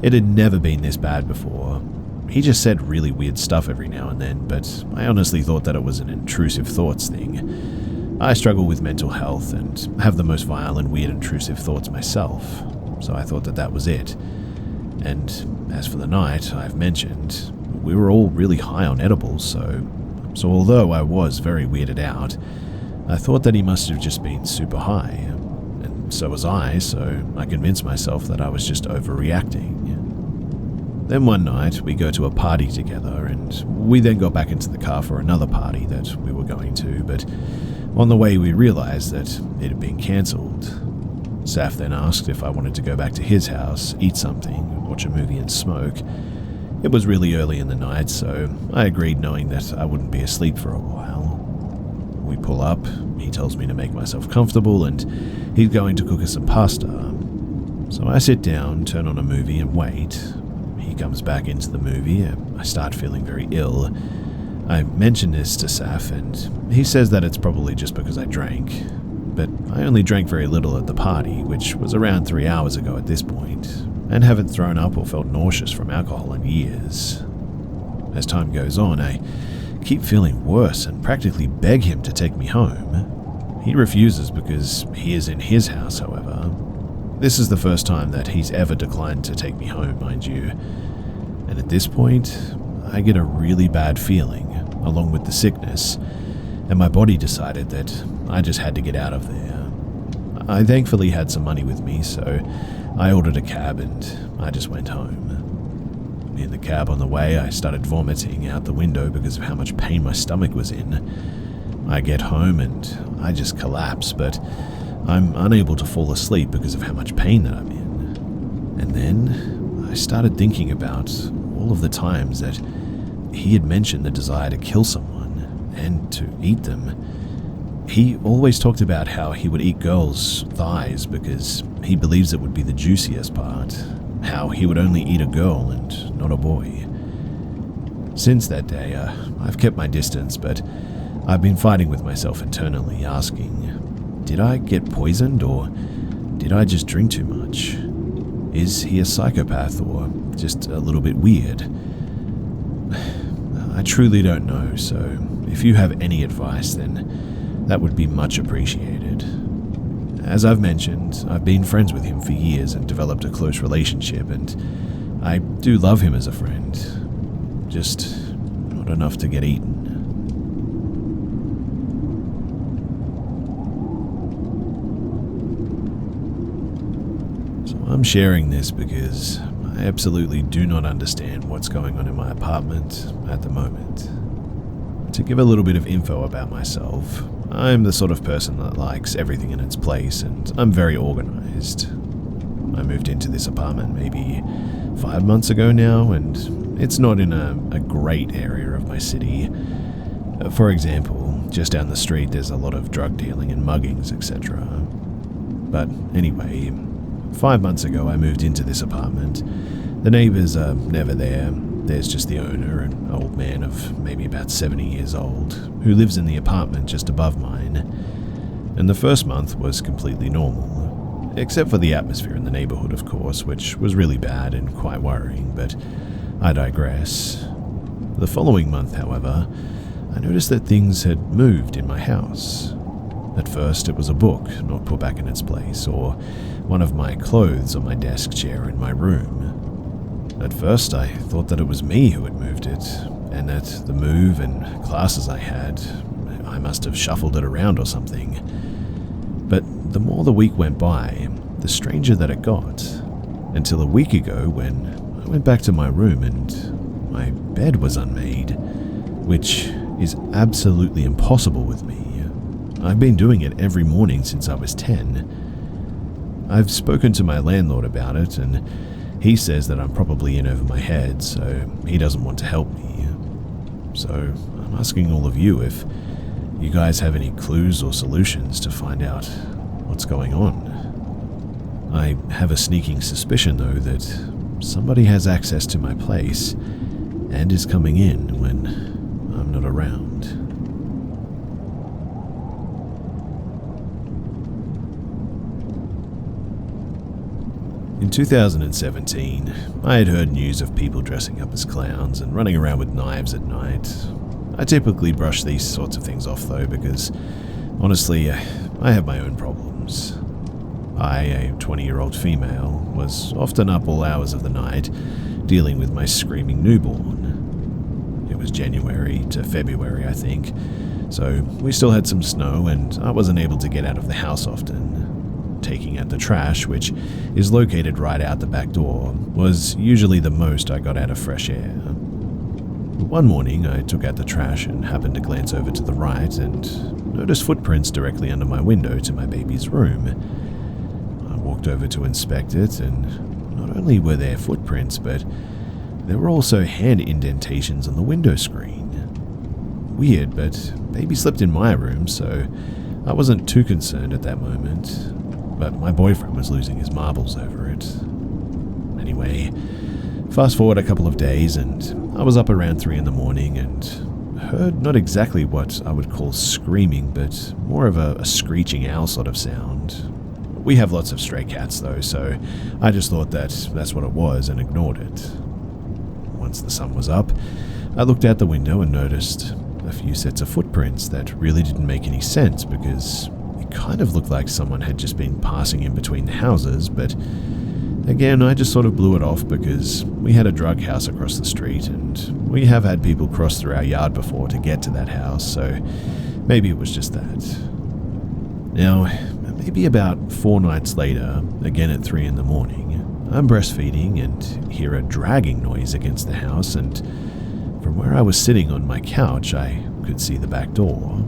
it had never been this bad before. He just said really weird stuff every now and then, but I honestly thought that it was an intrusive thoughts thing. I struggle with mental health and have the most vile and weird intrusive thoughts myself, so I thought that that was it. And as for the night I've mentioned, we were all really high on edibles, so although I was very weirded out, I thought that he must have just been super high, and so was I, so I convinced myself that I was just overreacting. Then one night, we go to a party together, and we then got back into the car for another party that we were going to, but on the way we realized that it had been cancelled. Saf then asked if I wanted to go back to his house, eat something, watch a movie and smoke. It was really early in the night, so I agreed knowing that I wouldn't be asleep for a while. We pull up, he tells me to make myself comfortable, and he's going to cook us some pasta. So I sit down, turn on a movie, and wait. He comes back into the movie, and I start feeling very ill. I mention this to Saf, and he says that it's probably just because I drank. But I only drank very little at the party, which was around 3 hours ago at this point, and haven't thrown up or felt nauseous from alcohol in years. As time goes on, I keep feeling worse and practically beg him to take me home. He refuses because he is in his house, however. This is the first time that he's ever declined to take me home, mind you. And at this point, I get a really bad feeling, along with the sickness, and my body decided that I just had to get out of there. I thankfully had some money with me, so I ordered a cab and I just went home. In the cab on the way, I started vomiting out the window because of how much pain my stomach was in. I get home and I just collapse, but I'm unable to fall asleep because of how much pain that I'm in. And then I started thinking about all of the times that he had mentioned the desire to kill someone and to eat them. He always talked about how he would eat girls' thighs because he believes it would be the juiciest part. How he would only eat a girl and not a boy. Since that day, I've kept my distance, but I've been fighting with myself internally, asking, did I get poisoned or did I just drink too much? Is he a psychopath or just a little bit weird? I truly don't know, so if you have any advice, then that would be much appreciated. As I've mentioned, I've been friends with him for years and developed a close relationship, and I do love him as a friend. Just not enough to get eaten. So I'm sharing this because I absolutely do not understand what's going on in my apartment at the moment. To give a little bit of info about myself, I'm the sort of person that likes everything in its place, and I'm very organized. I moved into this apartment maybe 5 months ago now, and it's not in a great area of my city. For example, just down the street there's a lot of drug dealing and muggings, etc. But anyway, 5 months ago I moved into this apartment. The neighbors are never there. There's just the owner, an old man of maybe about 70 years old, who lives in the apartment just above mine. And the first month was completely normal, except for the atmosphere in the neighborhood, of course, which was really bad and quite worrying, but I digress. The following month, however, I noticed that things had moved in my house. At first, it was a book not put back in its place, or one of my clothes on my desk chair in my room. At first, I thought that it was me who had moved it, and that the move and classes I had, I must have shuffled it around or something. But the more the week went by, the stranger that it got, until a week ago when I went back to my room and my bed was unmade, which is absolutely impossible with me. I've been doing it every morning since I was 10. I've spoken to my landlord about it, and he says that I'm probably in over my head, so he doesn't want to help me. So I'm asking all of you if you guys have any clues or solutions to find out what's going on. I have a sneaking suspicion, though, that somebody has access to my place and is coming in when I'm not around. In 2017, I had heard news of people dressing up as clowns and running around with knives at night. I typically brush these sorts of things off though because, honestly, I have my own problems. I, a 20-year-old female, was often up all hours of the night dealing with my screaming newborn. It was January to February, I think, so we still had some snow and I wasn't able to get out of the house often. Taking out the trash, which is located right out the back door, was usually the most I got out of fresh air. One morning, I took out the trash and happened to glance over to the right and noticed footprints directly under my window to my baby's room. I walked over to inspect it, and not only were there footprints, but there were also hand indentations on the window screen. Weird, but baby slept in my room, so I wasn't too concerned at that moment. But my boyfriend was losing his marbles over it. Anyway, fast forward a couple of days and I was up around 3 a.m. and heard not exactly what I would call screaming, but more of a screeching owl sort of sound. We have lots of stray cats though, so I just thought that that's what it was and ignored it. Once the sun was up, I looked out the window and noticed a few sets of footprints that really didn't make any sense because kind of looked like someone had just been passing in between the houses, but again, I just sort of blew it off because we had a drug house across the street and we have had people cross through our yard before to get to that house, so maybe it was just that. Now, maybe about 4 nights later, again at 3 a.m, I'm breastfeeding and hear a dragging noise against the house, and from where I was sitting on my couch, I could see the back door.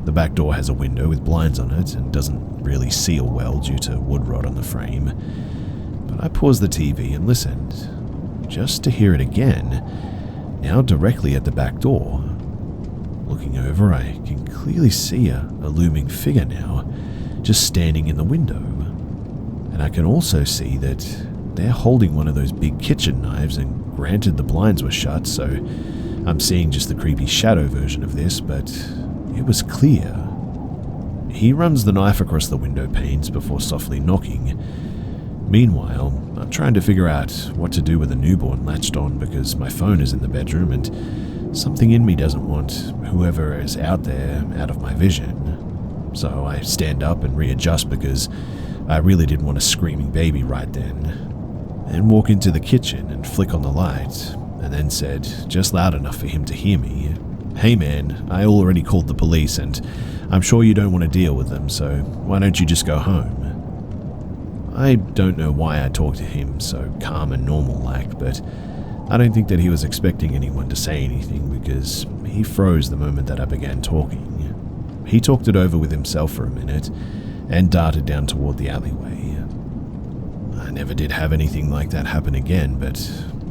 The back door has a window with blinds on it and doesn't really seal well due to wood rot on the frame. But I paused the TV and listened, just to hear it again, now directly at the back door. Looking over, I can clearly see a looming figure now, just standing in the window. And I can also see that they're holding one of those big kitchen knives, and granted the blinds were shut, so I'm seeing just the creepy shadow version of this, but it was clear. He runs the knife across the window panes before softly knocking. Meanwhile, I'm trying to figure out what to do with a newborn latched on because my phone is in the bedroom and something in me doesn't want whoever is out there out of my vision. So I stand up and readjust because I really didn't want a screaming baby right then, and walk into the kitchen and flick on the light, and then said, just loud enough for him to hear me, "Hey man, I already called the police and I'm sure you don't want to deal with them, so why don't you just go home?" I don't know why I talked to him so calm and normal like, but I don't think that he was expecting anyone to say anything because he froze the moment that I began talking. He talked it over with himself for a minute and darted down toward the alleyway. I never did have anything like that happen again, but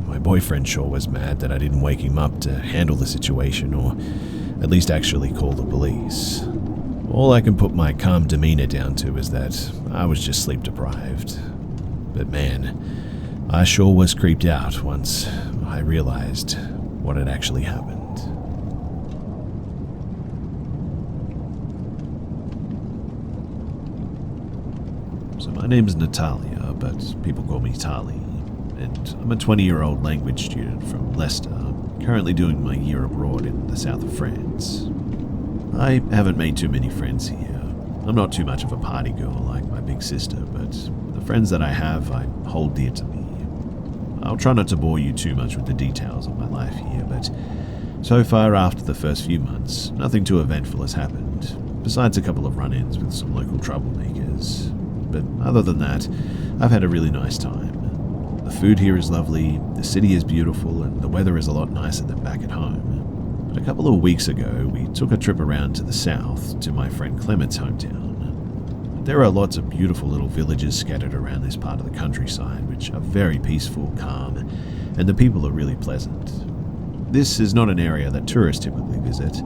My boyfriend sure was mad that I didn't wake him up to handle the situation or at least actually call the police. All I can put my calm demeanor down to is that I was just sleep deprived. But man, I sure was creeped out once I realized what had actually happened. So my name's Natalia, but people call me Tali, and I'm a 20-year-old language student from Leicester, currently doing my year abroad in the south of France. I haven't made too many friends here. I'm not too much of a party girl like my big sister, but the friends that I have I hold dear to me. I'll try not to bore you too much with the details of my life here, but so far after the first few months, nothing too eventful has happened, besides a couple of run-ins with some local troublemakers. But other than that, I've had a really nice time. The food here is lovely, the city is beautiful, and the weather is a lot nicer than back at home. But a couple of weeks ago, we took a trip around to the south, to my friend Clement's hometown. There are lots of beautiful little villages scattered around this part of the countryside, which are very peaceful, calm, and the people are really pleasant. This is not an area that tourists typically visit.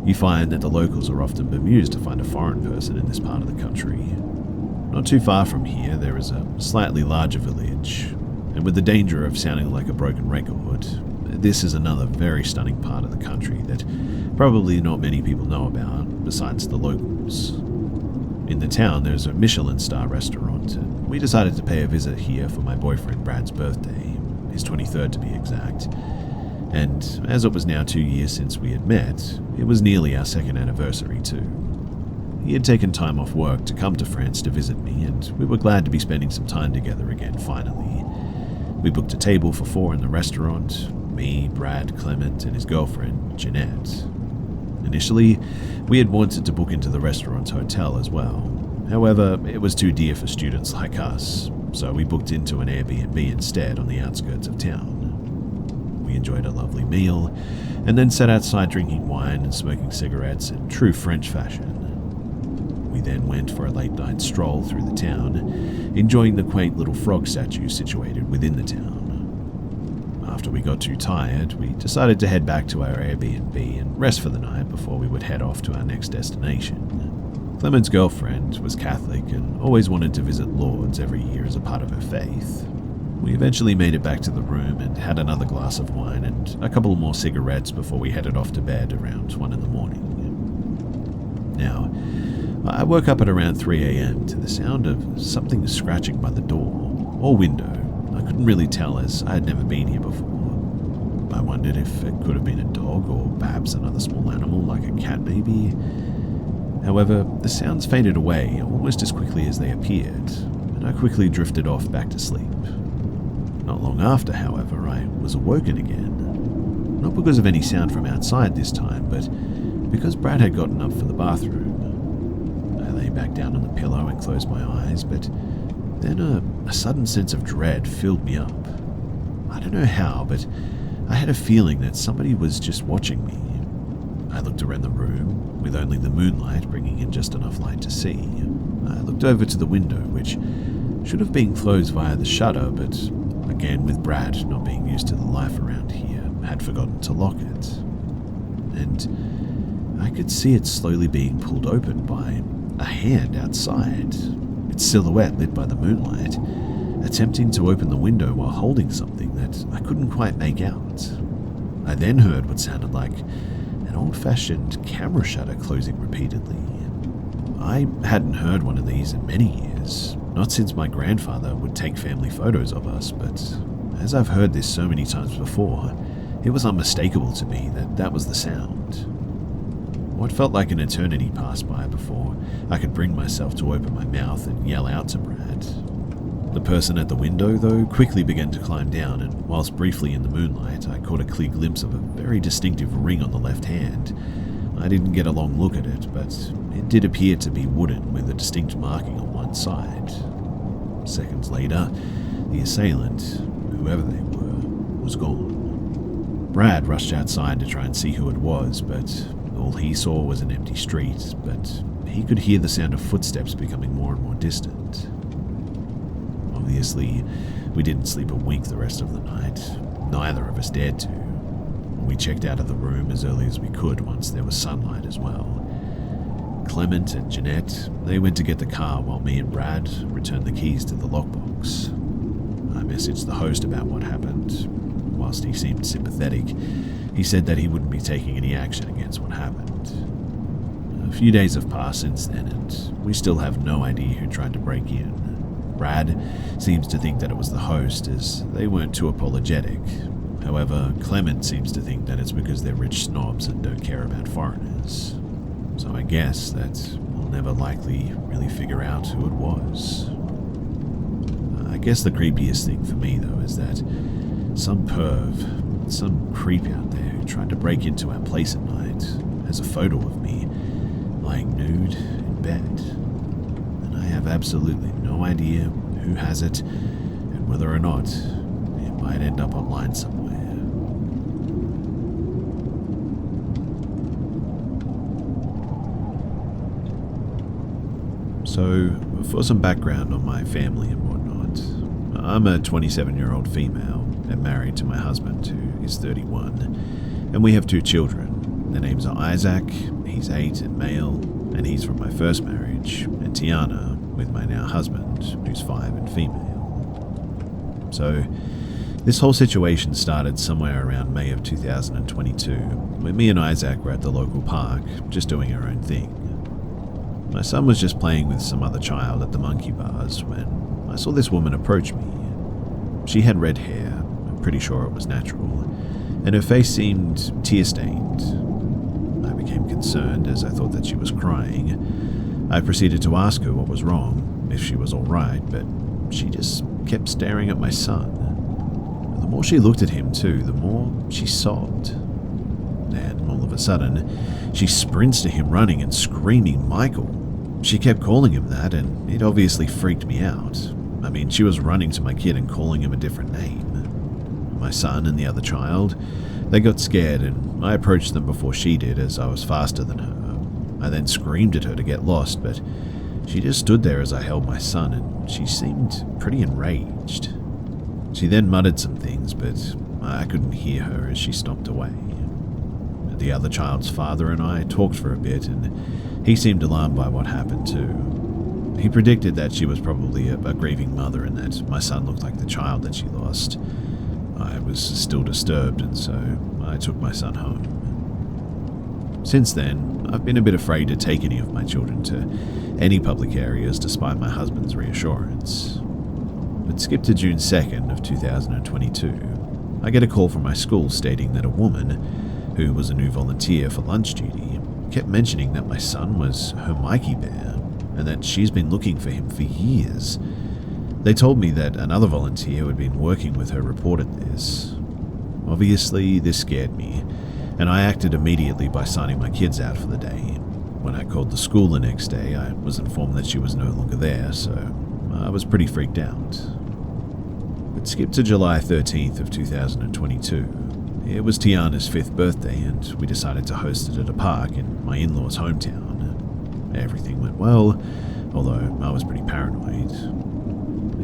You find that the locals are often bemused to find a foreign person in this part of the country. Not too far from here, there is a slightly larger village, and with the danger of sounding like a broken record, this is another very stunning part of the country that probably not many people know about besides the locals. In the town, there's a Michelin star restaurant, and we decided to pay a visit here for my boyfriend Brad's birthday, his 23rd to be exact. And as it was now 2 years since we had met, it was nearly our second anniversary too. He had taken time off work to come to France to visit me, and we were glad to be spending some time together again finally. We booked a table for 4 in the restaurant, me, Brad, Clement, and his girlfriend, Jeanette. Initially, we had wanted to book into the restaurant's hotel as well. However, it was too dear for students like us, so we booked into an Airbnb instead on the outskirts of town. We enjoyed a lovely meal, and then sat outside drinking wine and smoking cigarettes in true French fashion. We then went for a late-night stroll through the town, enjoying the quaint little frog statue situated within the town. After we got too tired, we decided to head back to our Airbnb and rest for the night before we would head off to our next destination. Clement's girlfriend was Catholic and always wanted to visit Lourdes every year as a part of her faith. We eventually made it back to the room and had another glass of wine and a couple more cigarettes before we headed off to bed around 1 in the morning. Now, I woke up at around 3 a.m. to the sound of something scratching by the door or window. I couldn't really tell as I had never been here before. I wondered if it could have been a dog or perhaps another small animal like a cat maybe. However, the sounds faded away almost as quickly as they appeared, and I quickly drifted off back to sleep. Not long after, however, I was awoken again. Not because of any sound from outside this time, but because Brad had gotten up for the bathroom. I lay back down on the pillow and closed my eyes, but then a sudden sense of dread filled me up. I don't know how, but I had a feeling that somebody was just watching me. I looked around the room, with only the moonlight bringing in just enough light to see. I looked over to the window, which should have been closed via the shutter, but again, with Brad not being used to the life around here, had forgotten to lock it. And I could see it slowly being pulled open by a hand outside, its silhouette lit by the moonlight, attempting to open the window while holding something that I couldn't quite make out. I then heard what sounded like an old-fashioned camera shutter closing repeatedly. I hadn't heard one of these in many years, not since my grandfather would take family photos of us, but as I've heard this so many times before, it was unmistakable to me that that was the sound. What felt like an eternity passed by before I could bring myself to open my mouth and yell out to Brad. The person at the window, though, quickly began to climb down, and whilst briefly in the moonlight, I caught a clear glimpse of a very distinctive ring on the left hand. I didn't get a long look at it, but it did appear to be wooden with a distinct marking on one side. Seconds later, the assailant, whoever they were, was gone. Brad rushed outside to try and see who it was, but all he saw was an empty street, but he could hear the sound of footsteps becoming more and more distant. Obviously, we didn't sleep a wink the rest of the night. neither of us dared to. We checked out of the room as early as we could once there was sunlight as well. Clement and Jeanette, they went to get the car while me and Brad returned the keys to the lockbox. I messaged the host about what happened. Whilst he seemed sympathetic, he said that he wouldn't be taking any action against what happened. A few days have passed since then, and we still have no idea who tried to break in. Brad seems to think that it was the host, as they weren't too apologetic. However, Clement seems to think that it's because they're rich snobs and don't care about foreigners. So I guess that we'll never likely really figure out who it was. I guess the creepiest thing for me, though, is that some perv, some creep out there who tried to break into our place at night has a photo of me lying nude in bed. And I have absolutely no idea who has it and whether or not it might end up online somewhere. So, for some background on my family and whatnot, I'm a 27-year-old female and married to my husband, who is 31, and we have 2 children. Their names are Isaac, he's 8 and male, and he's from my first marriage, and Tiana, with my now husband, who's 5 and female. So, this whole situation started somewhere around May of 2022, when me and Isaac were at the local park, just doing our own thing. My son was just playing with some other child at the monkey bars when I saw this woman approach me. She had red hair, I'm pretty sure it was natural, and her face seemed tear-stained. I became concerned as I thought that she was crying. I proceeded to ask her what was wrong, if she was alright, but she just kept staring at my son. The more she looked at him too, the more she sobbed. Then, all of a sudden, she sprints to him running and screaming, "Michael!" She kept calling him that, and it obviously freaked me out. I mean, she was running to my kid and calling him a different name. My son and the other child, they got scared, and I approached them before she did, as I was faster than her. I then screamed at her to get lost, but she just stood there as I held my son, and she seemed pretty enraged. She then muttered some things, but I couldn't hear her as she stomped away. The other child's father and I talked for a bit, and he seemed alarmed by what happened too. He predicted that she was probably a grieving mother and that my son looked like the child that she lost. I was still disturbed, and so I took my son home. Since then, I've been a bit afraid to take any of my children to any public areas despite my husband's reassurance. But skip to June 2nd of 2022. I get a call from my school stating that a woman, who was a new volunteer for lunch duty, kept mentioning that my son was her Mikey Bear and that she's been looking for him for years. They told me that another volunteer who had been working with her reported this. Obviously, this scared me, and I acted immediately by signing my kids out for the day. When I called the school the next day, I was informed that she was no longer there, so I was pretty freaked out. But skip to July 13th of 2022. It was Tiana's 5th birthday, and we decided to host it at a park in my in-laws' hometown. Everything went well, although I was pretty paranoid.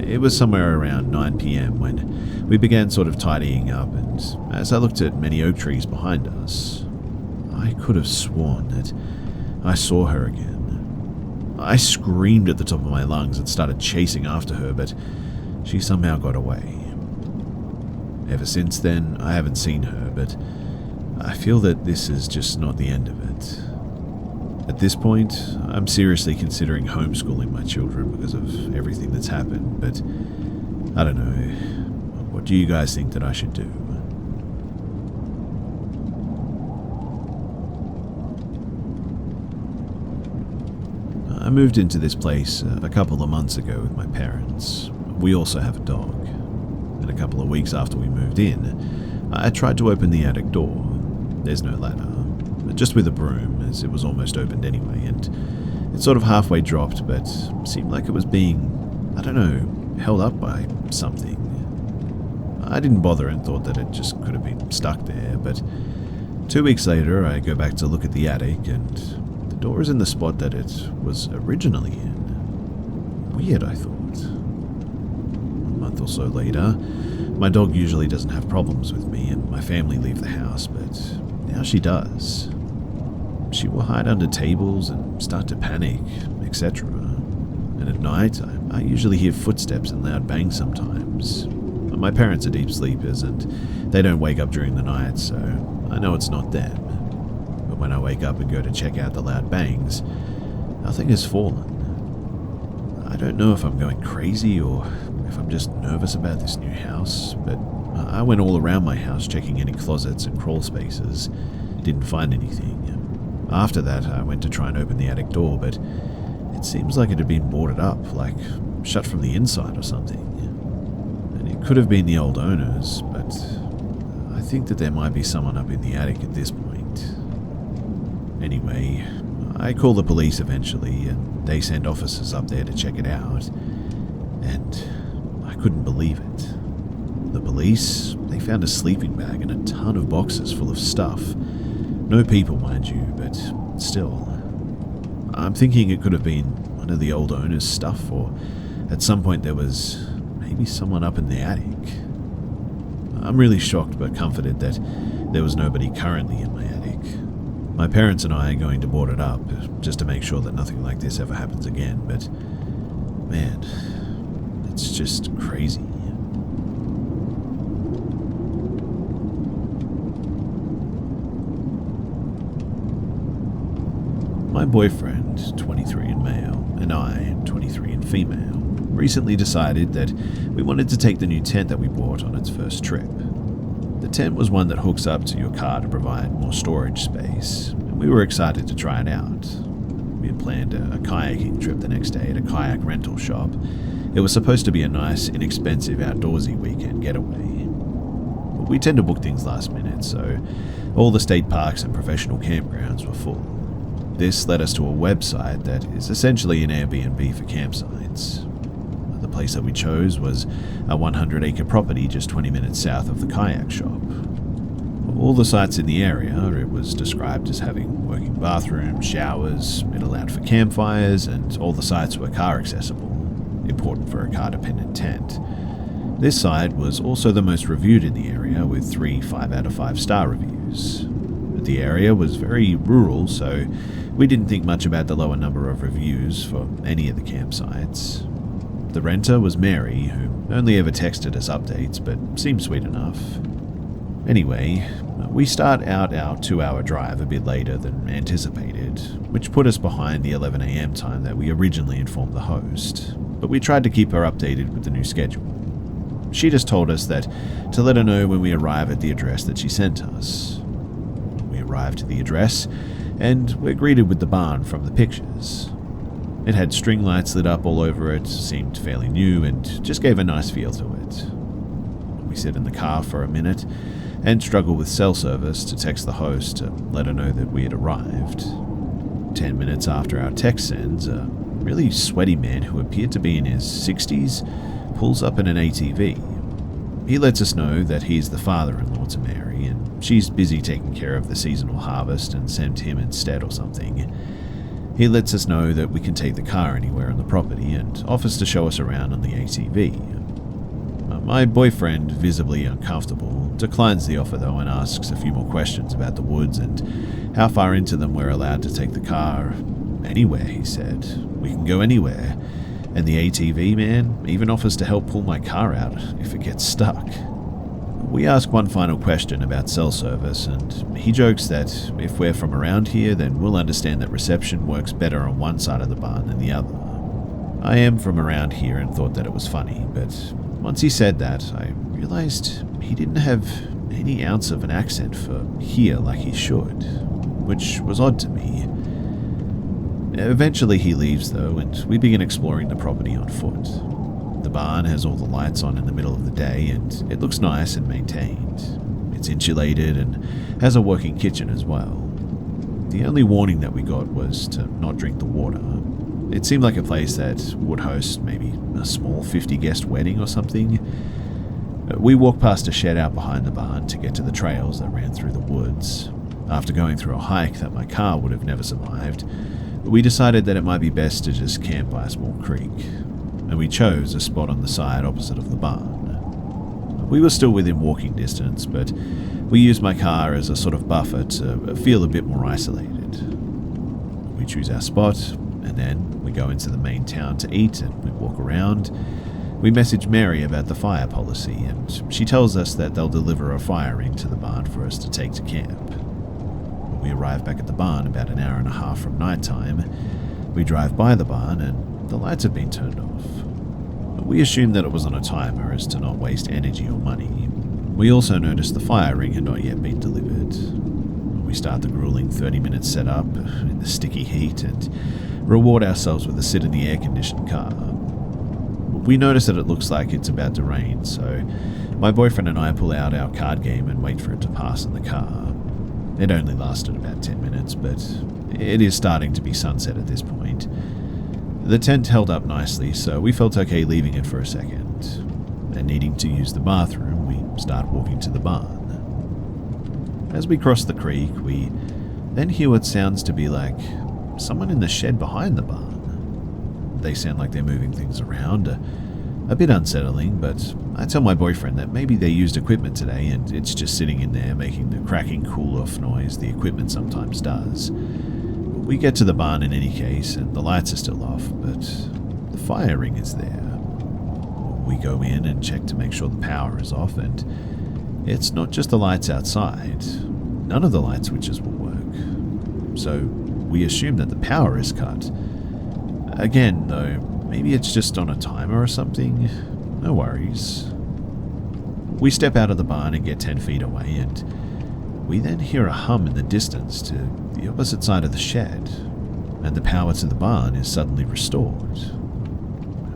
It was somewhere around 9 p.m. when we began sort of tidying up, and as I looked at many oak trees behind us, I could have sworn that I saw her again. I screamed at the top of my lungs and started chasing after her, but she somehow got away. Ever since then, I haven't seen her, but I feel that this is just not the end of it. At this point, I'm seriously considering homeschooling my children because of everything that's happened, but I don't know. What do you guys think that I should do? I moved into this place a couple of months ago with my parents. We also have a dog. And a couple of weeks after we moved in, I tried to open the attic door. There's no ladder, just with a broom, as it was almost opened anyway, and it sort of halfway dropped, but seemed like it was being, I don't know, held up by something. I didn't bother and thought that it just could have been stuck there, but 2 weeks later I go back to look at the attic, and the door is in the spot that it was originally in. Weird, I thought. A month or so later, My dog usually doesn't have problems with me and my family leave the house, but now she does. She will hide under tables and start to panic, etc. And at night, I usually hear footsteps and loud bangs sometimes. My parents are deep sleepers and they don't wake up during the night, so I know it's not them. But when I wake up and go to check out the loud bangs, nothing has fallen. I don't know if I'm going crazy or if I'm just nervous about this new house, but I went all around my house checking any closets and crawl spaces. Didn't find anything. After that, I went to try and open the attic door, but it seems like it had been boarded up, like shut from the inside or something. And it could have been the old owners, but I think that there might be someone up in the attic at this point. Anyway, I call the police eventually, and they send officers up there to check it out. And I couldn't believe it. The police, they found a sleeping bag and a ton of boxes full of stuff. No people, mind you, but still. I'm thinking it could have been one of the old owner's stuff, or at some point there was maybe someone up in the attic. I'm really shocked but comforted that there was nobody currently in my attic. My parents and I are going to board it up just to make sure that nothing like this ever happens again, but man, it's just crazy. My boyfriend, 23 and male, and I, 23 and female, recently decided that we wanted to take the new tent that we bought on its first trip. The tent was one that hooks up to your car to provide more storage space, and we were excited to try it out. We had planned a kayaking trip the next day at a kayak rental shop. It was supposed to be a nice, inexpensive, outdoorsy weekend getaway. But we tend to book things last minute, so all the state parks and professional campgrounds were full. This led us to a website that is essentially an Airbnb for campsites. The place that we chose was a 100-acre property just 20 minutes south of the kayak shop. All the sites in the area, it was described as having working bathrooms, showers, it allowed for campfires, and all the sites were car accessible, important for a car-dependent tent. This site was also the most reviewed in the area, with 3 5 out of 5 star reviews. The area was very rural, so we didn't think much about the lower number of reviews for any of the campsites. The renter was Mary, who only ever texted us updates, but seemed sweet enough. Anyway, we start out our 2-hour drive a bit later than anticipated, which put us behind the 11 a.m. time that we originally informed the host, but we tried to keep her updated with the new schedule. She just told us that to let her know when we arrive at the address that she sent us. We arrived at the address, and we're greeted with the barn from the pictures. It had string lights lit up all over it, seemed fairly new, and just gave a nice feel to it. We sit in the car for a minute, and struggle with cell service to text the host to let her know that we had arrived. 10 minutes after our text sends, a really sweaty man who appeared to be in his 60s pulls up in an ATV. He lets us know that he's the father-in-law to Mary, and she's busy taking care of the seasonal harvest and sent him instead or something. He lets us know that we can take the car anywhere on the property and offers to show us around on the ATV. My boyfriend, visibly uncomfortable, declines the offer though and asks a few more questions about the woods and how far into them we're allowed to take the car. Anywhere, he said. We can go anywhere. And the ATV man even offers to help pull my car out if it gets stuck. We ask one final question about cell service, and he jokes that if we're from around here, then we'll understand that reception works better on one side of the barn than the other. I am from around here and thought that it was funny, but once he said that, I realized he didn't have any ounce of an accent for here like he should, which was odd to me. Eventually he leaves though, and we begin exploring the property on foot. The barn has all the lights on in the middle of the day, and it looks nice and maintained. It's insulated and has a working kitchen as well. The only warning that we got was to not drink the water. It seemed like a place that would host maybe a small 50-guest wedding or something. We walked past a shed out behind the barn to get to the trails that ran through the woods. After going through a hike that my car would have never survived, we decided that it might be best to just camp by a small creek, and we chose a spot on the side opposite of the barn. We were still within walking distance, but we used my car as a sort of buffer to feel a bit more isolated. We choose our spot, and then we go into the main town to eat, and we walk around. We message Mary about the fire policy, and she tells us that they'll deliver a fire ring to the barn for us to take to camp. We arrive back at the barn about an hour and a half from nighttime. We drive by the barn, and the lights have been turned off. We assumed that it was on a timer as to not waste energy or money. We also noticed the fire ring had not yet been delivered. We start the grueling 30-minute setup in the sticky heat and reward ourselves with a sit in the air-conditioned car. We notice that it looks like it's about to rain, so my boyfriend and I pull out our card game and wait for it to pass in the car. It only lasted about 10 minutes, but it is starting to be sunset at this point. The tent held up nicely, so we felt okay leaving it for a second. And needing to use the bathroom, we start walking to the barn. As we cross the creek, we then hear what sounds to be like someone in the shed behind the barn. They sound like they're moving things around, a bit unsettling, but I tell my boyfriend that maybe they used equipment today and it's just sitting in there making the cracking cool-off noise the equipment sometimes does. We get to the barn in any case, and the lights are still off, but the fire ring is there. We go in and check to make sure the power is off, and it's not just the lights outside. None of the light switches will work. So we assume that the power is cut. Again, though, maybe it's just on a timer or something. No worries. We step out of the barn and get 10 feet away, and we then hear a hum in the distance to the opposite side of the shed, and the power to the barn is suddenly restored.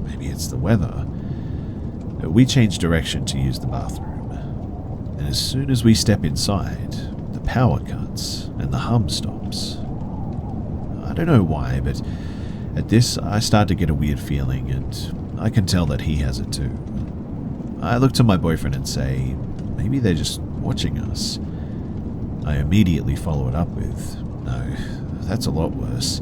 Maybe it's the weather. We change direction to use the bathroom, and as soon as we step inside, the power cuts and the hum stops. I don't know why, but at this, I start to get a weird feeling, and I can tell that he has it too. I look to my boyfriend and say, maybe they're just watching us. I immediately follow it up with, no, that's a lot worse.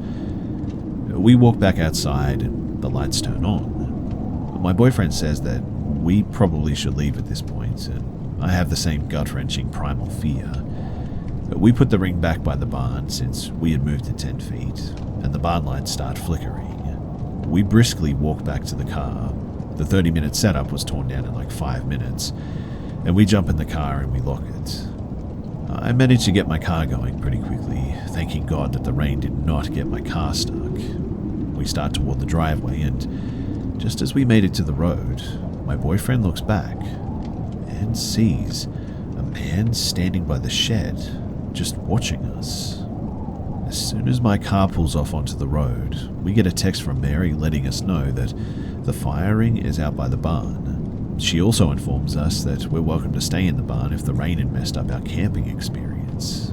We walk back outside, and the lights turn on. My boyfriend says that we probably should leave at this point, and I have the same gut-wrenching primal fear. We put the ring back by the barn since we had moved it 10 feet, and the barn lights start flickering. We briskly walk back to the car. The 30-minute setup was torn down in like 5 minutes, and we jump in the car and we lock it. I managed to get my car going pretty quickly, thanking God that the rain did not get my car stuck. We start toward the driveway, and just as we made it to the road, my boyfriend looks back and sees a man standing by the shed, just watching us. As soon as my car pulls off onto the road, we get a text from Mary letting us know that the fire ring is out by the barn. She also informs us that we're welcome to stay in the barn if the rain had messed up our camping experience.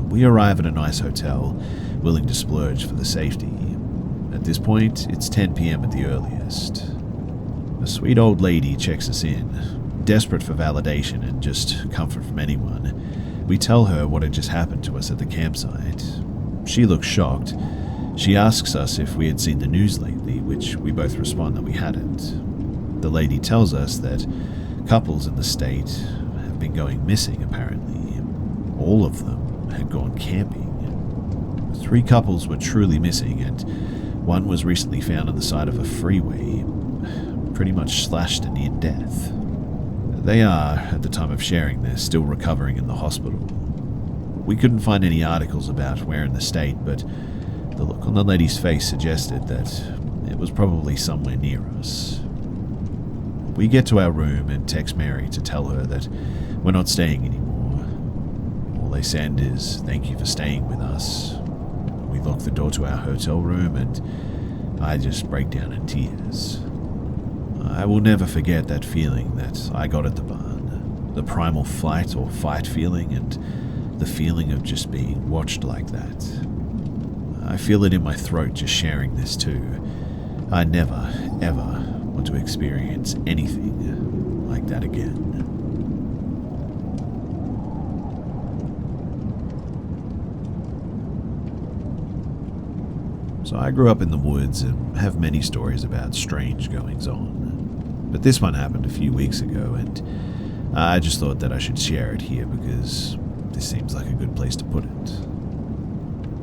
We arrive at a nice hotel, willing to splurge for the safety. At this point, it's 10 p.m. at the earliest. A sweet old lady checks us in, desperate for validation and just comfort from anyone. We tell her what had just happened to us at the campsite. She looks shocked. She asks us if we had seen the news lately, which we both respond that we hadn't. The lady tells us that couples in the state have been going missing, apparently. All of them had gone camping. 3 couples were truly missing, and one was recently found on the side of a freeway, pretty much slashed to near death. They are, at the time of sharing this, still recovering in the hospital. We couldn't find any articles about where in the state, but the look on the lady's face suggested that it was probably somewhere near us. We get to our room and text Mary to tell her that we're not staying anymore. All they send is, "Thank you for staying with us." We lock the door to our hotel room, and I just break down in tears. I will never forget that feeling that I got at the barn, the primal flight or fight feeling, and the feeling of just being watched like that. I feel it in my throat just sharing this too. I never, ever want to experience anything like that again. So I grew up in the woods and have many stories about strange goings-on. But this one happened a few weeks ago, and I just thought that I should share it here because this seems like a good place to put it.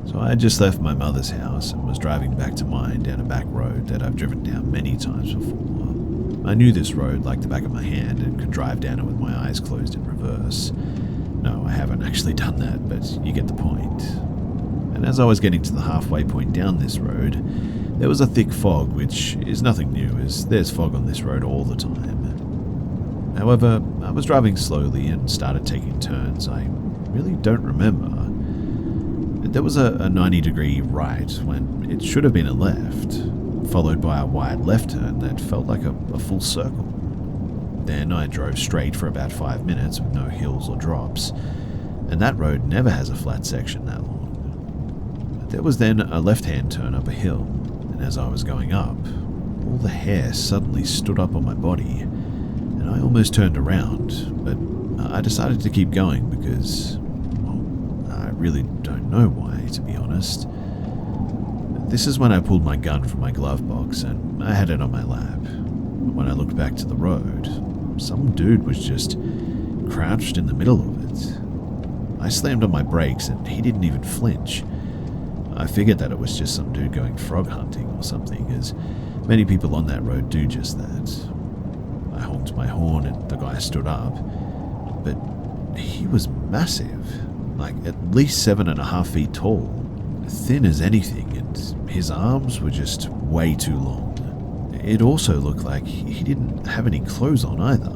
So I just left my mother's house and was driving back to mine down a back road that I've driven down many times before. I knew this road like the back of my hand and could drive down it with my eyes closed in reverse. No, I haven't actually done that, but you get the point. And as I was getting to the halfway point down this road, there was a thick fog, which is nothing new, as there's fog on this road all the time. However, I was driving slowly and started taking turns I really don't remember. There was a 90-degree right when it should have been a left, followed by a wide left turn that felt like a full circle. Then I drove straight for about 5 minutes with no hills or drops, and that road never has a flat section that long. There was then a left-hand turn up a hill, and as I was going up, all the hair suddenly stood up on my body, and I almost turned around, but I decided to keep going because, well, I really don't know why, to be honest. This is when I pulled my gun from my glove box and I had it on my lap. When I looked back to the road, some dude was just crouched in the middle of it. I slammed on my brakes and he didn't even flinch. I figured that it was just some dude going frog hunting or something, as many people on that road do just that. I honked my horn and the guy stood up, but he was massive, like at least 7.5 feet tall, thin as anything, and his arms were just way too long. It also looked like he didn't have any clothes on either.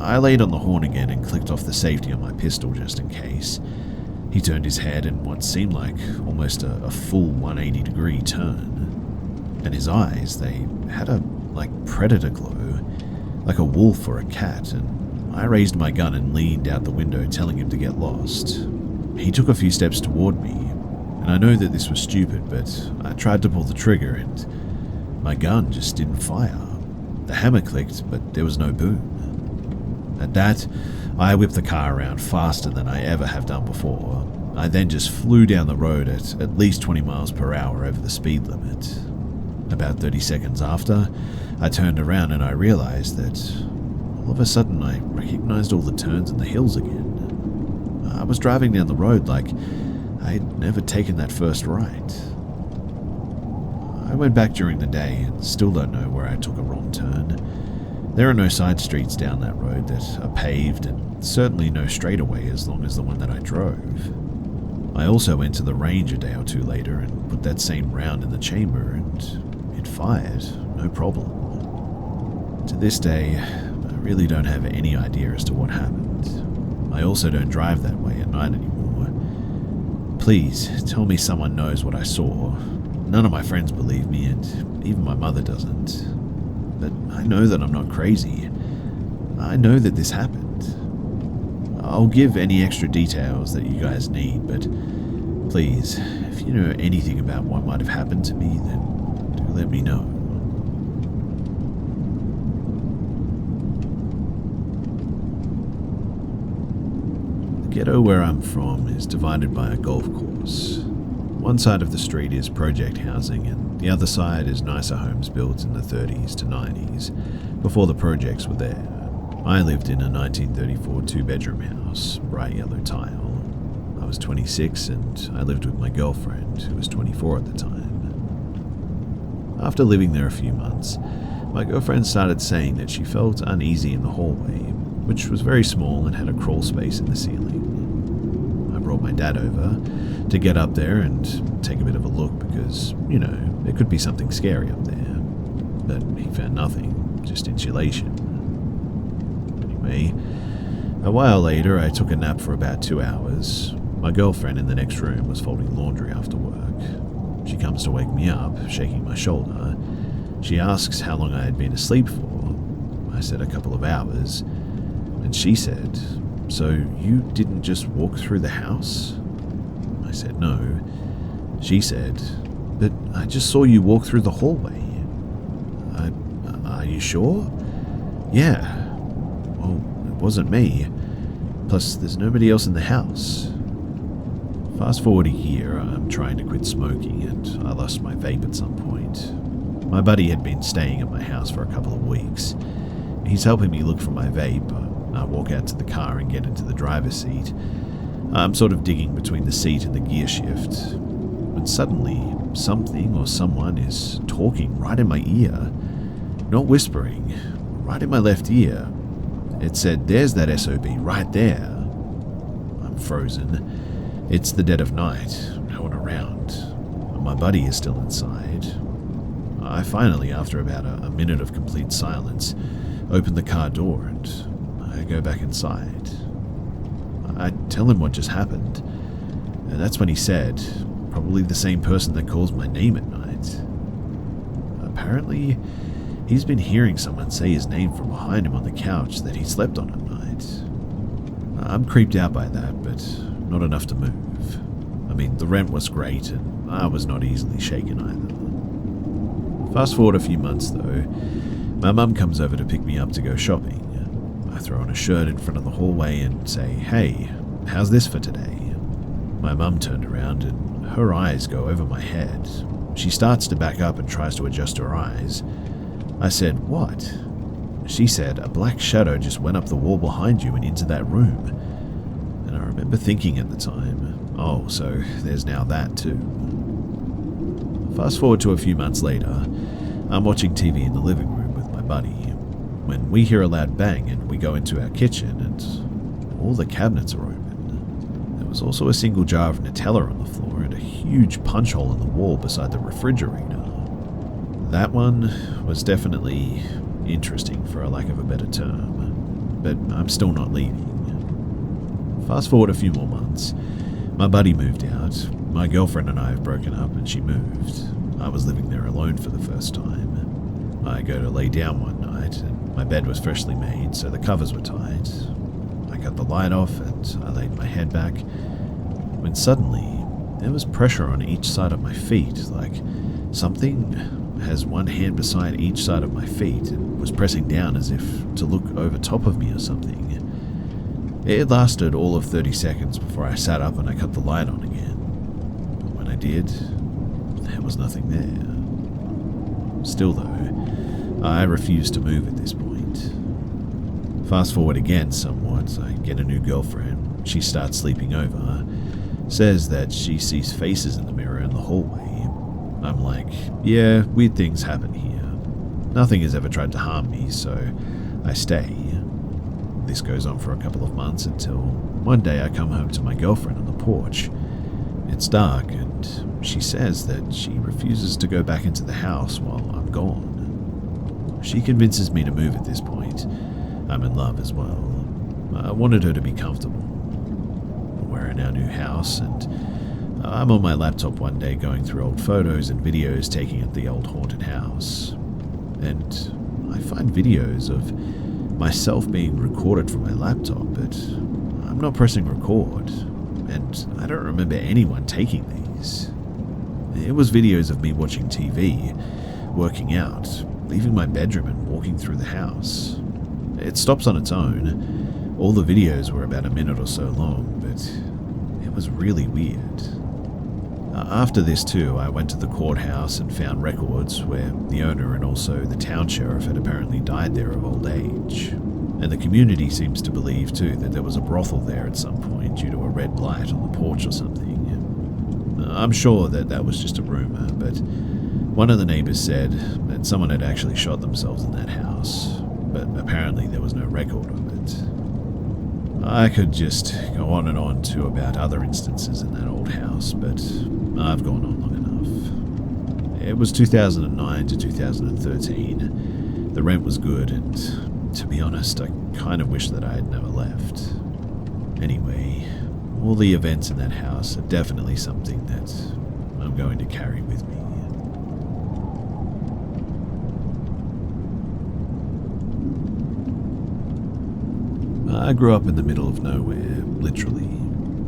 I laid on the horn again and clicked off the safety on my pistol just in case. He turned his head in what seemed like almost a full 180-degree turn. And his eyes, they had a predator glow, like a wolf or a cat, and I raised my gun and leaned out the window telling him to get lost. He took a few steps toward me, and I know that this was stupid, but I tried to pull the trigger and my gun just didn't fire. The hammer clicked, but there was no boom. At that, I whipped the car around faster than I ever have done before. I then just flew down the road at least 20 miles per hour over the speed limit. About 30 seconds after, I turned around and I realized that all of a sudden I recognized all the turns and the hills again. I was driving down the road like I had never taken that first right. I went back during the day and still don't know where I took a wrong turn. There are no side streets down that road that are paved, and certainly no straightaway as long as the one that I drove. I also went to the range a day or two later and put that same round in the chamber, and it fired, no problem. To this day, I really don't have any idea as to what happened. I also don't drive that way at night anymore. Please, tell me someone knows what I saw. None of my friends believe me, and even my mother doesn't. But I know that I'm not crazy. I know that this happened. I'll give any extra details that you guys need, but please, if you know anything about what might have happened to me, then do let me know. The ghetto where I'm from is divided by a golf course. One side of the street is project housing and the other side is nicer homes built in the 30s to 90s, before the projects were there. I lived in a 1934 two-bedroom house, bright yellow tile. I was 26 and I lived with my girlfriend, who was 24 at the time. After living there a few months, my girlfriend started saying that she felt uneasy in the hallway, which was very small and had a crawl space in the ceiling. I brought my dad over to get up there and take a bit of a look because, there could be something scary up there. But he found nothing, just insulation. Anyway, a while later I took a nap for about 2 hours. My girlfriend in the next room was folding laundry after work. She comes to wake me up, shaking my shoulder. She asks how long I had been asleep for. I said a couple of hours, and she said, "So you didn't just walk through the house?" I said no. She said, "But I just saw you walk through the hallway." Are you sure? Yeah. Well, it wasn't me. Plus, there's nobody else in the house. Fast forward a year, I'm trying to quit smoking and I lost my vape at some point. My buddy had been staying at my house for a couple of weeks. He's helping me look for my vape. I walk out to the car and get into the driver's seat. I'm sort of digging between the seat and the gear shift, when suddenly something or someone is talking right in my ear. Not whispering, right in my left ear. It said, "There's that SOB right there." I'm frozen. It's the dead of night, no one around. My buddy is still inside. I finally, after about a minute of complete silence, open the car door and I go back inside. I tell him what just happened, and that's when he said, probably the same person that calls my name at night. Apparently, he's been hearing someone say his name from behind him on the couch that he slept on at night. I'm creeped out by that, but not enough to move. I mean, the rent was great, and I was not easily shaken either. Fast forward a few months, though, my mum comes over to pick me up to go shopping. I throw on a shirt in front of the hallway and say, "Hey, how's this for today?" My mum turned around and her eyes go over my head. She starts to back up and tries to adjust her eyes. I said, "What?" She said, "A black shadow just went up the wall behind you and into that room." And I remember thinking at the time, oh, so there's now that too. Fast forward to a few months later, I'm watching TV in the living room with my buddy when we hear a loud bang and we go into our kitchen and all the cabinets are open. There was also a single jar of Nutella on the floor and a huge punch hole in the wall beside the refrigerator. That one was definitely interesting, for a lack of a better term, but I'm still not leaving. Fast forward a few more months. My buddy moved out. My girlfriend and I have broken up and she moved. I was living there alone for the first time. I go to lay down one night and my bed was freshly made, so the covers were tight. I cut the light off and I laid my head back, when suddenly there was pressure on each side of my feet, like something has one hand beside each side of my feet and was pressing down as if to look over top of me or something. It lasted all of 30 seconds before I sat up and I cut the light on again. When I did, there was nothing there. Still though, I refused to move at this point. Fast forward again somewhat, I get a new girlfriend. She starts sleeping over, says that she sees faces in the mirror in the hallway. I'm like, yeah, weird things happen here. Nothing has ever tried to harm me, so I stay. This goes on for a couple of months until one day I come home to my girlfriend on the porch. It's dark and she says that she refuses to go back into the house while I'm gone. She convinces me to move at this point. I'm in love as well. I wanted her to be comfortable. We're in our new house and I'm on my laptop one day going through old photos and videos taken at the old haunted house. And I find videos of myself being recorded from my laptop, but I'm not pressing record, and I don't remember anyone taking these. It was videos of me watching TV, working out, leaving my bedroom and walking through the house. It stops on its own. All the videos were about a minute or so long, but it was really weird. After this too, I went to the courthouse and found records where the owner and also the town sheriff had apparently died there of old age. And the community seems to believe too that there was a brothel there at some point due to a red light on the porch or something. I'm sure that that was just a rumor, but one of the neighbors said that someone had actually shot themselves in that house, but apparently there was no record of it. I could just go on and on too about other instances in that old house, but I've gone on long enough. It was 2009 to 2013. The rent was good, and to be honest, I kind of wish that I had never left. Anyway, all the events in that house are definitely something that I'm going to carry with me. I grew up in the middle of nowhere, literally.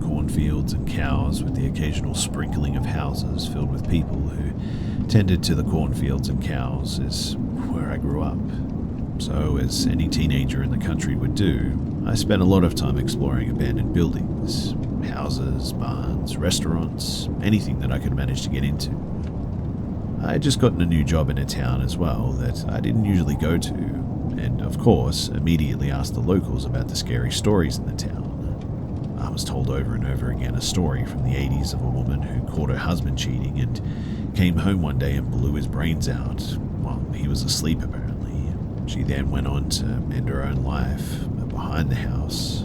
Cornfields and cows with the occasional sprinkling of houses filled with people who tended to the cornfields and cows is where I grew up. So, as any teenager in the country would do, I spent a lot of time exploring abandoned buildings, houses, barns, restaurants, anything that I could manage to get into. I had just gotten a new job in a town as well that I didn't usually go to, and of course, immediately asked the locals about the scary stories in the town. I was told over and over again a story from the 80s of a woman who caught her husband cheating and came home one day and blew his brains out while he was asleep apparently. She then went on to end her own life behind the house.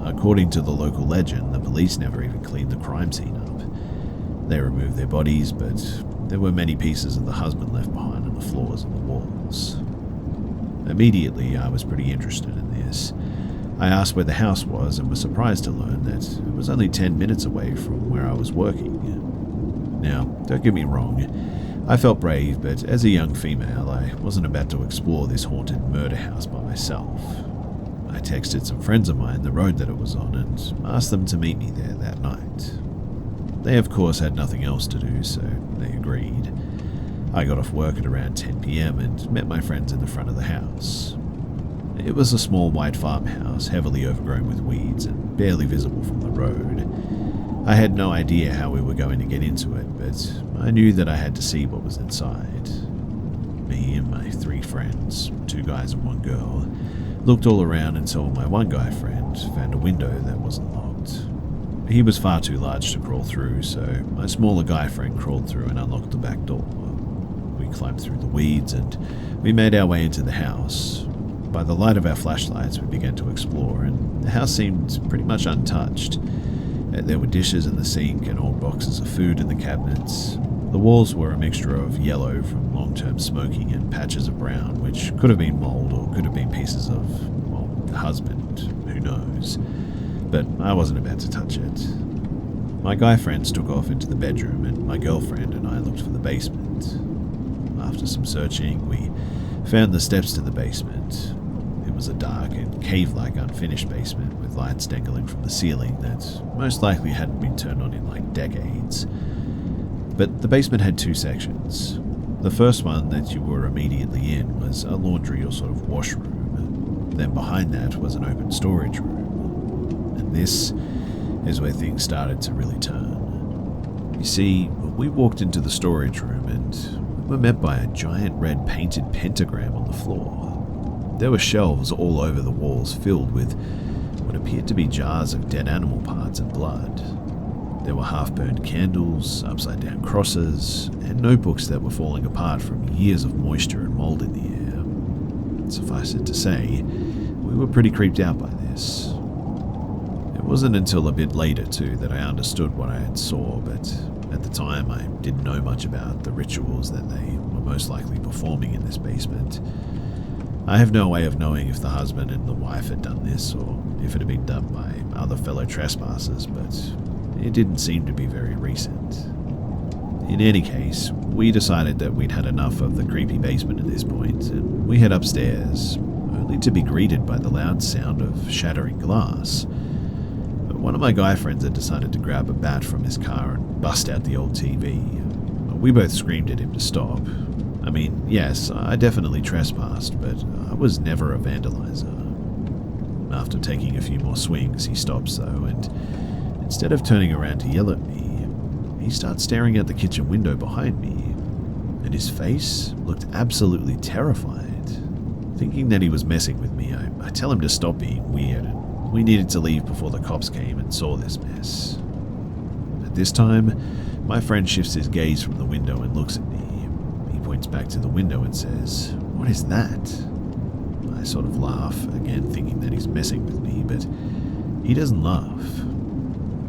According to the local legend, the police never even cleaned the crime scene up. They removed their bodies, but there were many pieces of the husband left behind on the floors and the walls. Immediately, I was pretty interested in this. I asked where the house was and was surprised to learn that it was only 10 minutes away from where I was working. Now, don't get me wrong, I felt brave, but as a young female, I wasn't about to explore this haunted murder house by myself. I texted some friends of mine the road that it was on and asked them to meet me there that night. They of course had nothing else to do, so they agreed. I got off work at around 10 p.m. and met my friends in the front of the house. It was a small white farmhouse, heavily overgrown with weeds and barely visible from the road. I had no idea how we were going to get into it, but I knew that I had to see what was inside. Me and my 3 friends, 2 guys and 1 girl, looked all around until my one guy friend found a window that wasn't locked. He was far too large to crawl through, so my smaller guy friend crawled through and unlocked the back door. We climbed through the weeds and we made our way into the house. By the light of our flashlights, we began to explore, and the house seemed pretty much untouched. There were dishes in the sink and old boxes of food in the cabinets. The walls were a mixture of yellow from long-term smoking and patches of brown, which could have been mold or could have been pieces of, well, the husband, who knows. But I wasn't about to touch it. My guy friends took off into the bedroom, and my girlfriend and I looked for the basement. After some searching, we found the steps to the basement. It was a dark and cave-like unfinished basement with lights dangling from the ceiling that most likely hadn't been turned on in like decades. But the basement had 2 sections. The first one that you were immediately in was a laundry or sort of washroom. Then behind that was an open storage room. And this is where things started to really turn. You see, we walked into the storage room and we were met by a giant red painted pentagram on the floor. There were shelves all over the walls filled with what appeared to be jars of dead animal parts and blood. There were half-burned candles, upside-down crosses, and notebooks that were falling apart from years of moisture and mold in the air. Suffice it to say, we were pretty creeped out by this. It wasn't until a bit later, too, that I understood what I had saw, but at the time I didn't know much about the rituals that they were most likely performing in this basement. I have no way of knowing if the husband and the wife had done this, or if it had been done by other fellow trespassers, but it didn't seem to be very recent. In any case, we decided that we'd had enough of the creepy basement at this point, and we head upstairs, only to be greeted by the loud sound of shattering glass. But one of my guy friends had decided to grab a bat from his car and bust out the old TV. We both screamed at him to stop. I mean, yes, I definitely trespassed, but I was never a vandalizer. After taking a few more swings, he stops though, and instead of turning around to yell at me, he starts staring out the kitchen window behind me, and his face looked absolutely terrified. Thinking that he was messing with me, I tell him to stop being weird, and we needed to leave before the cops came and saw this mess. At this time, my friend shifts his gaze from the window and looks at me. He points back to the window and says, "What is that?" I sort of laugh, again thinking that he's messing with me, but he doesn't laugh.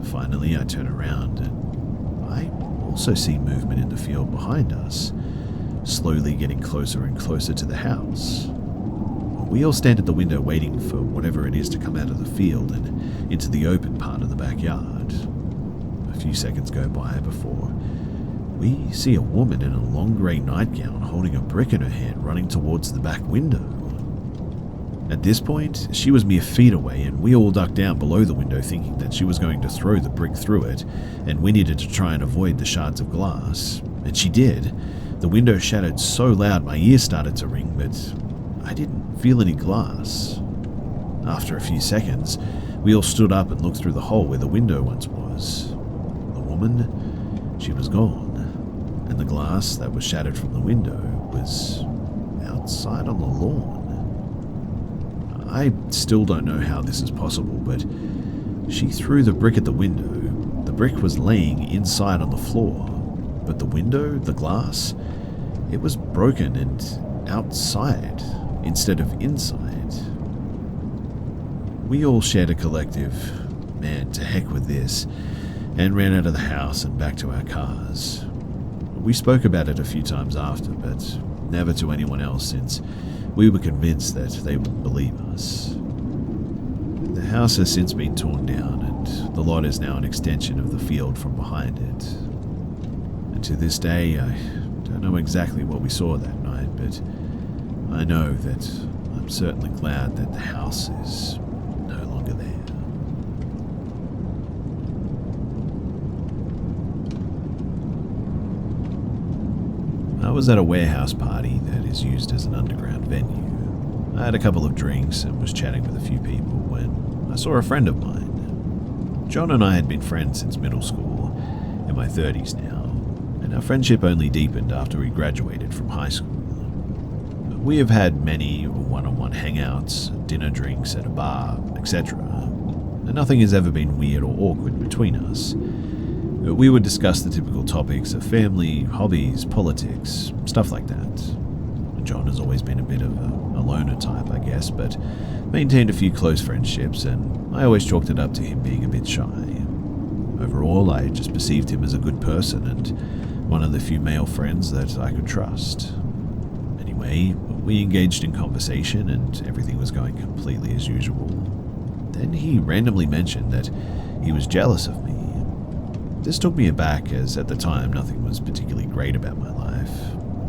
Finally, I turn around and I also see movement in the field behind us, slowly getting closer and closer to the house. We all stand at the window waiting for whatever it is to come out of the field and into the open part of the backyard. A few seconds go by before we see a woman in a long grey nightgown holding a brick in her hand running towards the back window. At this point, she was mere feet away, and we all ducked down below the window thinking that she was going to throw the brick through it, and we needed to try and avoid the shards of glass. And she did. The window shattered so loud my ears started to ring, but I didn't feel any glass. After a few seconds, we all stood up and looked through the hole where the window once was. The woman, she was gone. and the glass that was shattered from the window was outside on the lawn. I still don't know how this is possible, but she threw the brick at the window. The brick was laying inside on the floor, but the window, the glass, it was broken and outside instead of inside. We all shared a collective, man, to heck with this, and ran out of the house and back to our cars. We spoke about it a few times after, but never to anyone else since we were convinced that they wouldn't believe us. The house has since been torn down, and the lot is now an extension of the field from behind it. And to this day, I don't know exactly what we saw that night, but I know that I'm certainly glad that the house is no longer there. I was at a warehouse party that is used as an underground venue. I had a couple of drinks and was chatting with a few people when I saw a friend of mine. John and I had been friends since middle school, in my 30s now, and our friendship only deepened after we graduated from high school. We have had many one-on-one hangouts, dinner drinks at a bar, etc., and nothing has ever been weird or awkward between us. We would discuss the typical topics of family, hobbies, politics, stuff like that. John has always been a bit of a loner type, I guess, but maintained a few close friendships, and I always chalked it up to him being a bit shy. Overall, I just perceived him as a good person and one of the few male friends that I could trust. Anyway, we engaged in conversation and everything was going completely as usual. Then he randomly mentioned that he was jealous of me. This took me aback, as at the time nothing was particularly great about my life.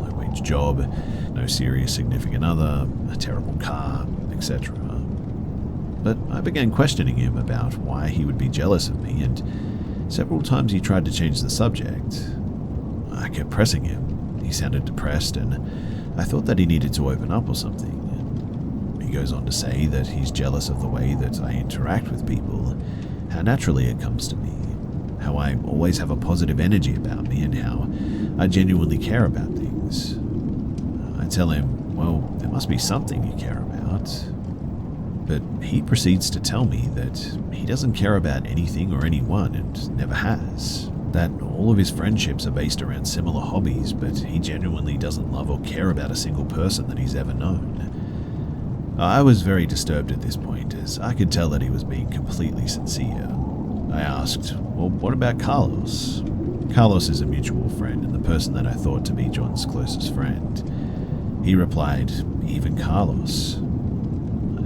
Low-wage job, no serious significant other, a terrible car, etc. But I began questioning him about why he would be jealous of me, and several times he tried to change the subject. I kept pressing him. He sounded depressed, and I thought that he needed to open up or something. He goes on to say that he's jealous of the way that I interact with people, how naturally it comes to me, how I always have a positive energy about me, and how I genuinely care about things. I tell him, well, there must be something you care about. But he proceeds to tell me that he doesn't care about anything or anyone and never has. That all of his friendships are based around similar hobbies, but he genuinely doesn't love or care about a single person that he's ever known. I was very disturbed at this point, as I could tell that he was being completely sincere. I asked, well, what about Carlos? Carlos is a mutual friend and the person that I thought to be John's closest friend. He replied, even Carlos?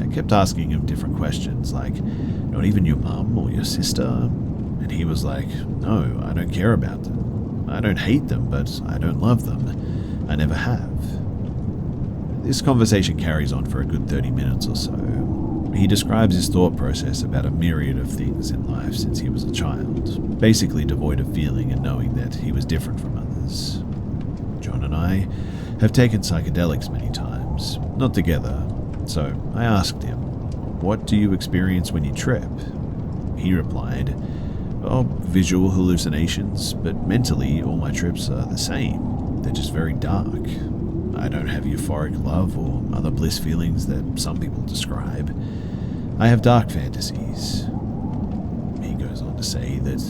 I kept asking him different questions, like, not even your mum or your sister? And he was like, no, I don't care about them. I don't hate them, but I don't love them. I never have. This conversation carries on for a good 30 minutes or so. He describes his thought process about a myriad of things in life since he was a child, basically devoid of feeling and knowing that he was different from others. John and I have taken psychedelics many times, not together, so I asked him, what do you experience when you trip? He replied, oh, visual hallucinations, but mentally all my trips are the same. They're just very dark. I don't have euphoric love or other bliss feelings that some people describe. I have dark fantasies. He goes on to say that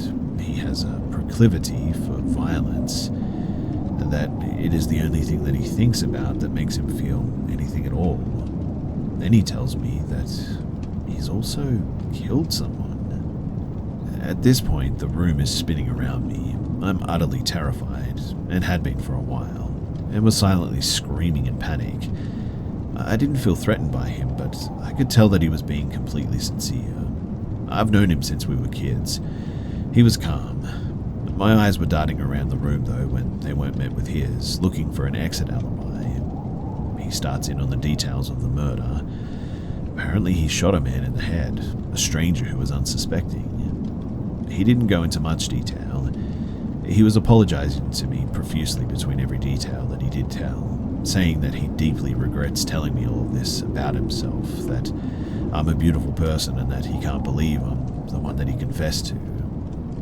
he has a proclivity for violence, and that it is the only thing that he thinks about that makes him feel anything at all. Then he tells me that he's also killed someone. At this point, the room is spinning around me. I'm utterly terrified, and had been for a while, and was silently screaming in panic. I didn't feel threatened by him, but I could tell that he was being completely sincere. I've known him since we were kids. He was calm. My eyes were darting around the room, though, when they weren't met with his, looking for an exit alibi. He starts in on the details of the murder. Apparently he shot a man in the head, a stranger who was unsuspecting. He didn't go into much detail. He was apologizing to me profusely between every detail that he did tell, saying that he deeply regrets telling me all of this about himself, that I'm a beautiful person and that he can't believe I'm the one that he confessed to.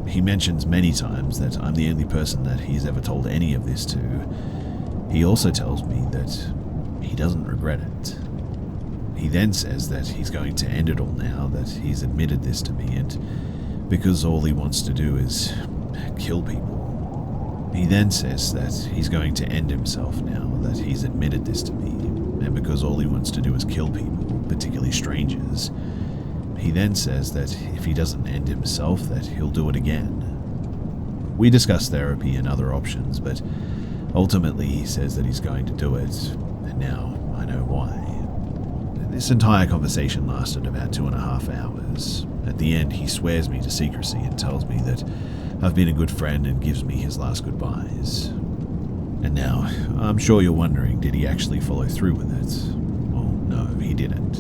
he mentions many times that I'm the only person that he's ever told any of this to. He also tells me that he doesn't regret it. He then says that he's going to end it all now that he's admitted this to me, and because all he wants to do is kill people. He then says that he's going to end himself now that he's admitted this to me, and because all he wants to do is kill people, particularly strangers. He then says that if he doesn't end himself, that he'll do it again. We discuss therapy and other options, but ultimately he says that he's going to do it, and now I know why. This entire conversation lasted about 2.5 hours. At the end, he swears me to secrecy and tells me that I've been a good friend and gives me his last goodbyes. And now, I'm sure you're wondering, did he actually follow through with it? Well, no, he didn't.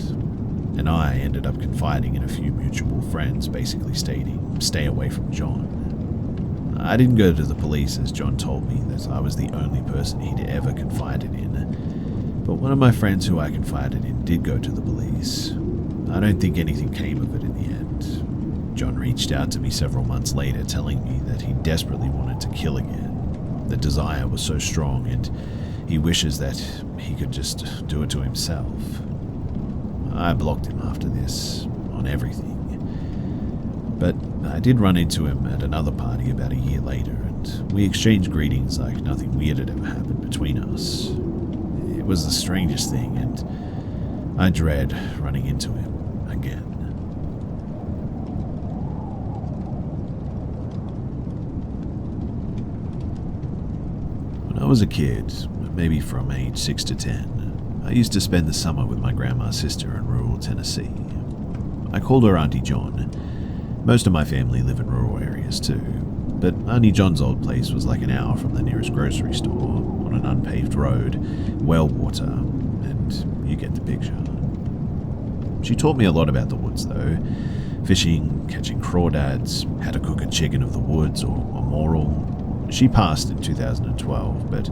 And I ended up confiding in a few mutual friends, basically stating, stay away from John. I didn't go to the police as John told me that I was the only person he'd ever confided in. But one of my friends who I confided in did go to the police. I don't think anything came of it in the end. John reached out to me several months later telling me that he desperately wanted to kill again. The desire was so strong and he wishes that he could just do it to himself. I blocked him after this, on everything. But I did run into him at another party about a year later, and we exchanged greetings like nothing weird had ever happened between us. It was the strangest thing, and I dread running into him again. When I was a kid, maybe from age 6 to 10, I used to spend the summer with my grandma's sister in rural Tennessee. I called her Auntie John. Most of my family live in rural areas too, but Auntie John's old place was like an hour from the nearest grocery store, on an unpaved road, well water, and you get the picture. She taught me a lot about the woods though, fishing, catching crawdads, how to cook a chicken of the woods or a moral. She passed in 2012, but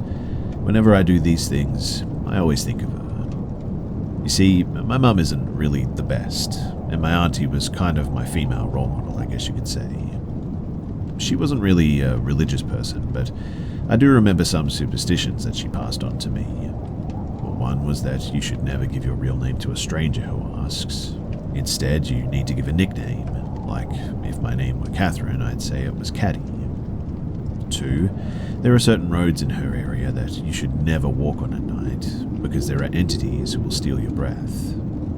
whenever I do these things, I always think of her. You see, my mum isn't really the best, and my auntie was kind of my female role model, I guess you could say. She wasn't really a religious person, but I do remember some superstitions that she passed on to me. One was that you should never give your real name to a stranger who asks. Instead, you need to give a nickname. Like, if my name were Catherine, I'd say it was Caddy. 2, there are certain roads in her area that you should never walk on at night, because there are entities who will steal your breath.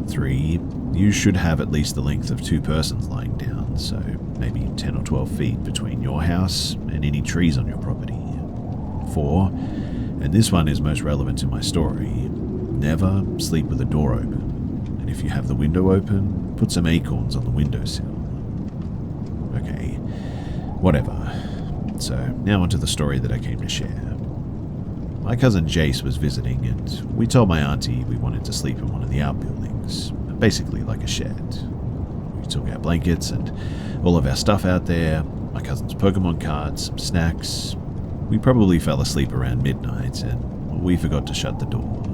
3, you should have at least the length of 2 persons lying down, so maybe 10 or 12 feet between your house and any trees on your property. 4, and this one is most relevant to my story, never sleep with the door open, and if you have the window open, put some acorns on the windowsill. Okay, whatever. So now onto the story that I came to share. My cousin Jace was visiting, and we told my auntie we wanted to sleep in one of the outbuildings, basically like a shed. We took our blankets and all of our stuff out there, my cousin's Pokemon cards, some snacks. We probably fell asleep around midnight, and we forgot to shut the door.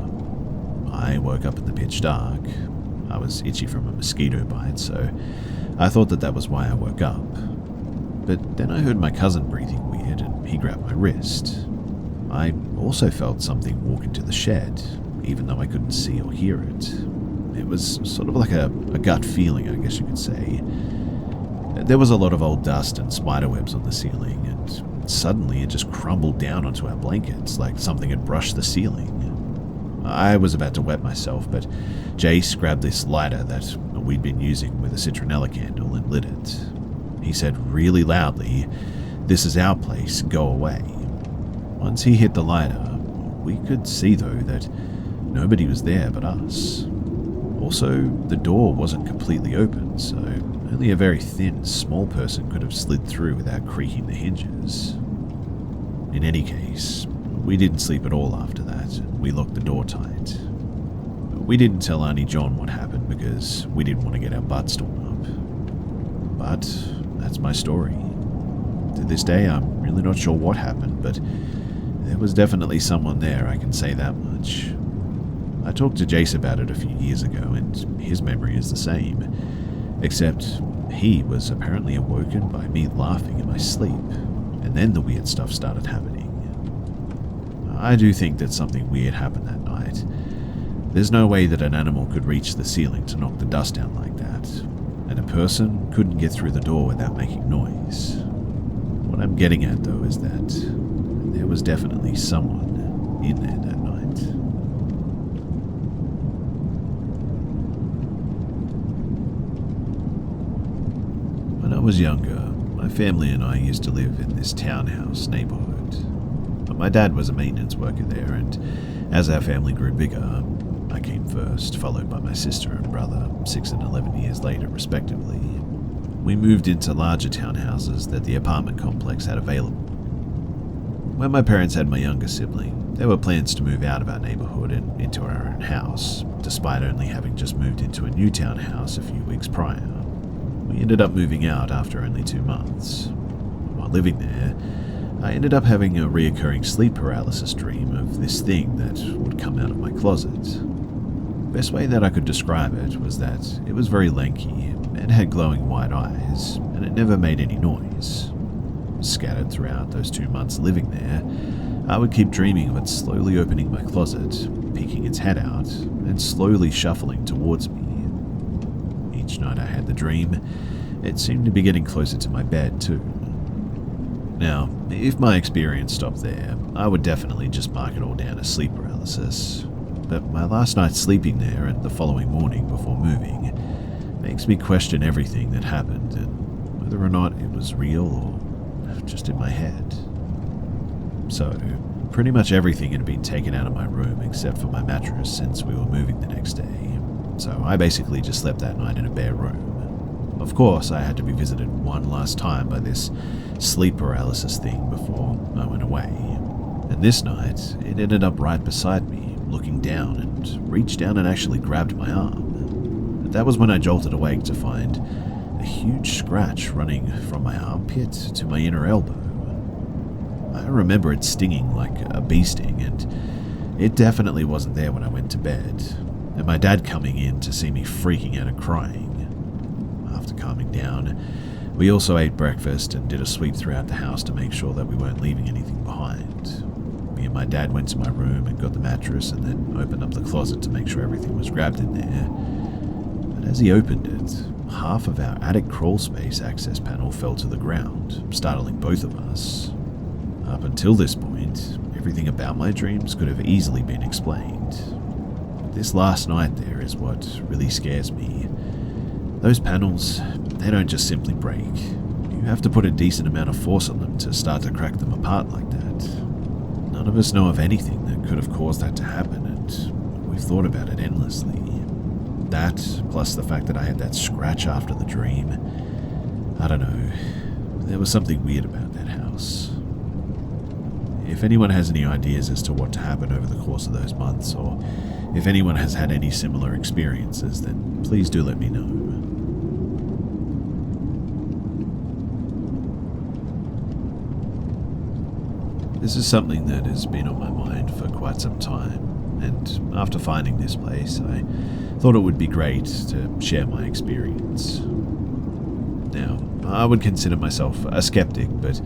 I woke up in the pitch dark. I was itchy from a mosquito bite, so I thought that was why I woke up. But then I heard my cousin breathing weird, and he grabbed my wrist. I also felt something walk into the shed, even though I couldn't see or hear it. It was sort of like a gut feeling, I guess you could say. There was a lot of old dust and spiderwebs on the ceiling, and suddenly it just crumbled down onto our blankets like something had brushed the ceiling. I was about to wet myself, but Jace grabbed this lighter that we'd been using with a citronella candle and lit it. He said really loudly, "This is our place, go away." Once he hit the lighter, we could see though that nobody was there but us. Also, the door wasn't completely open, so only a very thin, small person could have slid through without creaking the hinges. In any case, we didn't sleep at all after that, and we locked the door tight. We didn't tell Auntie John what happened because we didn't want to get our butts torn up. But that's my story. To this day, I'm really not sure what happened, but there was definitely someone there, I can say that much. I talked to Jace about it a few years ago, and his memory is the same, except he was apparently awoken by me laughing in my sleep, and then the weird stuff started happening. I do think that something weird happened that night. There's no way that an animal could reach the ceiling to knock the dust down like that, and a person couldn't get through the door without making noise. What I'm getting at, though, is that there was definitely someone in there that night. When I was younger, my family and I used to live in this townhouse neighborhood. My dad was a maintenance worker there, and as our family grew bigger, I came first, followed by my sister and brother, 6 and 11 years later, respectively. We moved into larger townhouses that the apartment complex had available. When my parents had my younger sibling, there were plans to move out of our neighborhood and into our own house, despite only having just moved into a new townhouse a few weeks prior. We ended up moving out after only 2 months. While living there, I ended up having a reoccurring sleep paralysis dream of this thing that would come out of my closet. The best way that I could describe it was that it was very lanky and had glowing white eyes, and it never made any noise. Scattered throughout those 2 months living there, I would keep dreaming of it slowly opening my closet, peeking its head out, and slowly shuffling towards me. Each night I had the dream, it seemed to be getting closer to my bed too. Now, if my experience stopped there, I would definitely just mark it all down as sleep paralysis. But my last night sleeping there and the following morning before moving makes me question everything that happened and whether or not it was real or just in my head. So, pretty much everything had been taken out of my room except for my mattress since we were moving the next day. So I basically just slept that night in a bare room. Of course, I had to be visited one last time by this sleep paralysis thing before I went away. And this night, it ended up right beside me, looking down, and reached down and actually grabbed my arm. And that was when I jolted awake to find a huge scratch running from my armpit to my inner elbow. I remember it stinging like a bee sting, and it definitely wasn't there when I went to bed, and my dad coming in to see me freaking out and crying. After calming down, we also ate breakfast and did a sweep throughout the house to make sure that we weren't leaving anything behind. Me and my dad went to my room and got the mattress and then opened up the closet to make sure everything was grabbed in there. But as he opened it, half of our attic crawl space access panel fell to the ground, startling both of us. Up until this point, everything about my dreams could have easily been explained. But this last night there is what really scares me. Those panels, they don't just simply break. You have to put a decent amount of force on them to start to crack them apart like that. None of us know of anything that could have caused that to happen, and we've thought about it endlessly. That, plus the fact that I had that scratch after the dream, I don't know, there was something weird about that house. If anyone has any ideas as to what happened over the course of those months, or if anyone has had any similar experiences, then please do let me know. This is something that has been on my mind for quite some time, and after finding this place, I thought it would be great to share my experience. Now, I would consider myself a skeptic, but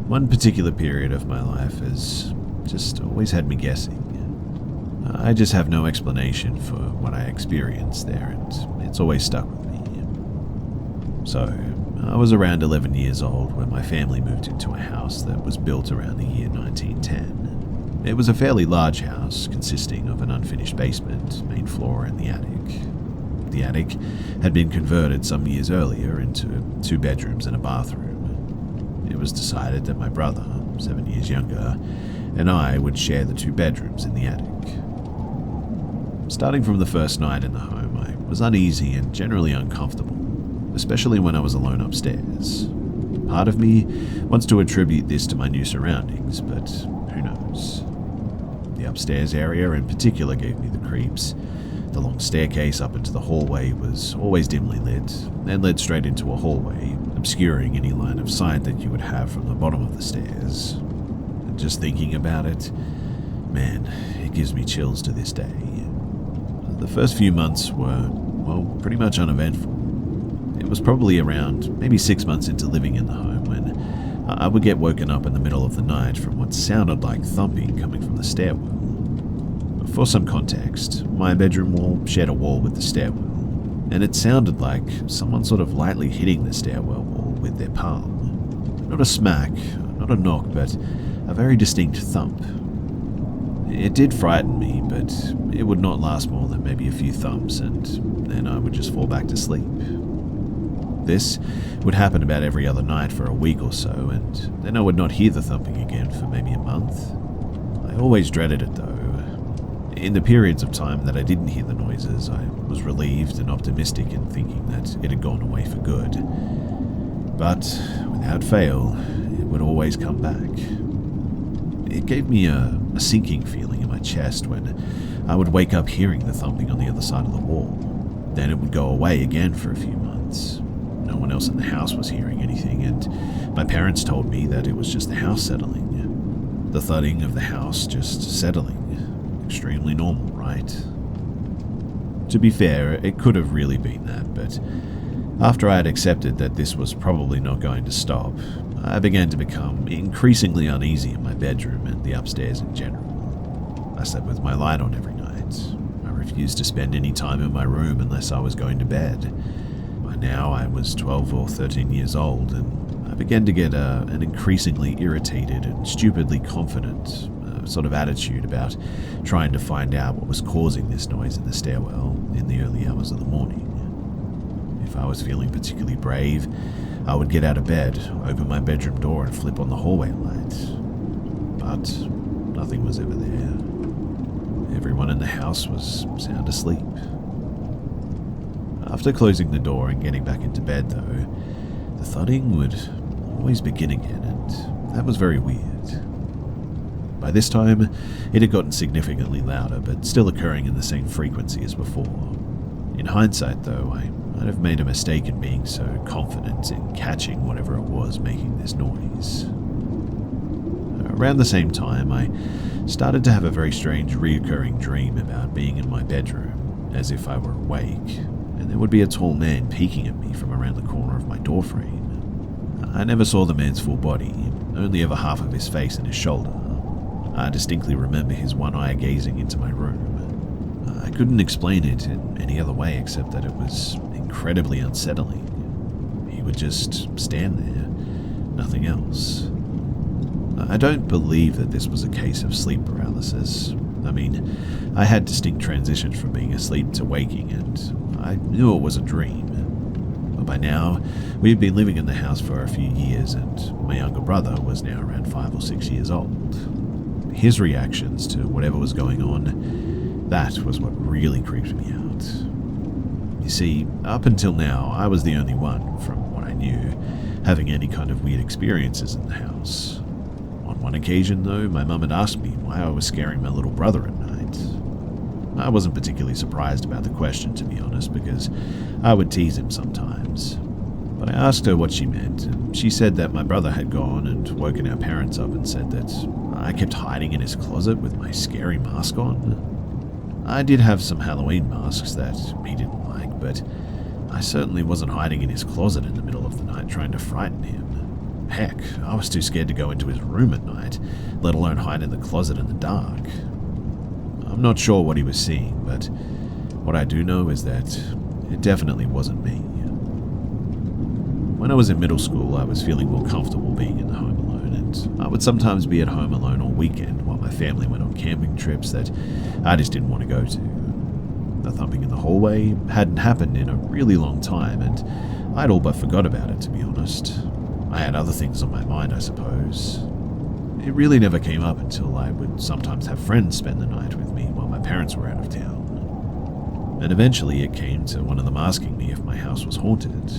one particular period of my life has just always had me guessing. I just have no explanation for what I experienced there, and it's always stuck with me. So, I was around 11 years old when my family moved into a house that was built around the year 1910. It was a fairly large house consisting of an unfinished basement, main floor, and the attic. The attic had been converted some years earlier into 2 bedrooms and a bathroom. It was decided that my brother, 7 years younger, and I would share the 2 bedrooms in the attic. Starting from the first night in the home, I was uneasy and generally uncomfortable, especially when I was alone upstairs. Part of me wants to attribute this to my new surroundings, but who knows. The upstairs area in particular gave me the creeps. The long staircase up into the hallway was always dimly lit, and led straight into a hallway, obscuring any line of sight that you would have from the bottom of the stairs. And just thinking about it, man, it gives me chills to this day. The first few months were, well, pretty much uneventful. It It was probably around maybe 6 months into living in the home when I would get woken up in the middle of the night from what sounded like thumping coming from the stairwell. For some context, my bedroom wall shared a wall with the stairwell, and it sounded like someone sort of lightly hitting the stairwell wall with their palm. Not a smack, not a knock, but a very distinct thump. It did frighten me, but it would not last more than maybe a few thumps, and then I would just fall back to sleep. This would happen about every other night for a week or so, and then I would not hear the thumping again for maybe a month. I always dreaded it though. In the periods of time that I didn't hear the noises, I was relieved and optimistic in thinking that it had gone away for good. But without fail, it would always come back. It gave me a sinking feeling in my chest when I would wake up hearing the thumping on the other side of the wall. Then it would go away again for a few months. No one else in the house was hearing anything, and my parents told me that it was just the house settling. The thudding of the house just settling. Extremely normal, right? To be fair, it could have really been that, but after I had accepted that this was probably not going to stop, I began to become increasingly uneasy in my bedroom and the upstairs in general. I slept with my light on every night. I refused to spend any time in my room unless I was going to bed. By now I was 12 or 13 years old, and I began to get an increasingly irritated and stupidly confident sort of attitude about trying to find out what was causing this noise in the stairwell in the early hours of the morning. If I was feeling particularly brave, I would get out of bed, open my bedroom door and flip on the hallway light. But nothing was ever there. Everyone in the house was sound asleep. After closing the door and getting back into bed though, the thudding would always begin again, and that was very weird. By this time, it had gotten significantly louder, but still occurring in the same frequency as before. In hindsight, though, I might have made a mistake in being so confident in catching whatever it was making this noise. Around the same time, I started to have a very strange reoccurring dream about being in my bedroom, as if I were awake, and there would be a tall man peeking at me from around the corner of my doorframe. I never saw the man's full body, only ever half of his face and his shoulder. I distinctly remember his one eye gazing into my room. I couldn't explain it in any other way except that it was incredibly unsettling. He would just stand there, nothing else. I don't believe that this was a case of sleep paralysis. I mean, I had distinct transitions from being asleep to waking, and I knew it was a dream. But by now, we had been living in the house for a few years, and my younger brother was now around 5 or 6 years old. His reactions to whatever was going on, that was what really creeped me out. You see, up until now, I was the only one, from what I knew, having any kind of weird experiences in the house. On one occasion, though, my mum had asked me why I was scaring my little brother at night. I wasn't particularly surprised about the question, to be honest, because I would tease him sometimes. But I asked her what she meant, and she said that my brother had gone and woken our parents up and said that I kept hiding in his closet with my scary mask on. I did have some Halloween masks that he didn't like, but I certainly wasn't hiding in his closet in the middle of the night trying to frighten him. Heck, I was too scared to go into his room at night, let alone hide in the closet in the dark. I'm not sure what he was seeing, but what I do know is that it definitely wasn't me. When I was in middle school, I was feeling more comfortable being in the home alone, and I would sometimes be at home alone all weekend while my family went on camping trips that I just didn't want to go to. The thumping in the hallway hadn't happened in a really long time, and I'd all but forgot about it, to be honest. I had other things on my mind, I suppose. It really never came up until I would sometimes have friends spend the night with me while my parents were out of town. And eventually it came to one of them asking me if my house was haunted.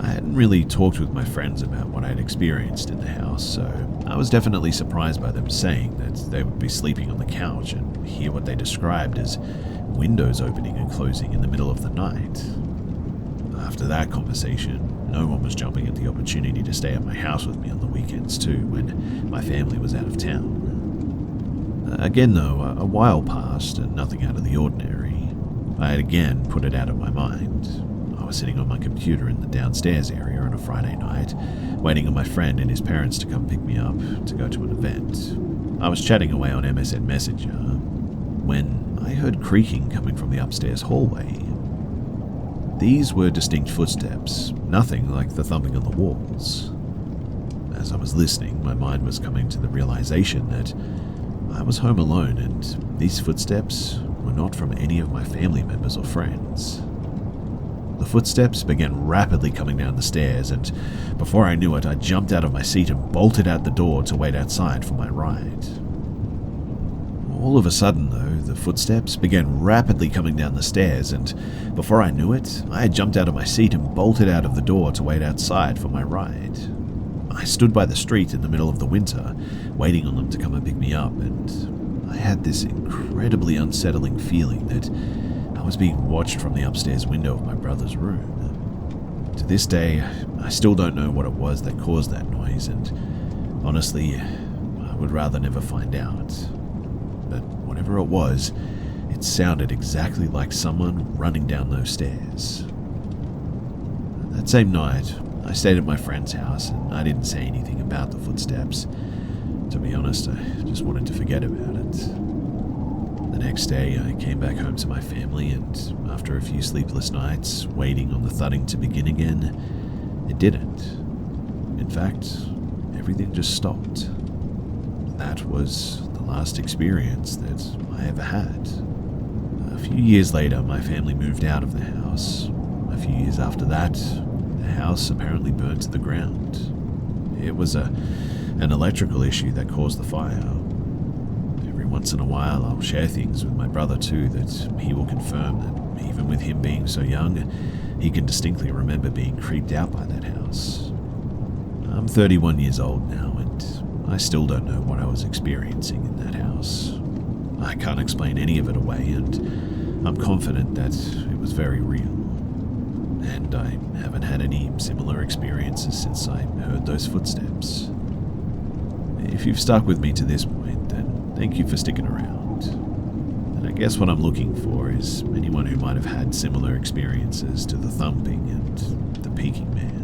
I hadn't really talked with my friends about what I had experienced in the house, so I was definitely surprised by them saying that they would be sleeping on the couch and hear what they described as windows opening and closing in the middle of the night. After that conversation, no one was jumping at the opportunity to stay at my house with me on the weekends too, when my family was out of town. Again though, a while passed and nothing out of the ordinary. I had again put it out of my mind. I was sitting on my computer in the downstairs area on a Friday night, waiting on my friend and his parents to come pick me up to go to an event. I was chatting away on MSN Messenger when I heard creaking coming from the upstairs hallway. These were distinct footsteps, nothing like the thumping on the walls. As I was listening, my mind was coming to the realization that I was home alone and these footsteps were not from any of my family members or friends. The footsteps began rapidly coming down the stairs, and before I knew it, I jumped out of my seat and bolted out the door to wait outside for my ride. All of a sudden, though, the footsteps began rapidly coming down the stairs, and before I knew it, I had jumped out of my seat and bolted out of the door to wait outside for my ride. I stood by the street in the middle of the winter, waiting on them to come and pick me up, and I had this incredibly unsettling feeling that I was being watched from the upstairs window of my brother's room. To this day, I still don't know what it was that caused that noise, and honestly, I would rather never find out. But whatever it was, it sounded exactly like someone running down those stairs. That same night, I stayed at my friend's house and I didn't say anything about the footsteps. To be honest, I just wanted to forget about it. The next day, I came back home to my family, and after a few sleepless nights, waiting on the thudding to begin again, it didn't. In fact, everything just stopped. That was the last experience that I ever had. A few years later, my family moved out of the house. A few years after that, the house apparently burned to the ground. It was an electrical issue that caused the fire. Every once in a while, I'll share things with my brother too that he will confirm that even with him being so young, he can distinctly remember being creeped out by that house. I'm 31 years old now, and I still don't know what I was experiencing in that house. I can't explain any of it away, and I'm confident that it was very real. And I haven't had any similar experiences since I heard those footsteps. If you've stuck with me to this point, then thank you for sticking around. And I guess what I'm looking for is anyone who might have had similar experiences to the thumping and the peeking man.